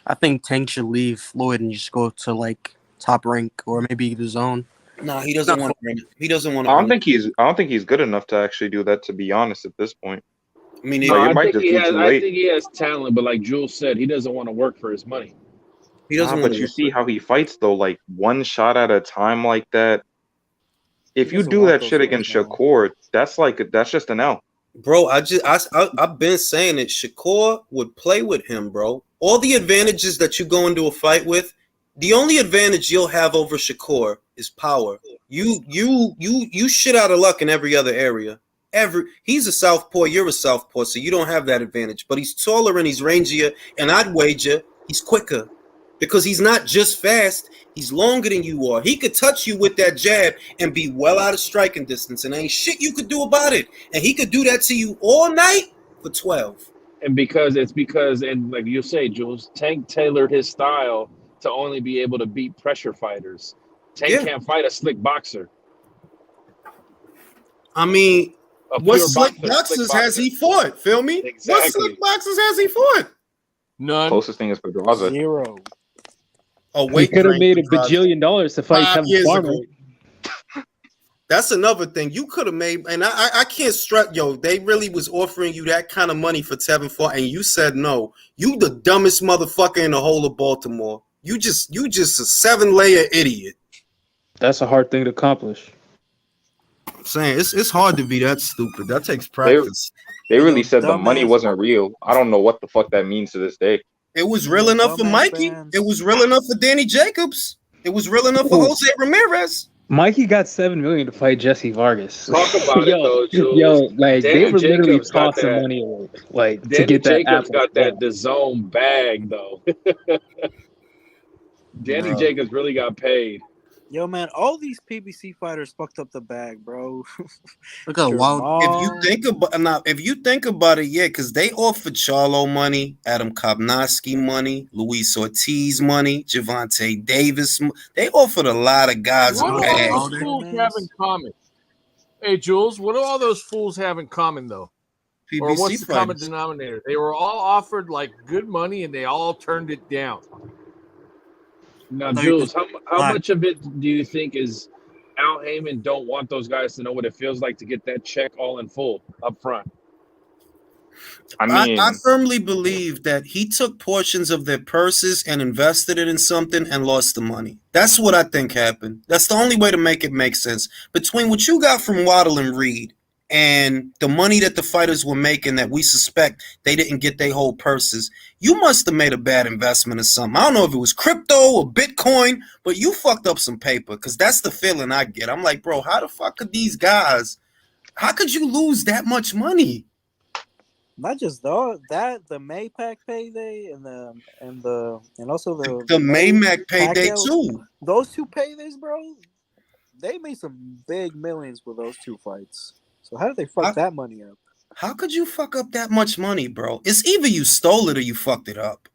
S5: I think Tank should leave Floyd and just go to Top Rank or maybe the Zone.
S1: Nah, he doesn't want to. He doesn't want
S14: I
S1: to.
S14: don't think he's good enough to actually do that. To be honest, at this point,
S1: I mean,
S10: No,
S14: like, it
S10: I
S14: might
S10: think
S14: just
S10: he
S14: be
S10: has.
S14: too
S10: I
S14: late.
S10: think he has talent, but like Jules said, he doesn't want to work for his money.
S1: he doesn't
S14: Nah,
S1: want
S14: but
S1: to.
S14: you see how he fights though, like one shot at a time like that. If
S2: He
S14: you
S2: doesn't
S14: do
S2: want
S14: that
S2: those
S14: shit
S2: fights,
S14: against
S2: man.
S14: Shakur, that's just an L.
S1: Bro, I've been saying it. Shakur would play with him, bro. All the advantages that you go into a fight with, the only advantage you'll have over Shakur is power. You shit out of luck in every other area. He's a southpaw, you're a southpaw, so you don't have that advantage. But he's taller and he's rangier, and I'd wager he's quicker. Because he's not just fast, he's longer than you are. He could touch you with that jab and be well out of striking distance, and ain't shit you could do about it. And he could do that to you all night for 12.
S10: And because, and like you say, Jules, Tank tailored his style to only be able to beat pressure fighters. Tank can't fight a slick boxer.
S1: I mean, what slick boxers has he fought? Feel me?
S10: Exactly.
S1: What slick boxers has he fought?
S7: None.
S14: Closest thing is Pedraza.
S2: Zero.
S1: Oh,
S6: He
S1: wait,
S6: could have made $1 billion to fight
S1: 5
S6: Kevin
S1: years
S6: Farmer.
S1: ago. That's another thing you could have made, and I can't stress. Yo, they really was offering you that kind of money for Tevin Farmer, and you said no. You the dumbest motherfucker in the whole of Baltimore. You just a 7-layer idiot.
S6: That's a hard thing to accomplish.
S1: I'm saying it's hard to be that stupid. That takes practice.
S14: They really said the money wasn't real. I don't know what the fuck that means to this day.
S1: It was real enough for Mikey. It was real enough for Danny Jacobs. It was real enough for Jose Ramirez.
S6: Mikey got $7 million to fight Jesse Vargas.
S10: Talk about it though, Jules.
S6: Yo, like
S10: Danny
S6: they were literally
S10: Jacobs got
S6: tossing
S10: that-
S6: money away, like
S10: Danny
S6: to get that
S10: Jacobs
S6: Apple.
S10: got that the zone bag though. Danny
S9: Bro.
S10: Jacobs really got paid.
S2: Yo, man, all these PBC fighters fucked up the bag, bro.
S5: Look at wild.
S1: If you think about it, yeah, because they offered Charlo money, Adam Kopnowski money, Luis Ortiz money, Javante Davis. They offered a lot of guys.
S7: What do
S1: bags.
S7: all those fools have in common? Hey, Jules, what do all those fools have in common, though? Or
S1: PBC
S7: what's the common
S1: fighters.
S7: denominator? They were all offered like good money, and they all turned it down.
S10: Now, Jules, how much of it do you think is Al Heyman don't want those guys to know what it feels like to get that check all in full up front?
S1: I firmly believe that he took portions of their purses and invested it in something and lost the money. That's what I think happened. That's the only way to make it make sense. Between what you got from Waddle and Reed and the money that the fighters were making that we suspect they didn't get their whole purses, you must have made a bad investment or something. I don't know if it was crypto or Bitcoin, but you fucked up some paper, because that's the feeling I get. I'm like, bro, how the fuck could these guys, how could you lose that much money?
S2: Not just that, the Maypac payday and also the
S1: Maymac payday
S2: Pacquiao,
S1: too.
S2: Those two paydays, bro, they made some big millions with those two fights. So how did they fuck that money up?
S1: How could you fuck up that much money, bro? It's either you stole it or you fucked it up.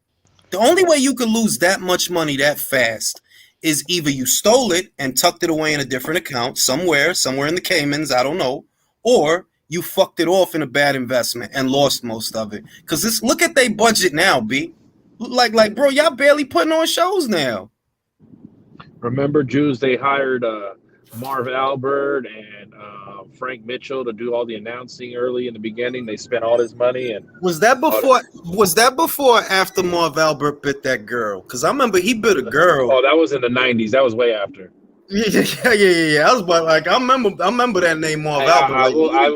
S1: The only way you could lose that much money that fast is either you stole it and tucked it away in a different account somewhere in the Caymans, I don't know, or you fucked it off in a bad investment and lost most of it. Because look at their budget now, B. Like, bro, y'all barely putting on shows now.
S10: Remember, Jews, they hired Marv Albert and Frank Mitchell to do all the announcing early in the beginning. They spent all this money. And
S1: Was that before or after Marv Albert bit that girl? Because I remember he bit a girl.
S10: Oh, that was in the 90s. That was way after.
S1: Yeah. I was like, I remember that name Marv Albert.
S10: I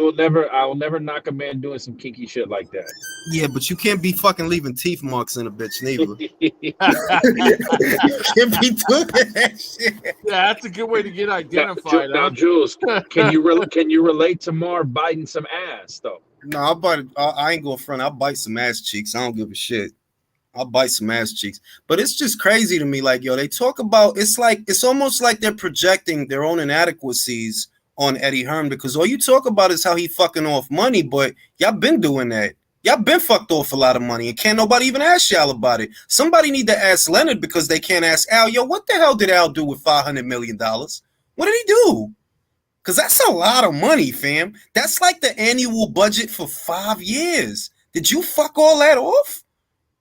S10: will never knock a man doing some kinky shit like that.
S1: Yeah, but you can't be fucking leaving teeth marks in a bitch neither. You can't be doing that shit.
S7: Yeah, that's a good way to get identified.
S10: Now, Jules, can you relate to Marv biting some ass though?
S1: No, I ain't going front. I'll bite some ass cheeks. I don't give a shit. I'll bite some ass cheeks. But it's just crazy to me. Like, yo, they talk about, it's almost like they're projecting their own inadequacies on Eddie Hearn, because all you talk about is how he fucking off money, but y'all been doing that. Y'all been fucked off a lot of money, and can't nobody even ask y'all about it. Somebody need to ask Leonard, because they can't ask Al, yo, what the hell did Al do with $500 million? What did he do? Because that's a lot of money, fam. That's like the annual budget for 5 years. Did you fuck all that off?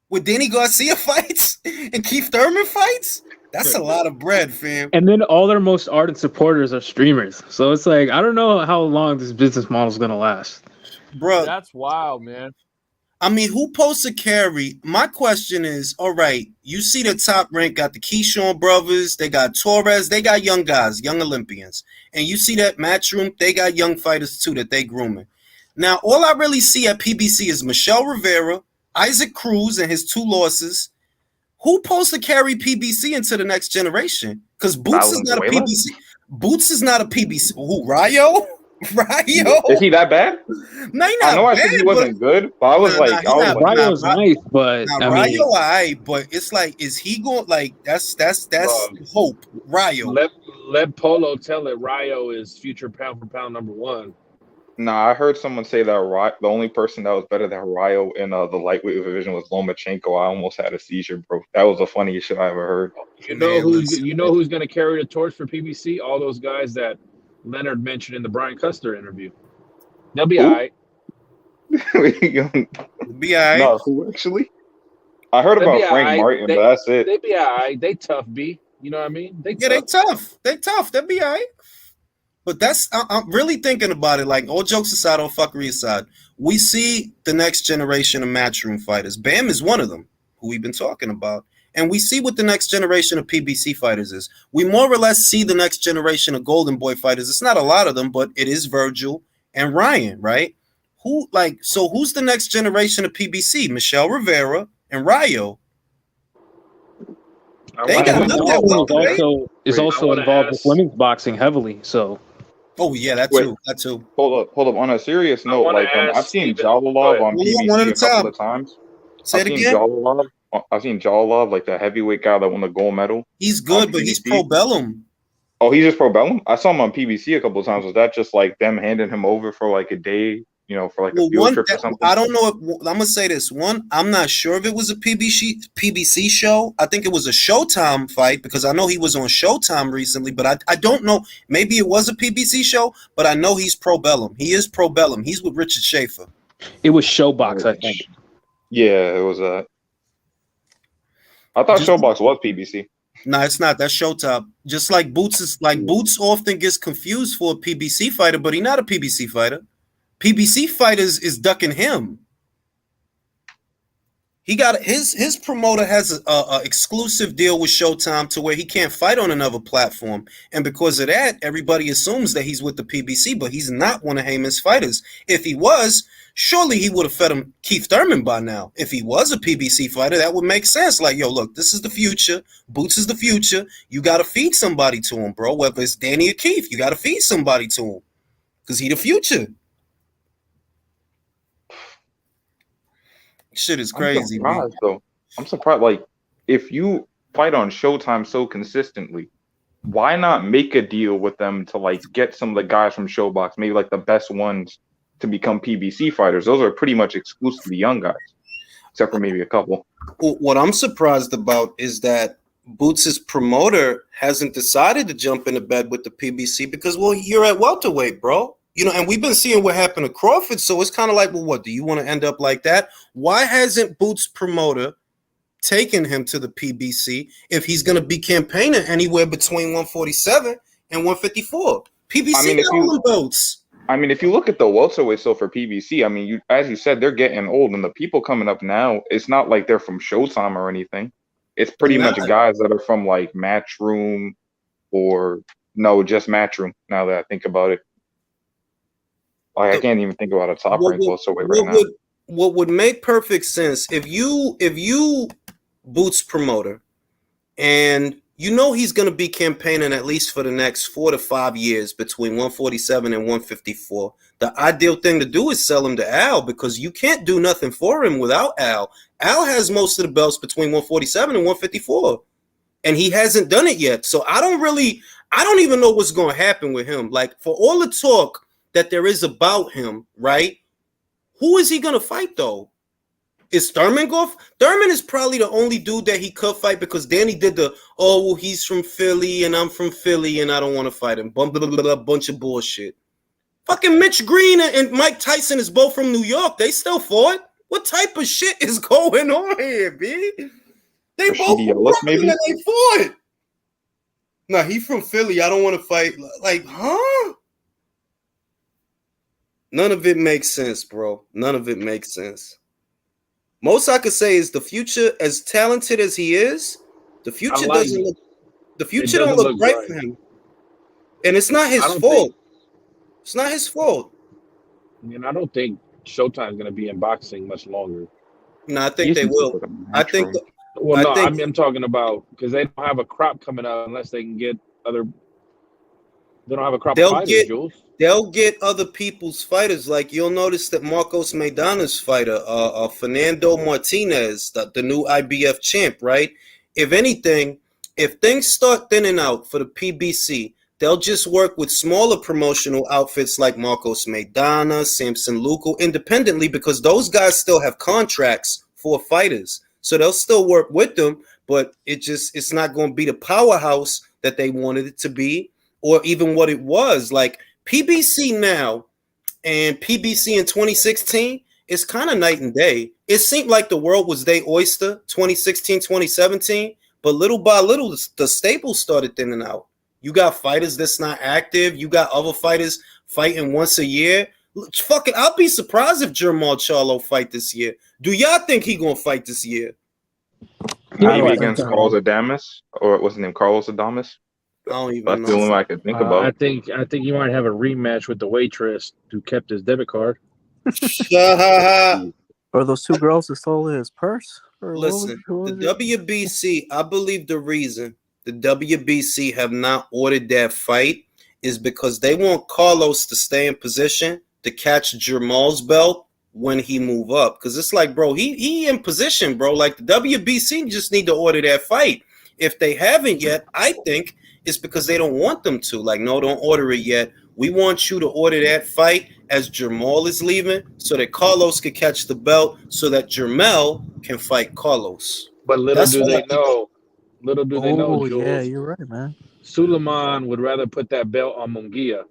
S1: With Danny Garcia fights and Keith Thurman fights? That's a lot of bread, fam.
S6: And then all their most ardent supporters are streamers. So it's like, I don't know how long this business model is going to last.
S1: Bro,
S7: That's wild, man.
S1: I mean, who posts a carry? My question is, all right, you see the top rank got the Keyshawn brothers, they got Torres, they got young guys, young Olympians. And you see that Matchroom, they got young fighters too that they grooming. Now, all I really see at PBC is Michelle Rivera, Isaac Cruz and his 2 losses. Who posts to carry PBC into the next generation? Because Boots is not a PBC. Boots is not a PBC. Who, Rayo? Rayo?
S14: Is he that bad?
S1: No,
S14: I know I said he wasn't good, but I was
S6: Rayo's nice, but I mean,
S1: Rayo, alright, but it's like, is he going like that's hope? Rayo.
S10: Let Polo tell it. Rayo is future pound for pound number 1.
S14: Nah, I heard someone say that the only person that was better than Rayo in the lightweight division was Lomachenko. I almost had a seizure, bro. That was the funniest shit I ever heard.
S10: You know who's going to carry the torch for PBC? All those guys that Leonard mentioned in the Brian Custer interview. They'll be all right.
S1: Be all right.
S14: No, who actually? I heard about Frank Martin, but that's it.
S10: They be all right. They tough, B. You know what I mean?
S1: They tough. They tough. They'll be all right. But I'm really thinking about it. Like, all jokes aside, all fuckery aside, we see the next generation of Matchroom fighters. Bam is one of them, who we've been talking about. And we see what the next generation of PBC fighters is. We more or less see the next generation of Golden Boy fighters. It's not a lot of them, but it is Virgil and Ryan, right? So who's the next generation of PBC? Michelle Rivera and Rayo.
S6: They got is also involved with women's boxing heavily. So.
S1: Oh yeah, that too.
S14: Hold up. On a serious note, like I've seen Jalalov on PBC a couple of times.
S1: Say it again.
S14: I've seen Jalalov, like the heavyweight guy that won the gold medal.
S1: He's good, but he's pro bellum.
S14: Oh, he's just pro bellum? I saw him on PBC a couple of times. Was that just like them handing him over for like a day? For like a field trip or something?
S1: I don't know. I'm gonna say this. One, I'm not sure if it was a PBC show. I think it was a Showtime fight because I know he was on Showtime recently. But I don't know. Maybe it was a PBC show, but I know he's pro bellum. He is pro bellum. He's with Richard Schaefer.
S6: It was Showbox, I think.
S14: Yeah, it was. I thought Showbox was PBC.
S1: No, it's not. That's Showtime. Just like Boots Boots often gets confused for a PBC fighter, but he's not a PBC fighter. PBC fighters is ducking him. He got his promoter has a exclusive deal with Showtime to where he can't fight on another platform, and because of that, everybody assumes that he's with the PBC, but he's not one of Heyman's fighters. If he was, surely he would have fed him Keith Thurman by now. If he was a PBC fighter, that would make sense. Like, yo, look, this is the future. Boots is the future. You got to feed somebody to him, bro. Whether it's Danny or Keith, you got to feed somebody to him because he the future. Shit is crazy.
S14: I'm surprised. Like, if you fight on Showtime so consistently, why not make a deal with them to like get some of the guys from Showbox, maybe like the best ones, to become PBC fighters? Those are pretty much exclusively young guys, except for maybe a couple.
S1: What I'm surprised about is that Boots' promoter hasn't decided to jump into bed with the PBC because, well, you're at welterweight, bro. And we've been seeing what happened to Crawford, so it's kind of like, well, what, do you want to end up like that? Why hasn't Boots' promoter taken him to the PBC if he's going to be campaigning anywhere between 147 and 154? PBC got all the belts.
S14: I mean, if you look at the welterweight still for PBC, I mean, as you said, they're getting old, and the people coming up now, it's not like they're from Showtime or anything. It's pretty much guys that are from like Matchroom or just Matchroom. Now that I think about it. Like, I can't even think about a top rank welterweight right now.
S1: What would make perfect sense if you Boots promoter, and he's going to be campaigning at least for the next 4 to 5 years between 147 and 154. The ideal thing to do is sell him to Al because you can't do nothing for him without Al. Al has most of the belts between 147 and 154, and he hasn't done it yet. So I don't even know what's going to happen with him. Like, for all the talk that there is about him, right? Who is he gonna fight though? Is Thurman go? Thurman is probably the only dude that he could fight because Danny did he's from Philly and I'm from Philly and I don't want to fight him. Bunch of bullshit. Fucking Mitch Green and Mike Tyson is both from New York. They still fought. What type of shit is going on here, B? They both from Brooklyn and they fought. Nah, he from Philly. I don't want to fight. Like, huh? None of it makes sense, bro. None of it makes sense. Most I could say is the future, as talented as he is, the future doesn't look. The future don't look bright for him, and it's not his fault. It's not his fault.
S10: I don't think Showtime's going to be in boxing much longer.
S1: No, I think they will. I think.
S10: Well, no, I'm talking about because they don't have a crop coming up unless they can get other. They don't have a crop of fighters, Jules.
S1: They'll get other people's fighters. Like you'll notice that Marcos Maidana's fighter, Fernando Martinez, the new IBF champ, right? If anything, if things start thinning out for the PBC, they'll just work with smaller promotional outfits like Marcos Maidana, Samson Luco, independently because those guys still have contracts for fighters. So they'll still work with them, but it's not going to be the powerhouse that they wanted it to be or even what it was. Like PBC now and PBC in 2016 is kind of night and day. It seemed like the world was their oyster 2016, 2017, but little by little, the staples started thinning out. You got fighters that's not active. You got other fighters fighting once a year. Fuck it, I'll be surprised if Jermall Charlo fight this year. Do y'all think he gonna fight this year?
S14: Maybe against Carlos Adames, or what's his name, Carlos Adames?
S1: I don't even
S14: That's
S1: know.
S14: the only one I could think about.
S10: I think you might have a rematch with the waitress who kept his debit card.
S2: Or those two girls that stole his purse?
S1: Listen, the WBC, I believe the reason the WBC have not ordered that fight is because they want Carlos to stay in position to catch Jermall's belt when he move up. Because it's like, bro, he in position, bro. Like the WBC just need to order that fight. If they haven't yet, I think it's because they don't want them to. Like, no, don't order it yet. We want you to order that fight as Jermall is leaving so that Carlos can catch the belt so that Jermell can fight Carlos.
S10: But little do they know, Jules.
S2: Yeah, you're right, man.
S10: Suleiman would rather put that belt on Munguia.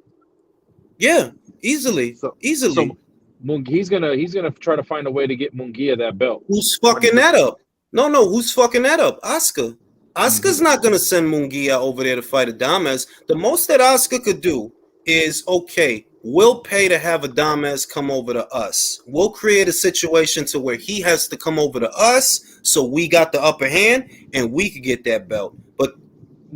S1: Yeah, easily.
S10: So he's gonna try to find a way to get Munguia that belt.
S1: Who's fucking that up? No, who's fucking that up? Oscar. Oscar's not gonna send Munguia over there to fight Adames. The most that Oscar could do is, okay, we'll pay to have Adames come over to us. We'll create a situation to where he has to come over to us so we got the upper hand and we could get that belt. But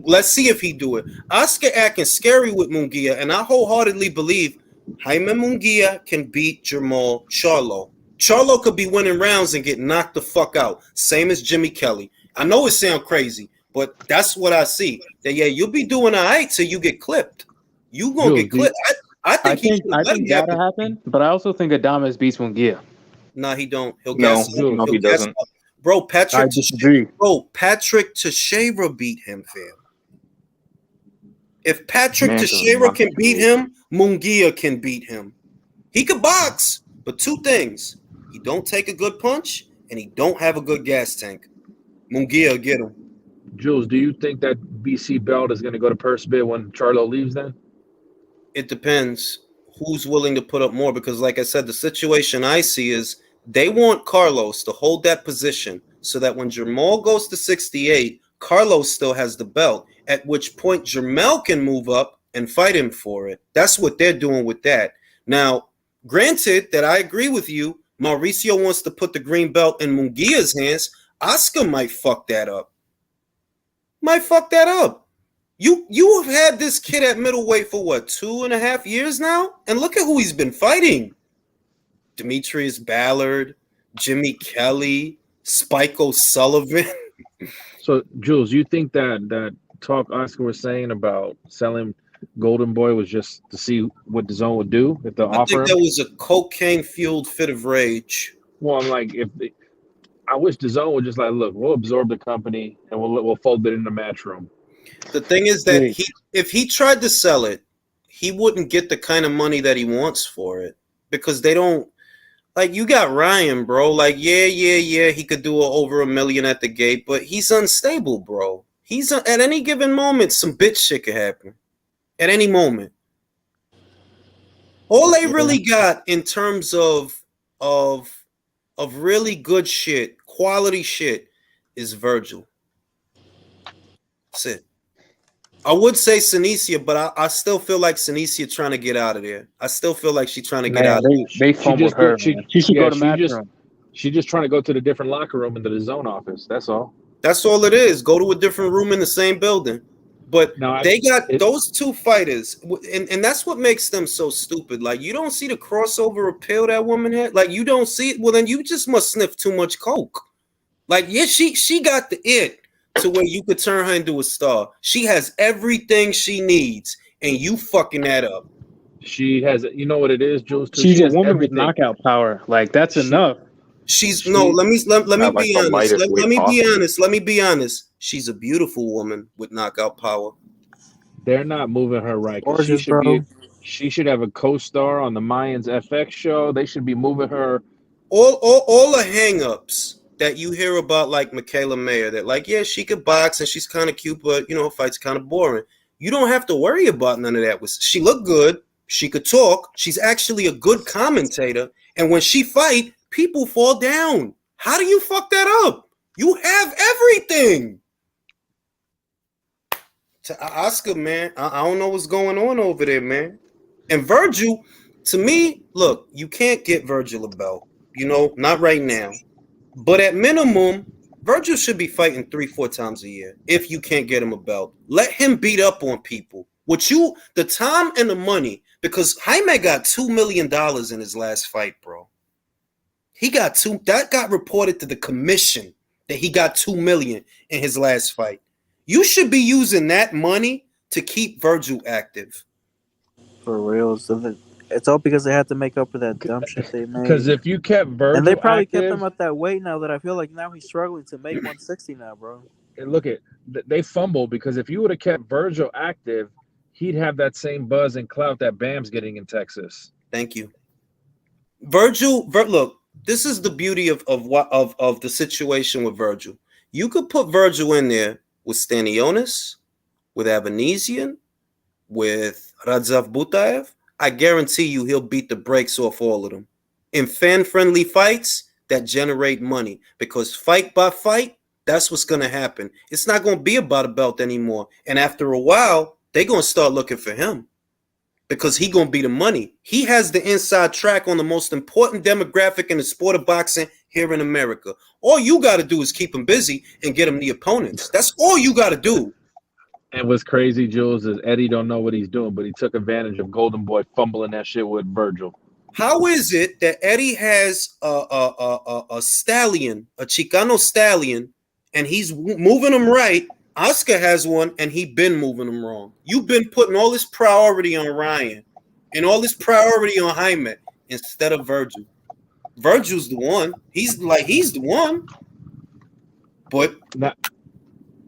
S1: let's see if he do it. Oscar acting scary with Munguia, and I wholeheartedly believe Jaime Munguia can beat Jermall Charlo. Charlo could be winning rounds and get knocked the fuck out. Same as Jimmy Kelly. I know it sounds crazy, but that's what I see. That you'll be doing all right till you get clipped. You gonna get clipped. I think
S6: that'll happen, but I also think Adames beats Munguia.
S1: Nah, he don't. He'll
S14: No,
S1: gas
S14: no, he doesn't.
S1: Bro, Patrick
S6: I disagree.
S1: Patrick Teixeira beat him, fam. If Patrick
S14: Man,
S1: Teixeira can beat him, Munguia can beat him. He could box, but two things. He don't take a good punch, and he don't have a good gas tank. Munguia get him.
S10: Jules, do you think that BC belt is going to go to purse bid when Charlo leaves then?
S1: It depends who's willing to put up more because, like I said, the situation I see is they want Carlos to hold that position so that when Jermall goes to 68, Carlos still has the belt, at which point Jermell can move up and fight him for it. That's what they're doing with that. Now, granted that I agree with you, Mauricio wants to put the green belt in Munguia's hands. Oscar might fuck that up. You have had this kid at middleweight for what, 2.5 years now? And look at who he's been fighting. Demetrius Ballard, Jimmy Kelly, Spike O'Sullivan.
S10: So, Jules, you think that talk Oscar was saying about selling Golden Boy was just to see what the zone would do if the offer?
S1: I think that was a cocaine-fueled fit of rage.
S10: Well, I'm like, I wish the zone would just like, look, we'll absorb the company and we'll fold it in the matchroom.
S1: The thing is that if he tried to sell it, he wouldn't get the kind of money that he wants for it because they don't. Like, you got Ryan, bro. Like, yeah, he could do over $1 million at the gate, but he's unstable, bro. He's at any given moment, some bitch shit could happen. At any moment. All they really got in terms of really good shit, quality shit, is Virgil. That's it. I would say Senicia, but I still feel like Senicia trying to get out of there. I still feel like she's trying to get out
S6: Man,
S1: of there.
S6: they
S10: She
S6: fumbled
S10: just
S6: her, man. She should go to Matchroom.
S10: She's just trying to go to the different locker room into the zone office. That's all.
S1: That's all it is. Go to a different room in the same building. But they got those two fighters, and that's what makes them so stupid. Like, you don't see the crossover appeal that woman had. Like, you don't see it. Well, then you just must sniff too much coke. Like, yeah, she got the it to where you could turn her into a star. She has everything she needs, and you fucking that up.
S10: She has, you know what it is, Jules?
S6: She's
S10: she
S6: a
S10: has
S6: woman
S10: everything.
S6: with knockout power. Like, that's enough.
S1: Let me be honest. Let me be honest. Let me be honest. She's a beautiful woman with knockout power.
S10: They're not moving her right.
S2: Gorgeous,
S10: She should have a co-star on the Mayans FX show. They should be moving her.
S1: All the hang-ups that you hear about, like Michaela Mayer, that like, yeah, she could box and she's kind of cute, but you know, her fight's kind of boring. You don't have to worry about none of that. She looked good. She could talk. She's actually a good commentator. And when she fight, people fall down. How do you fuck that up? You have everything. To Oscar, man, I don't know what's going on over there, man. And Virgil, to me, look, you can't get Virgil a belt. You know, not right now. But at minimum, Virgil should be fighting 3-4 times a year if you can't get him a belt. Let him beat up on people. The time and the money, because Jaime got $2 million in his last fight, bro. That got reported to the commission that he got $2 million in his last fight. You should be using that money to keep Virgil active.
S15: For real. So it's all because they had to make up for that dumb shit they made.
S10: Because if you kept Virgil
S15: and they probably
S10: active,
S15: kept him at that weight now that I feel like now he's struggling to make 160 now, bro.
S10: And look they fumbled because if you would have kept Virgil active, he'd have that same buzz and clout that Bam's getting in Texas.
S1: Thank you. Look, this is the beauty of the situation with Virgil. You could put Virgil in there with Stanionis, with Abanesian, with Radzav Butaev. I guarantee you he'll beat the brakes off all of them. In fan-friendly fights that generate money. Because fight by fight, that's what's going to happen. It's not going to be about a belt anymore. And after a while, they're going to start looking for him. Because he's going to be the money. He has the inside track on the most important demographic in the sport of boxing here in America. All you got to do is keep him busy and get him the opponents. That's all you got to do.
S10: And what's crazy, Jules, is Eddie don't know what he's doing, but he took advantage of Golden Boy fumbling that shit with Virgil.
S1: How is it that Eddie has a stallion, a Chicano stallion, and he's moving him right? Oscar has one, and he been moving him wrong. You've been putting all this priority on Ryan and all this priority on Jaime instead of Virgil. Virgil's the one. He's the one. But
S10: now,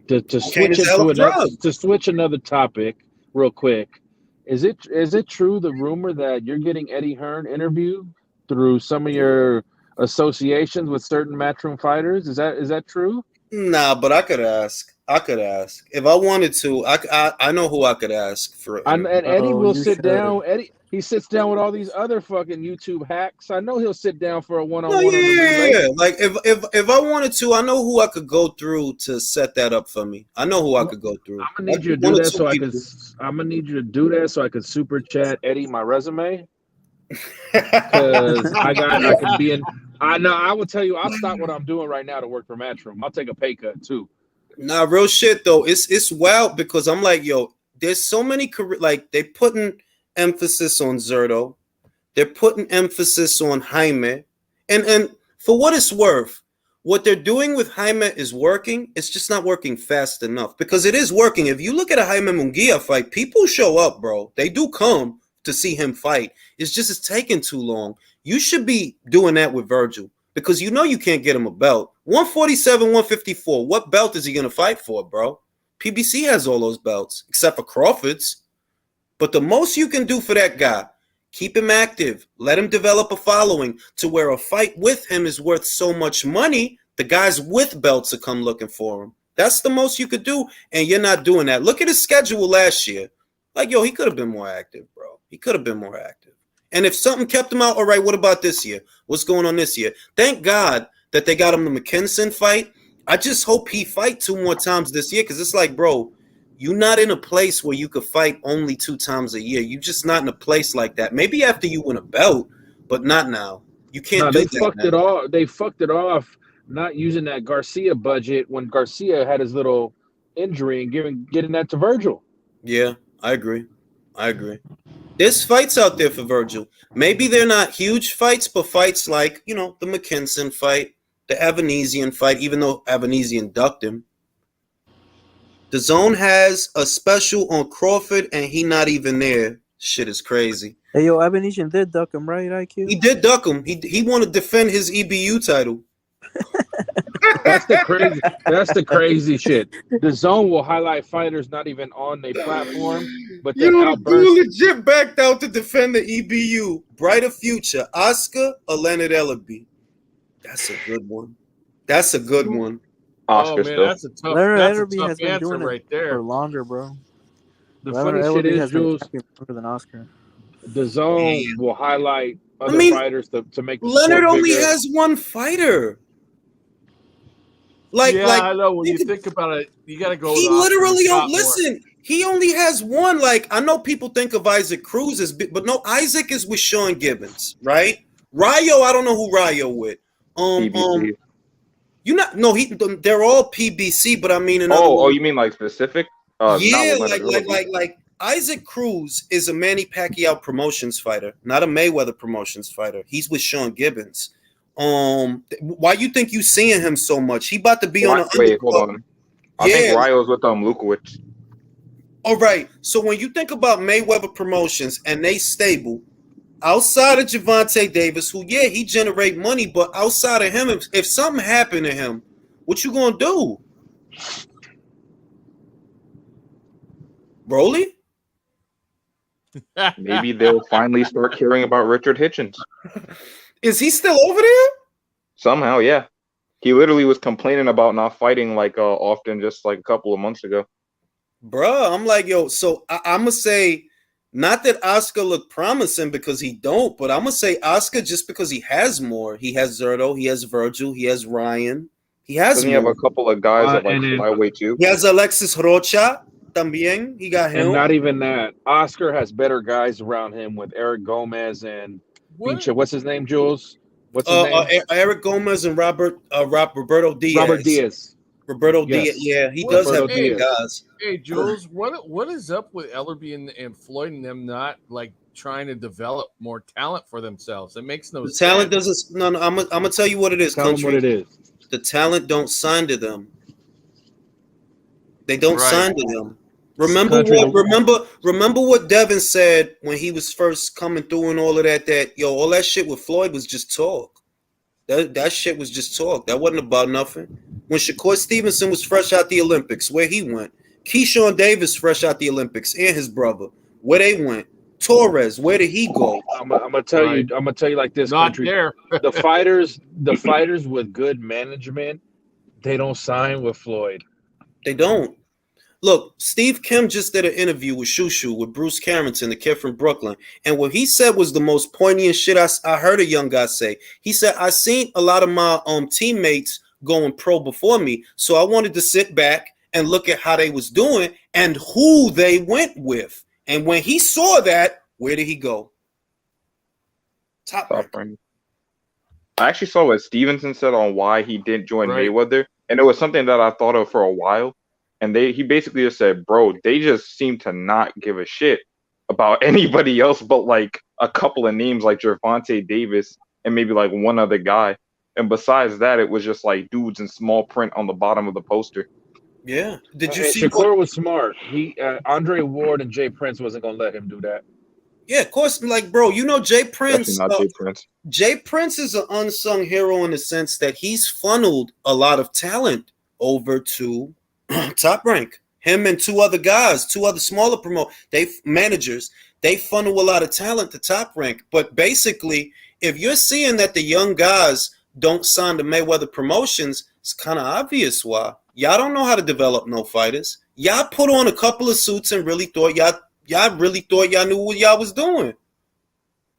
S10: to switch another topic real quick, is it true the rumor that you're getting Eddie Hearn interview through some of your associations with certain Matchroom fighters? Is that true?
S1: Nah, but I could ask. If I wanted to. I know who I could ask for.
S10: And Eddie will sit down. He sits down with all these other fucking YouTube hacks. I know he'll sit down for a one-on-one.
S1: Yeah. Like if I wanted to, I know who I could go through to set that up for me. I know who I could go through.
S10: I'm gonna need you to do that so I could. I'm gonna need you to do that so I could super chat Eddie my resume. Because I can be in. I know. I will tell you. I'll stop what I'm doing right now to work for Matchroom. I'll take a pay cut too.
S1: Nah, real shit though. It's wild because I'm like, yo, there's so many like they putting emphasis on Zerto, they're putting emphasis on Jaime, and for what it's worth, what they're doing with Jaime is working. It's just not working fast enough because it is working. If you look at a Jaime Munguia fight, people show up, bro. They do come to see him fight. It's taking too long. You should be doing that with Virgil. Because you know you can't get him a belt. 147, 154. What belt is he going to fight for, bro? PBC has all those belts, except for Crawford's. But the most you can do for that guy, keep him active. Let him develop a following to where a fight with him is worth so much money, the guys with belts will come looking for him. That's the most you could do, and you're not doing that. Look at his schedule last year. Like, yo, he could have been more active, bro. He could have been more active. And if something kept him out, all right, what about this year? What's going on this year? Thank God that they got him the McKinson fight. I just hope he fight 2 more times this year because it's like, bro, you're not in a place where you could fight only 2 times a year. You're just not in a place like that. Maybe after you win a belt, but not now. You can't do
S10: they
S1: that
S10: fucked
S1: now.
S10: it off. They fucked it off not using that Garcia budget when Garcia had his little injury and getting that to Virgil.
S1: Yeah, I agree. There's fights out there for Virgil. Maybe they're not huge fights, but fights like, the McKinson fight, the Avanesian fight, even though Avanesian ducked him. The Zone has a special on Crawford, and he not even there. Shit is crazy.
S15: Hey, yo, Abenisian did duck him, right, IQ?
S1: He did duck him. He want to defend his EBU title.
S10: That's the crazy shit. The Zone will highlight fighters not even on their platform, but then outburst.
S1: You legit backed out to defend the EBU. Brighter future, Oscar or Leonard Ellaby? That's a good one.
S7: Oscar, man, that's a tough,
S15: Leonard
S7: that's a tough
S15: has been
S7: answer
S15: doing
S7: right
S15: it
S7: there.
S15: for longer, bro.
S10: The
S15: Leonard
S10: funny shit
S15: Ellaby
S10: is,
S15: has been
S10: Jules,
S15: champion longer than Oscar.
S10: the Zone will highlight other fighters to make the
S1: Leonard
S10: sport
S1: only
S10: bigger.
S1: has one fighter.
S7: I know. When you think about it, you got to go.
S1: He
S7: with Oscar
S1: literally
S7: Scott
S1: don't
S7: more.
S1: listen. He only has one. Like, I know people think of Isaac Cruz as big, but no, Isaac is with Sean Gibbons, right? Rayo, I don't know who Rayo with.
S14: PBC.
S1: They're all PBC, but I mean,
S14: you mean like specific?
S1: Yeah,
S14: not Leonard Ellaby.
S1: like Isaac Cruz is a Manny Pacquiao promotions fighter, not a Mayweather promotions fighter. He's with Sean Gibbons. Why you think you seeing him so much? He about to be on.
S14: Wait, hold on. I think Rayo's with Lukowicz.
S1: All right. So when you think about Mayweather promotions and they stable, outside of Gervonta Davis, who he generate money, but outside of him, if something happened to him, what you gonna do? Broly?
S14: Maybe they'll finally start caring about Richard Hitchens.
S1: Is he still over there?
S14: Somehow, yeah. He literally was complaining about not fighting often just like a couple of months ago.
S1: Bruh, I'm like, yo, so I'm going to say, not that Oscar looked promising because he don't, but I'm going to say Oscar just because he has more. He has Zerto, he has Virgil, he has Ryan. He has
S14: Doesn't he have a couple of guys at flyweight too?
S1: He has Alexis Rocha también. He got him.
S10: And not even that. Oscar has better guys around him with Eric Gomez and Pinche. What's his name, Jules? What's his name?
S1: Eric Gomez and Roberto Diaz. Roberto Diaz. Yeah, he does have big guys.
S7: Hey, Jules, what is up with Ellerby and Floyd and them not like trying to develop more talent for themselves? It makes no sense.
S1: Talent doesn't. No. I'm gonna tell you what it is.
S10: Tell them what it is.
S1: The talent don't sign to them. They don't sign to them. Remember what Devin said when he was first coming through and all of that. All that shit with Floyd was just talk. That shit was just talk. That wasn't about nothing. When Shakur Stevenson was fresh out the Olympics, where he went. Keyshawn Davis fresh out the Olympics, and his brother, where they went. Torres, where did he go?
S10: I'm gonna tell you. I'm gonna tell you like this.
S7: Not
S10: country.
S7: there.
S10: the fighters with good management, they don't sign with Floyd.
S1: They don't. Look, Steve Kim just did an interview with Shushu with Bruce Carrington, the kid from Brooklyn. And what he said was the most poignant shit I heard a young guy say. He said, I seen a lot of my teammates going pro before me. So I wanted to sit back and look at how they was doing and who they went with. And when he saw that, where did he go? Top rank.
S14: I actually saw what Stevenson said on why he didn't join Mayweather. And it was something that I thought of for a while. And he basically just said, bro, they just seem to not give a shit about anybody else but like a couple of names like Gervonta Davis and maybe like one other guy. And besides that, it was just like dudes in small print on the bottom of the poster.
S1: Yeah. Did you see
S10: Shakur was smart. Andre Ward and Jay Prince wasn't gonna let him do that.
S1: Yeah, of course. Like, bro, Jay Prince.
S14: Not Jay Prince.
S1: Jay Prince is an unsung hero in the sense that he's funneled a lot of talent over to Top Rank. Him and two other smaller managers. They funnel a lot of talent to Top Rank. But basically, if you're seeing that the young guys don't sign to Mayweather Promotions, it's kind of obvious why. Y'all don't know how to develop no fighters. Y'all put on a couple of suits and really thought y'all knew what y'all was doing.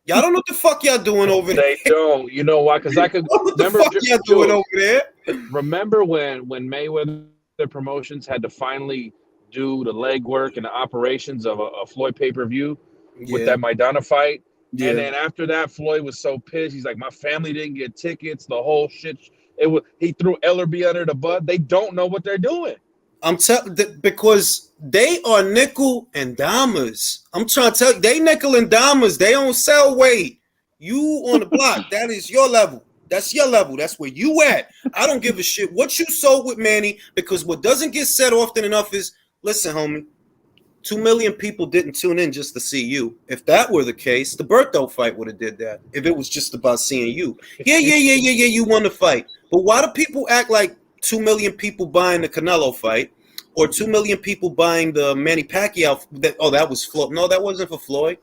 S1: Y'all don't know what the fuck y'all doing over there.
S10: They don't. You know why? Because I could remember
S1: what the fuck y'all doing over there.
S10: Remember when Mayweather Promotions had to finally do the legwork and the operations of a Floyd pay-per-view with
S1: Yeah.
S10: that Maidana fight.
S1: Yeah.
S10: And then after that, Floyd was so pissed. He's like, my family didn't get tickets. The whole shit. He threw Ellerby under the bus. They don't know what they're doing.
S1: I'm telling because they are nickel and dimers. I'm trying to tell you, they nickel and dimers. They don't sell weight. You on the block. That is your level. That's your level. That's where you at. I don't give a shit what you sold with Manny, because what doesn't get said often enough is, listen, homie, 2 million people didn't tune in just to see you. If that were the case, the Berto fight would have did that. If it was just about seeing you. Yeah, you won the fight. But why do people act like 2 million people buying the Canelo fight, or 2 million people buying the Manny Pacquiao? That was Floyd. No, that wasn't for Floyd.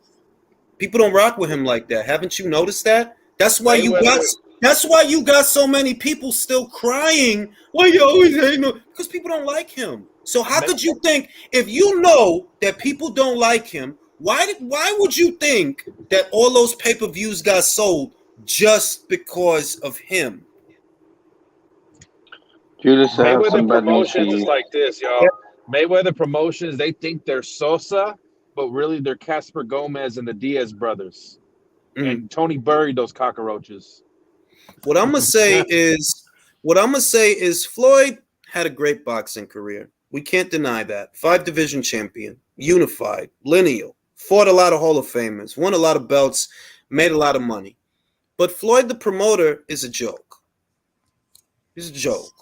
S1: People don't rock with him like that. Haven't you noticed that? That's why you got so many people still crying. Why you always hating him? Because people don't like him. So how could you think, if you know that people don't like him, why would you think that all those pay-per-views got sold just because of him?
S13: Julius, I have
S10: Mayweather
S13: some bad news for
S10: Promotions is
S13: you.
S10: like this, y'all. Mayweather Promotions, they think they're Sosa, but really they're Casper Gomez and the Diaz brothers. And Tony buried those cockroaches.
S1: What I'm gonna say is Floyd had a great boxing career. We can't deny that. 5-division champion, unified, lineal, fought a lot of Hall of Famers, won a lot of belts, made a lot of money. But Floyd, the promoter, is a joke. He's a joke.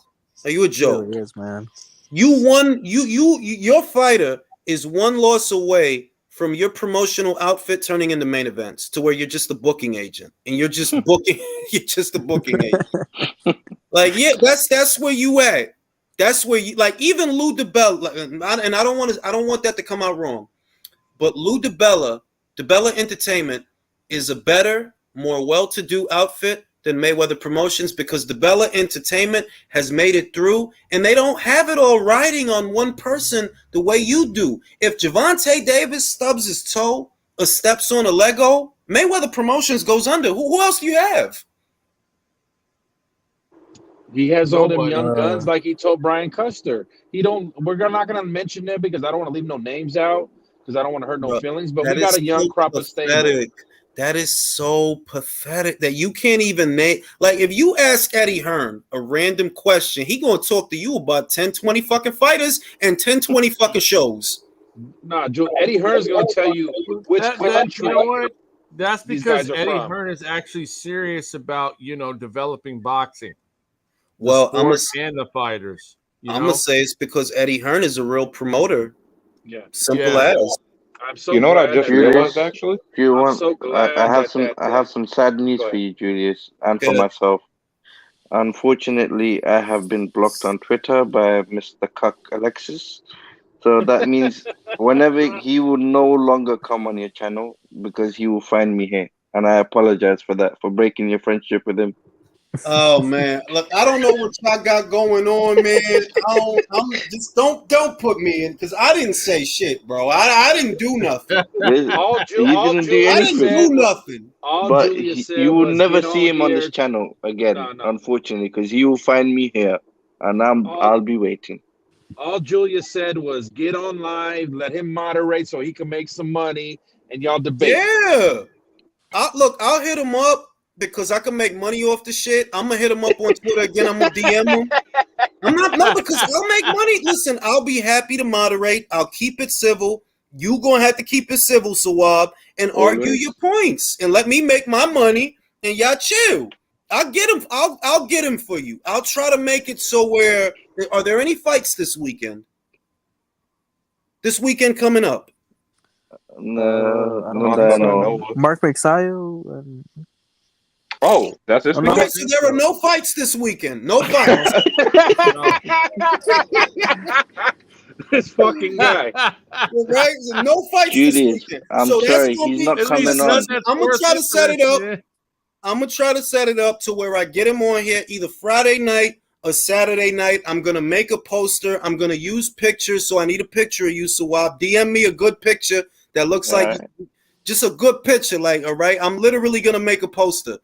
S1: Are you a joke?
S15: It really is, man.
S1: You won. Your fighter is one loss away from your promotional outfit turning into main events, to where you're just a booking agent and you're just booking. You're just a booking agent. Like, yeah, that's where you at. That's where you, like, even Lou DiBella, and I don't want that to come out wrong, but Lou DiBella Entertainment is a better, more well-to-do outfit than Mayweather Promotions, because DiBella Entertainment has made it through, and they don't have it all riding on one person the way you do. If Gervonta Davis stubs his toe or steps on a Lego, Mayweather Promotions goes under. Who else do you have?
S10: He has all them
S1: Nobody.
S10: young guns, like he told Brian Custer. We're not going to mention them because I don't want to leave no names out, because I don't want to hurt no feelings. But we got a young crop of stable.
S1: That is so pathetic that you can't even name. Like, if you ask Eddie Hearn a random question, he gonna talk to you about 10, 20 fucking fighters and 10, 20 fucking shows.
S10: Nah, Eddie Hearn's gonna tell you which country.
S7: You know what? That's
S10: these
S7: because
S10: guys are
S7: Eddie
S10: from.
S7: Hearn is actually serious about, developing boxing.
S1: Well,
S7: I'm and the fighters.
S1: I'm gonna say it's because Eddie Hearn is a real promoter.
S10: Yeah,
S1: simple as.
S10: I'm so
S14: You know what I
S10: glad
S14: just
S10: that-
S14: realized, actually?
S13: If you want,
S10: so glad
S13: I have
S10: that
S13: I have some sad news for you, Julius, and for
S1: Good.
S13: myself. Unfortunately, I have been blocked on Twitter by Mr. Cuck Alexis. So that means whenever he will no longer come on your channel, because he will find me here. And I apologize for that, for breaking your friendship with him.
S1: Oh man, look, I don't know what y'all got going on, man. Don't put me in, because I didn't say shit, bro. I didn't do nothing.
S13: You didn't do
S1: I didn't
S13: anything.
S1: do nothing.
S13: But you will never see him on this channel again, unfortunately, because he will find me here, and I'll be waiting.
S10: All Julia said was get on live, let him moderate so he can make some money, and y'all debate.
S1: Yeah. I'll hit him up because I can make money off the shit. I'm gonna hit him up on Twitter again. I'm gonna DM him. Because I'll make money. Listen, I'll be happy to moderate. I'll keep it civil. You gonna have to keep it civil, Sawab, and argue your points and let me make my money and y'all chill. I'll get him. I'll get him for you. I'll try to make it so where. Are there any fights this weekend? This weekend coming up?
S13: No,
S15: I
S13: not
S15: don't
S13: that I
S15: think
S13: know
S15: so.
S13: of.
S15: Mark McSayo.
S14: Oh, that's this
S1: Okay,
S14: weekend?
S1: so there are no fights this weekend. No fights.
S10: This fucking guy.
S1: Right? So no fights
S13: Julius,
S1: this weekend.
S13: I'm
S1: So
S13: sorry,
S1: that's gonna
S13: he's
S1: be.
S13: not coming on.
S1: I'm gonna try to set it up. I'm gonna try to set it up to where I get him on here either Friday night or Saturday night. I'm gonna make a poster. I'm gonna use pictures, so I need a picture of you. So I'll DM me a good picture that looks like just a good picture. Like, all right, I'm literally gonna make a poster,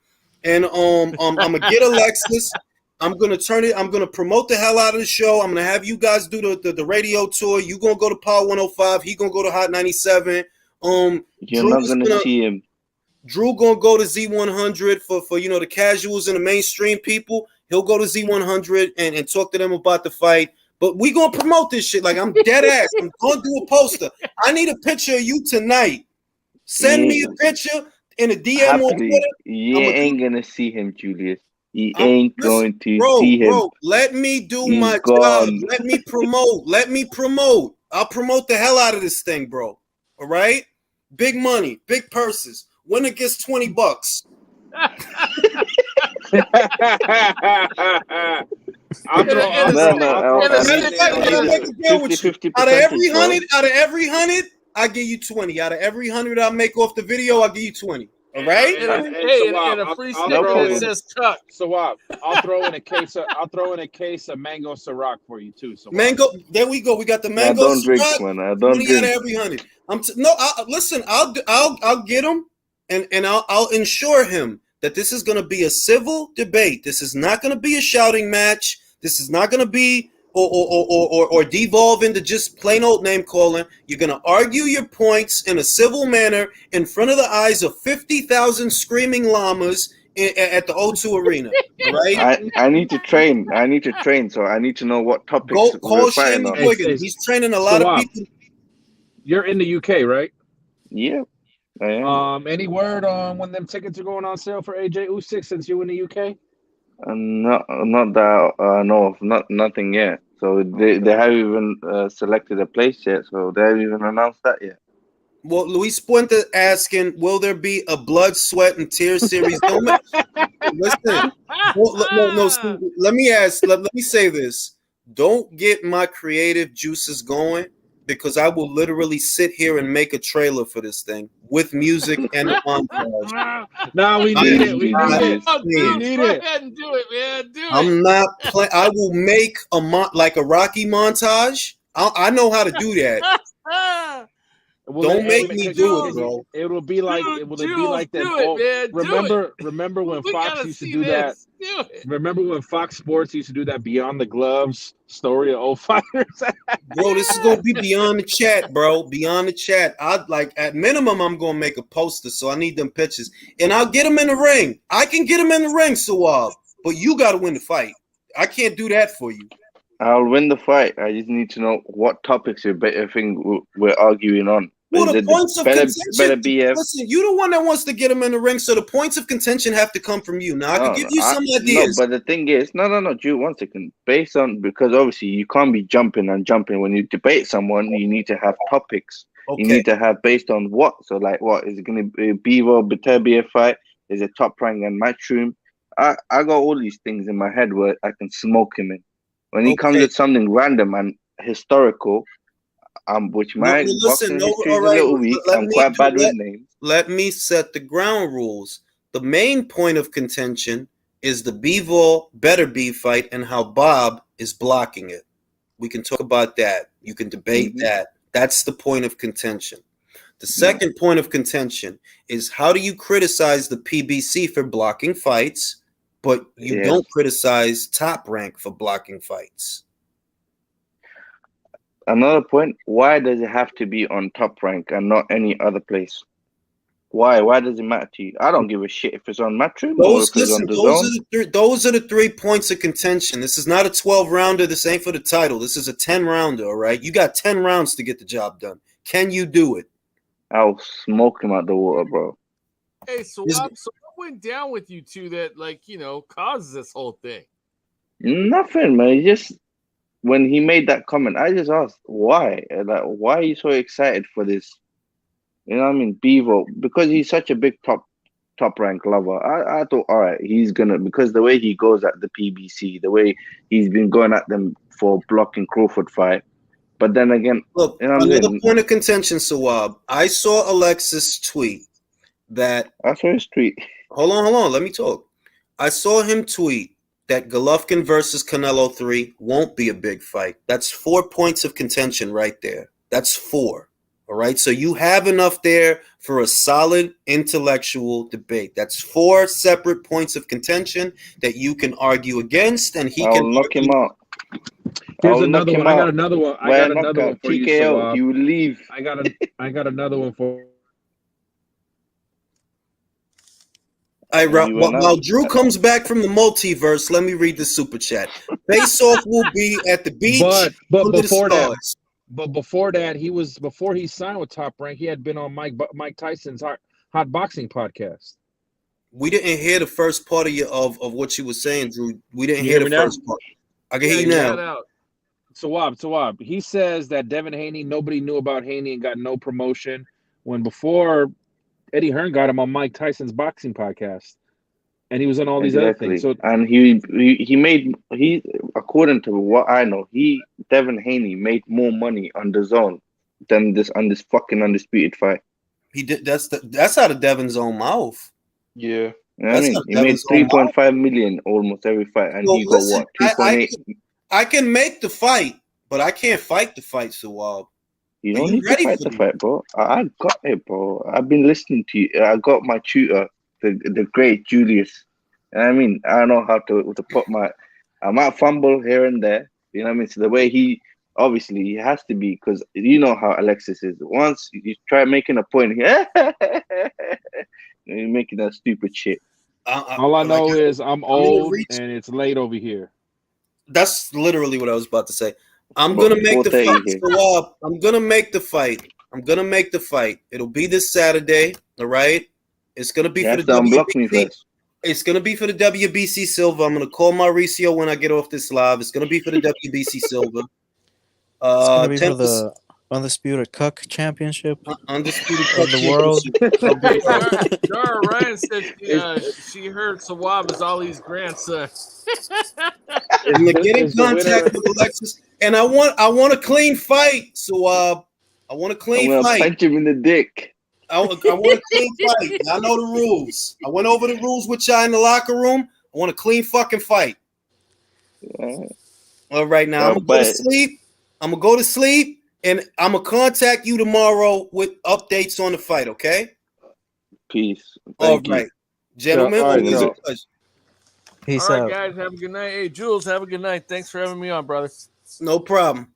S1: and I'm gonna get Alexis. I'm gonna turn it. I'm gonna promote the hell out of the show. I'm gonna have you guys do the radio tour. You gonna go to Power 105. He gonna go to Hot 97.
S13: You're not gonna see him.
S1: Drew gonna go to Z100 for the casuals and the mainstream people. He'll go to Z100 and talk to them about the fight. But we gonna promote this shit. Like, I'm dead ass. I'm gonna do a poster. I need a picture of you tonight. Send me a picture in a DM on Twitter.
S13: You ain't gonna see him, Julius. You ain't going to see him.
S1: Bro, let me do
S13: He's
S1: my
S13: gone.
S1: job. Let me promote. Let me promote. I'll promote the hell out of this thing, bro. All right? Big money, big purses. Winner gets $20.
S10: I'll throw
S1: out of every 100, I give you 20. Out of every 100 I make off the video, I'll give you 20. All right?
S7: And a free sticker that says Tuck.
S10: So I'll throw in a case of mango Ciroc for you too. So
S1: mango, there we go. We got the mango.
S13: I don't drink, man. I don't drink.
S1: Out of every 100. Listen. I'll get him, and I'll ensure him that this is going to be a civil debate. This is not going to be a shouting match. This is not going to be or devolve into just plain old name calling. You're going to argue your points in a civil manner in front of the eyes of 50,000 screaming llamas at the O2 Arena. All right?
S13: I need to train. So I need to know what topics
S1: Go
S13: we're
S1: call
S13: fighting
S1: Shane
S13: on.
S1: Wiggins. He's training a lot of people.
S10: You're in the UK, right?
S13: Yeah, I am.
S10: Any word on when them tickets are going on sale for AJ Usyk since you're in the UK?
S13: Not that I know of. Nothing yet. So they haven't even selected a place yet. So they haven't even announced that yet.
S1: Well, Luis Puente asking, will there be a blood, sweat, and tears series? Listen, no. Let me say this. Don't get my creative juices going, because I will literally sit here and make a trailer for this thing with music and a montage.
S10: No, we need it. We need it. We need
S7: Go
S10: it.
S7: ahead and do it, man. Do it.
S1: I'm not playing. I will make like a Rocky montage. I know how to do that. Don't make me do it, bro.
S10: It will be like that. Remember when Fox used to do that? Remember when Fox Sports used to do that Beyond the Gloves story of old fighters?
S1: Bro, this is gonna be beyond the chat, bro. Beyond the chat. At minimum, I'm gonna make a poster, so I need them pictures, and I'll get them in the ring. I can get them in the ring, Suave, but you got to win the fight. I can't do that for you.
S13: I'll win the fight. I just need to know what topics we're arguing on.
S1: Well, the points of contention.
S13: Better BF.
S1: Listen, you're the one that wants to get him in the ring, so the points of contention have to come from you. Now, I can give you some ideas.
S13: No, but the thing is, no, Drew, 1 second. Because obviously you can't be jumping when you debate someone. You need to have topics. Okay. You need to have based on what. So, like, what is it going to be? Bevo Beterbiev fight? Is it Top Rank and Matchroom? I got all these things in my head where I can smoke him in. When he comes with something random and historical. Which my boxing history is a little weak. I'm quite bad with names.
S1: Let me set the ground rules. The main point of contention is the Bivol Beterbiev fight and how Bob is blocking it. We can talk about that. You can debate that. That's the point of contention. The second point of contention is, how do you criticize the PBC for blocking fights, but you don't criticize Top Rank for blocking fights?
S13: Another point, why does it have to be on Top Rank and not any other place? Why? Why does it matter to you? I don't give a shit if it's on Matchroom or if it's on DAZN.
S1: Those are the 3 points of contention. This is not a 12-rounder. This ain't for the title. This is a 10-rounder, all right? You got 10 rounds to get the job done. Can you do it?
S13: I'll smoke him out the water, bro.
S7: Hey, so what went down with you two that, caused this whole thing?
S13: Nothing, man. Just when he made that comment, I just asked why. Like, why are you so excited for this? You know what I mean? Bevo, because he's such a big top rank lover. I thought, all right, he's gonna, because the way he goes at the PBC, the way he's been going at them for blocking Crawford fight. But then again,
S1: look, another point of contention, Sawab. I saw Alexis tweet that.
S13: I saw his tweet.
S1: Hold on. Let me talk. I saw him tweet that Golovkin versus Canelo 3 won't be a big fight. That's 4 points of contention right there. That's 4. All right. So you have enough there for a solid intellectual debate. That's 4 separate points of contention that you can argue against, and he
S13: I'll
S1: can
S13: knock him out.
S10: Here's
S13: I'll knock
S10: another
S13: him
S10: one. I got
S13: out.
S10: another one. I
S13: By
S10: got
S13: a
S10: another one
S13: knockout,
S10: for you,
S13: TKO.
S10: Sawab.
S13: He will leave.
S10: I got another one for.
S1: All right,
S13: You went
S1: while
S13: out.
S1: Drew comes back from the multiverse, let me read the super chat. Face Off will be at the beach
S10: But
S1: under the
S10: before that,
S1: stars.
S10: before that, before he signed with Top Rank, he had been on Mike Tyson's hot boxing podcast.
S1: We didn't hear the first part of what you were saying, Drew. We didn't
S10: You
S1: hear
S10: hear
S1: the
S10: me now?
S1: first part. I can hear you now.
S7: Out.
S10: Sawab. He says that Devin Haney, nobody knew about Haney and got no promotion when before Eddie Hearn got him on Mike Tyson's boxing podcast. And he was on all these other things. So,
S13: and he made according to what I know, Devin Haney made more money on the zone than on this fucking undisputed fight.
S1: He did. That's out of Devin's own mouth.
S14: Yeah.
S13: You know what I mean? He made 3.5 million almost every fight, and
S1: So
S13: he got
S1: listen,
S13: what 2.8.
S1: I can make the fight, but I can't fight the fight, Sawab.
S13: You don't need to fight the fight, bro. I got it, bro. I've been listening to you. I got my tutor, the great Julius. You know what I mean? I know how to put I might fumble here and there. You know what I mean? So the way he has to be, because you know how Alexis is. Once you try making a point here, you're making that stupid shit.
S10: all I know is I'm old and it's late over here.
S1: That's literally what I was about to say. I'm gonna make the fight. Sawab, I'm gonna make the fight. It'll be this Saturday. All right. It's gonna be for the WBC. It's gonna be for the WBC silver. I'm gonna call Mauricio when I get off this live. It's gonna be for the WBC silver.
S15: It's gonna be for the Undisputed Cuck Championship.
S1: Undisputed
S15: of the world.
S7: Dara Ryan said she heard Sawab is Ali's grandson.
S1: I'm gonna get in contact with Alexis, and I want a clean fight, Sawab. I want a clean
S13: I'm gonna
S1: fight.
S13: punch him in the dick.
S1: I want a clean fight. I know the rules. I went over the rules with y'all in the locker room. I want a clean fucking fight. All right, now I'm gonna go to sleep. And I'm gonna contact you tomorrow with updates on the fight. Okay?
S13: Peace.
S1: All right, gentlemen. Always a pleasure.
S15: Peace
S7: All right,
S15: out.
S7: guys. Have a good night. Hey, Jules, have a good night. Thanks for having me on, brother.
S1: No problem.